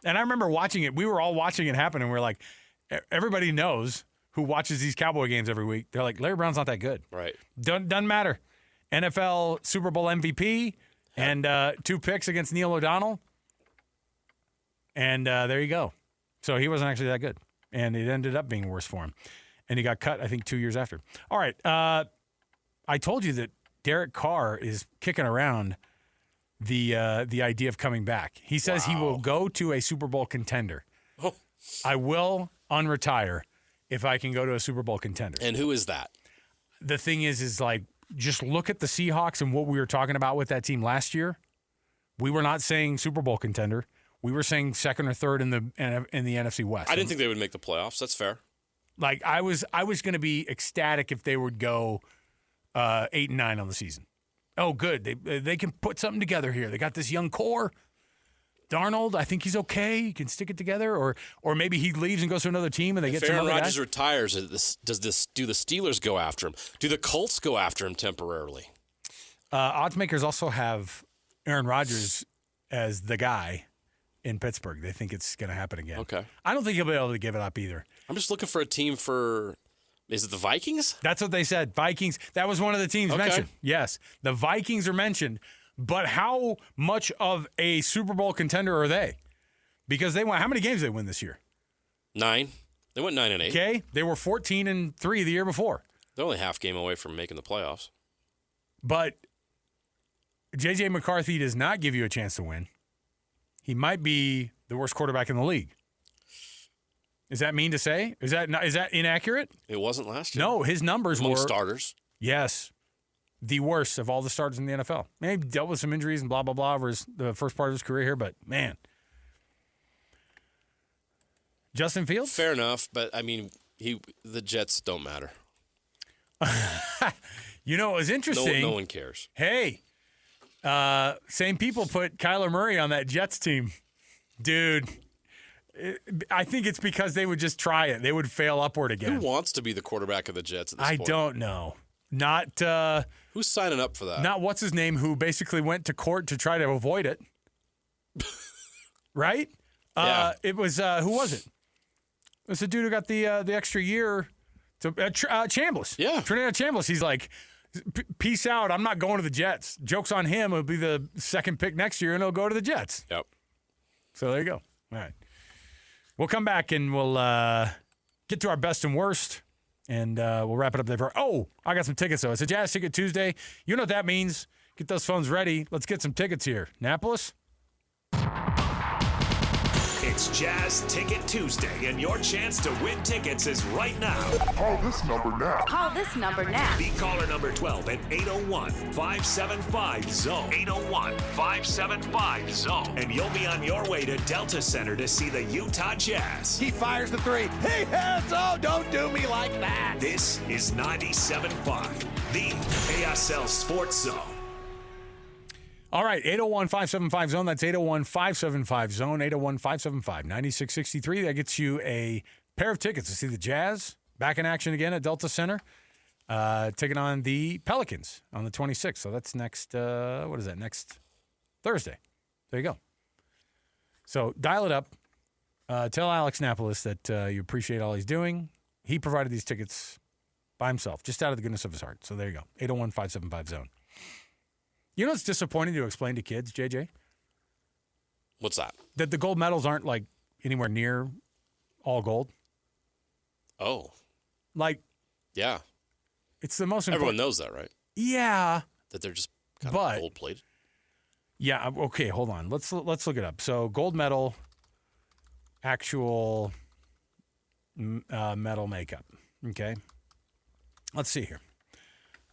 S4: And I remember watching it. We were all watching it happen, and we were like, everybody knows who watches these Cowboy games every week. They're like, Larry Brown's not that good.
S5: Right.
S4: Doesn't matter. NFL Super Bowl MVP and 2 picks against Neil O'Donnell. And there you go. So he wasn't actually that good. And it ended up being worse for him. And he got cut, I think, 2 years after. All right. I told you that Derek Carr is kicking around the idea of coming back. He says he will go to a Super Bowl contender.
S5: Oh.
S4: I will unretire if I can go to a Super Bowl contender.
S5: And who is that?
S4: The thing is like, just look at the Seahawks and what we were talking about with that team last year. We were not saying Super Bowl contender. We were saying second or third in the NFC West.
S5: I didn't think they would make the playoffs. That's fair.
S4: Like I was going to be ecstatic if they would go 8-9 on the season. Oh, good. They can put something together here. They got this young core. Darnold, I think he's okay. He can stick it together, or maybe he leaves and goes to another team and they get some
S5: Aaron
S4: other
S5: Rodgers
S4: guy.
S5: retires, do the Steelers go after him? Do the Colts go after him temporarily?
S4: Oddsmakers also have Aaron Rodgers as the guy in Pittsburgh. They think it's going to happen again.
S5: Okay.
S4: I don't think he'll be able to give it up either.
S5: I'm just looking for a team for. Is it the Vikings?
S4: That's what they said. Vikings. That was one of the teams mentioned. Yes, the Vikings are mentioned. But how much of a Super Bowl contender are they? Because they won. How many games did they win this year?
S5: 9. They went 9-8.
S4: Okay, they were 14-3 the year before.
S5: They're only half game away from making the playoffs.
S4: But J.J. McCarthy does not give you a chance to win. He might be the worst quarterback in the league. Is that mean to say? Is that inaccurate?
S5: It wasn't last year.
S4: No, his numbers
S5: among
S4: were
S5: starters.
S4: Yes. The worst of all the starters in the NFL. Maybe he dealt with some injuries and blah, blah, blah over the first part of his career here, but man. Justin Fields?
S5: Fair enough, but I mean, the Jets don't matter.
S4: You know, it was interesting.
S5: No one cares.
S4: Hey, same people put Kyler Murray on that Jets team. Dude, I think it's because they would just try it. They would fail upward again.
S5: Who wants to be the quarterback of the Jets at this point?
S4: I don't know. Not
S5: who's signing up for that?
S4: Not what's his name, who basically went to court to try to avoid it. Right?
S5: Yeah.
S4: It was who was it? It was the dude who got the extra year to Chambliss.
S5: Yeah,
S4: Trinidad Chambliss. He's like, peace out. I'm not going to the Jets. Joke's on him. It'll be the second pick next year, and he'll go to the Jets.
S5: Yep.
S4: So there you go. All right. We'll come back and we'll get to our best and worst. And we'll wrap it up there. I got some tickets, though. It's a Jazz Ticket Tuesday. You know what that means. Get those phones ready. Let's get some tickets here. Annapolis?
S2: It's Jazz Ticket Tuesday, and your chance to win tickets is right now.
S10: Call this number now.
S11: Call this number now.
S2: Be caller number 12 at 801-575-ZONE. 801-575-ZONE. And you'll be on your way to Delta Center to see the Utah Jazz.
S3: He fires the three. He hits. Oh, don't do me like that.
S2: This is 97.5, the KSL Sports Zone.
S4: All right, 801-575-ZONE. That's 801-575-ZONE, 801-575-9663. That gets you a pair of tickets to see the Jazz back in action again at Delta Center, taking on the Pelicans on the 26th. So that's next, next Thursday. There you go. So dial it up. Tell Alex Annapolis that you appreciate all he's doing. He provided these tickets by himself, just out of the goodness of his heart. So there you go, 801-575-ZONE. You know what's disappointing to explain to kids, JJ?
S5: What's that?
S4: That the gold medals aren't like anywhere near all gold.
S5: Oh.
S4: Like.
S5: Yeah.
S4: It's the most important.
S5: Everyone knows that, right?
S4: Yeah.
S5: That they're just kind of gold plated.
S4: Yeah. Okay. Hold on. Let's look it up. So gold medal, actual medal makeup. Okay. Let's see here.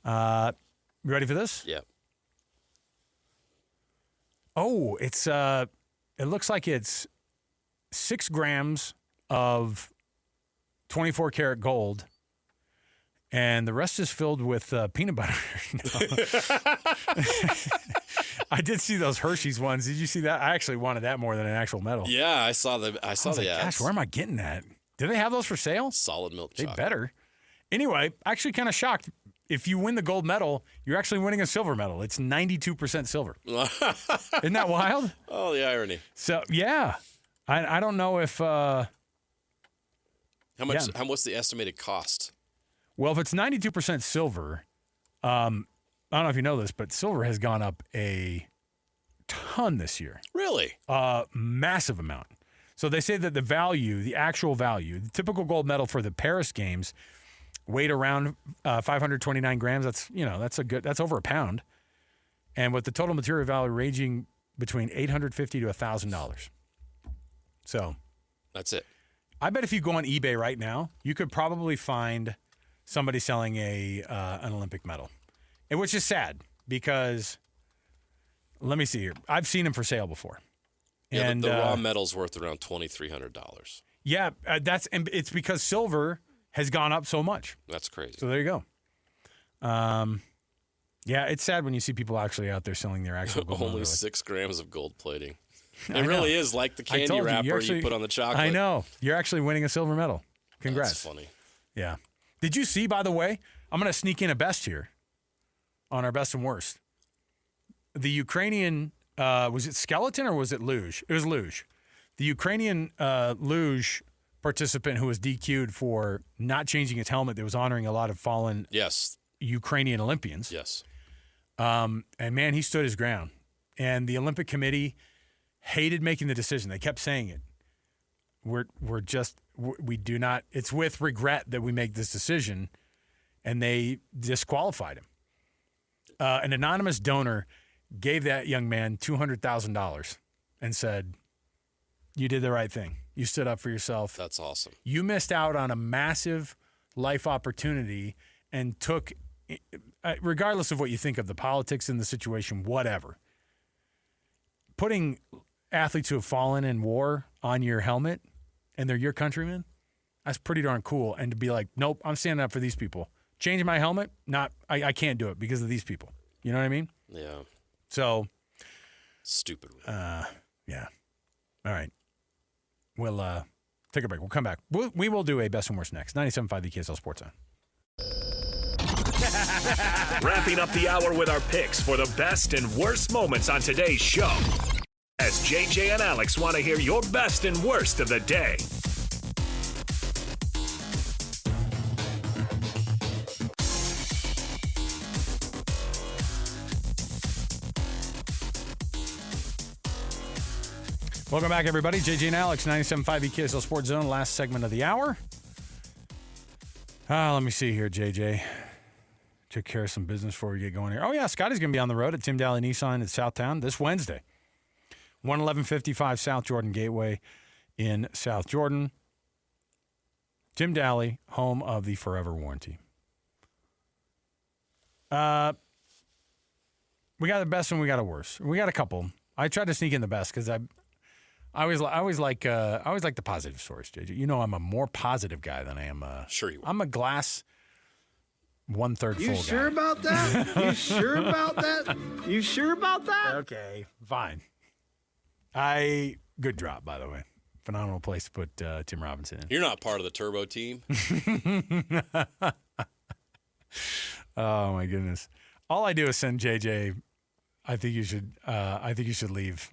S4: You ready for this?
S5: Yeah.
S4: Oh, it's it looks like it's 6 grams of 24 karat gold, and the rest is filled with peanut butter. I did see those Hershey's ones. Did you see that? I actually wanted that more than an actual medal.
S5: Yeah, I saw the
S4: I was
S5: ads.
S4: like, gosh, where am I getting that? Do they have those for sale?
S5: Solid milk
S4: They
S5: chocolate.
S4: better. Anyway, actually kind of shocked. If you win the gold medal, you're actually winning a silver medal. It's 92% silver. Isn't that wild?
S5: Oh, the irony.
S4: So, yeah. I don't know if
S5: How much? What's the estimated cost?
S4: well, if it's 92% silver, I don't know if you know this, but silver has gone up a ton this year.
S5: Really?
S4: Massive amount. So they say that the actual value, the typical gold medal for the Paris Games weighed around 529 grams. That's over a pound. And with the total material value ranging between $850 to $1,000. So
S5: That's it.
S4: I bet if you go on eBay right now, you could probably find somebody selling an Olympic medal, and which is sad because let me see here. I've seen them for sale before.
S5: Yeah,
S4: and
S5: the raw medal's worth around $2,300.
S4: Yeah, and it's because silver has gone up so much.
S5: That's crazy.
S4: So there you go. Yeah, it's sad when you see people actually out there selling their actual gold.
S5: Only
S4: medal.
S5: 6 grams of gold plating.
S4: I
S5: It really
S4: know.
S5: is like the
S4: I
S5: candy
S4: told
S5: wrapper
S4: you
S5: you put on the chocolate.
S4: I know. You're actually winning a silver medal. Congrats.
S5: That's funny.
S4: Yeah. Did you see, by the way, I'm going to sneak in a best here on our best and worst. The Ukrainian, was it skeleton or was it luge? It was luge. The Ukrainian luge participant who was DQ'd for not changing his helmet that was honoring a lot of fallen Ukrainian Olympians.
S5: Yes.
S4: And man, he stood his ground. And the Olympic Committee hated making the decision. They kept saying it. We do not, it's with regret that we make this decision. And they disqualified him. An anonymous donor gave that young man $200,000 and said, you did the right thing. You stood up for yourself.
S5: That's awesome.
S4: You missed out on a massive life opportunity and took, regardless of what you think of the politics in the situation, whatever, putting athletes who have fallen in war on your helmet and they're your countrymen, that's pretty darn cool. And to be like, nope, I'm standing up for these people. Changing my helmet, I can't do it because of these people. You know what I mean?
S5: Yeah.
S4: So.
S5: Stupid.
S4: Yeah. All right. We'll take a break. We'll come back. We will do a best and worst next. 97.5 KSL Sports Zone.
S2: Wrapping up the hour with our picks for the best and worst moments on today's show. As JJ and Alex want to hear your best and worst of the day.
S4: Welcome back, everybody. JJ and Alex, 97.5 KSL Sports Zone, last segment of the hour. Let me see here, JJ. Took care of some business before we get going here. Oh, yeah, Scotty's going to be on the road at Tim Daly Nissan in Southtown this Wednesday. 11155 South Jordan Gateway in South Jordan. Tim Daly, home of the Forever Warranty. We got the best and we got a worst. We got a couple. I tried to sneak in the best because I always like the positive stories, JJ. You know, I'm a more positive guy than I am.
S5: Sure you are.
S4: I'm a glass 1/3 full guy.
S13: You sure about that? You sure about that? You sure about that?
S4: Okay, fine. Good drop, by the way. Phenomenal place to put Tim Robinson in.
S5: You're not part of the turbo team.
S4: Oh my goodness! All I do is send JJ. I think you should leave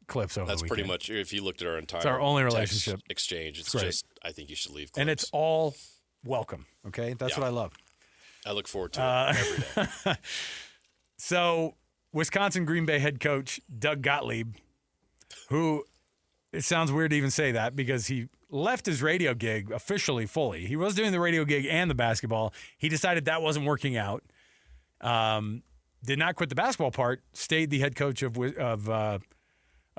S4: clips over.
S5: That's
S4: the
S5: pretty
S4: weekend.
S5: much, if you looked at our entire
S4: It's our only
S5: text
S4: relationship
S5: exchange. It's
S4: great.
S5: just, I think you should leave clips.
S4: And it's all welcome. Okay, that's what I love.
S5: I look forward to it every day.
S4: So, Wisconsin Green Bay head coach Doug Gottlieb, who, it sounds weird to even say that because he left his radio gig officially fully. He was doing the radio gig and the basketball. He decided that wasn't working out. did not quit the basketball part, stayed the head coach of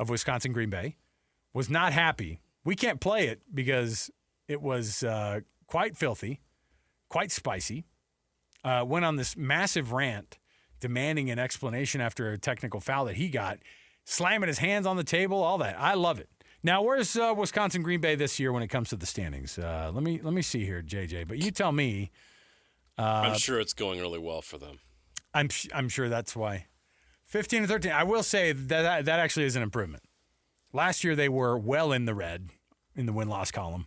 S4: Wisconsin Green Bay, was not happy. We can't play it because it was quite filthy, quite spicy. Went on this massive rant demanding an explanation after a technical foul that he got, slamming his hands on the table, all that. I love it. Now, where's Wisconsin Green Bay this year when it comes to the standings? Let me see here, JJ. But you tell me.
S5: I'm sure it's going really well for them.
S4: I'm sure that's why. 15 and 13. I will say that actually is an improvement. Last year they were well in the red in the win-loss column,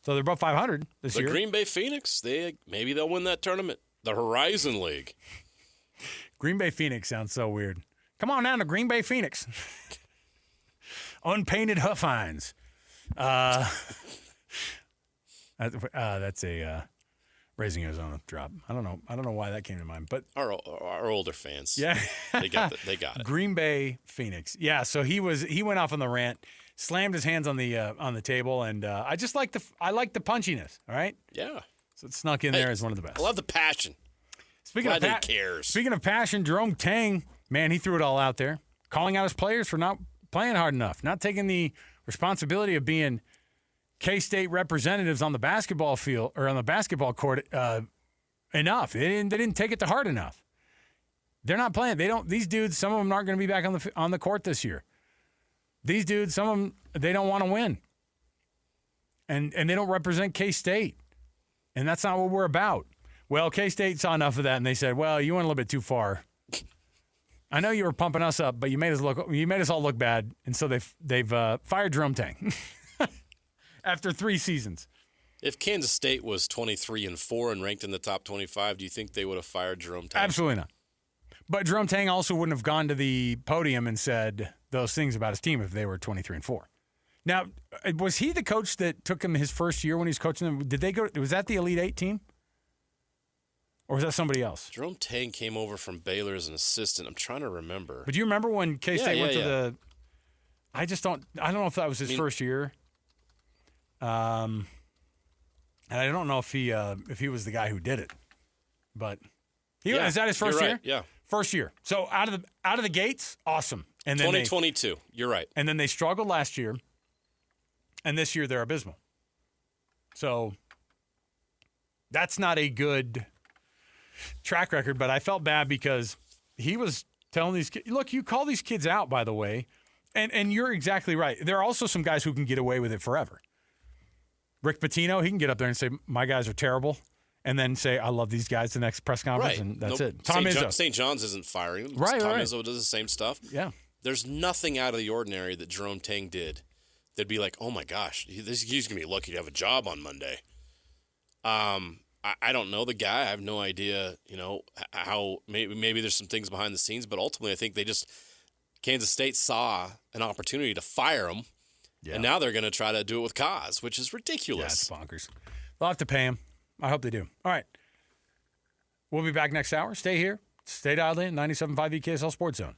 S4: so they're above 500 this year.
S5: The Green Bay Phoenix, maybe they'll win that tournament, the Horizon League.
S4: Green Bay Phoenix sounds so weird. Come on down to Green Bay Phoenix. Unpainted Huffines. That's a Raising Arizona drop. I don't know why that came to mind, but
S5: our older fans,
S4: yeah,
S5: they got it.
S4: Green Bay Phoenix, yeah. So he went off on the rant, slammed his hands on the table, and I like the punchiness. All right,
S5: yeah.
S4: So it snuck in there as one of the best.
S5: I love the passion.
S4: Speaking of passion, Jerome Tang, man, he threw it all out there, calling out his players for not playing hard enough, not taking the responsibility of being K-State representatives on the basketball field or on the basketball court enough. They didn't take it to heart enough. They're not playing. These dudes, some of them aren't going to be back on the court this year. These dudes, some of them, they don't want to win. And they don't represent K-State. And that's not what we're about. Well, K-State saw enough of that and they said, "Well, you went a little bit too far. I know you were pumping us up, but you made us all look bad." And so they've fired Jerome Tang. After 3 seasons.
S5: If Kansas State was 23-4 and ranked in the top 25, do you think they would have fired Jerome Tang?
S4: Absolutely not. But Jerome Tang also wouldn't have gone to the podium and said those things about his team if they were 23-4. Now, was he the coach that took him his first year when he was coaching them? Did they go? Was that the Elite Eight team? Or was that somebody else?
S5: Jerome Tang came over from Baylor as an assistant. I'm trying to remember.
S4: But do you remember when K-State went to the – I don't know if that was his first year. And I don't know if he was the guy who did it, but is that his first year?
S5: Yeah,
S4: first year. So out of the gates, awesome. And then
S5: 2022. You're right.
S4: And then they struggled last year, and this year they're abysmal. So that's not a good track record. But I felt bad because he was telling these kids, "Look, you call these kids out, by the way," and you're exactly right. There are also some guys who can get away with it forever. Rick Pitino, he can get up there and say, "My guys are terrible," and then say, "I love these guys," the next press conference, and that's it. Tom Izzo.
S5: St. John's isn't firing him.
S4: Right,
S5: Tom Izzo does the same stuff.
S4: Yeah.
S5: There's nothing out of the ordinary that Jerome Tang did that'd be like, "Oh, my gosh, he's going to be lucky to have a job on Monday." I don't know the guy. I have no idea, how maybe there's some things behind the scenes, but ultimately I think Kansas State saw an opportunity to fire him. Yeah. And now they're going to try to do it with Kaz, which is ridiculous.
S4: Yeah, it's bonkers. They'll have to pay him. I hope they do. All right. We'll be back next hour. Stay here. Stay dialed in. 97.5 EKSL Sports Zone.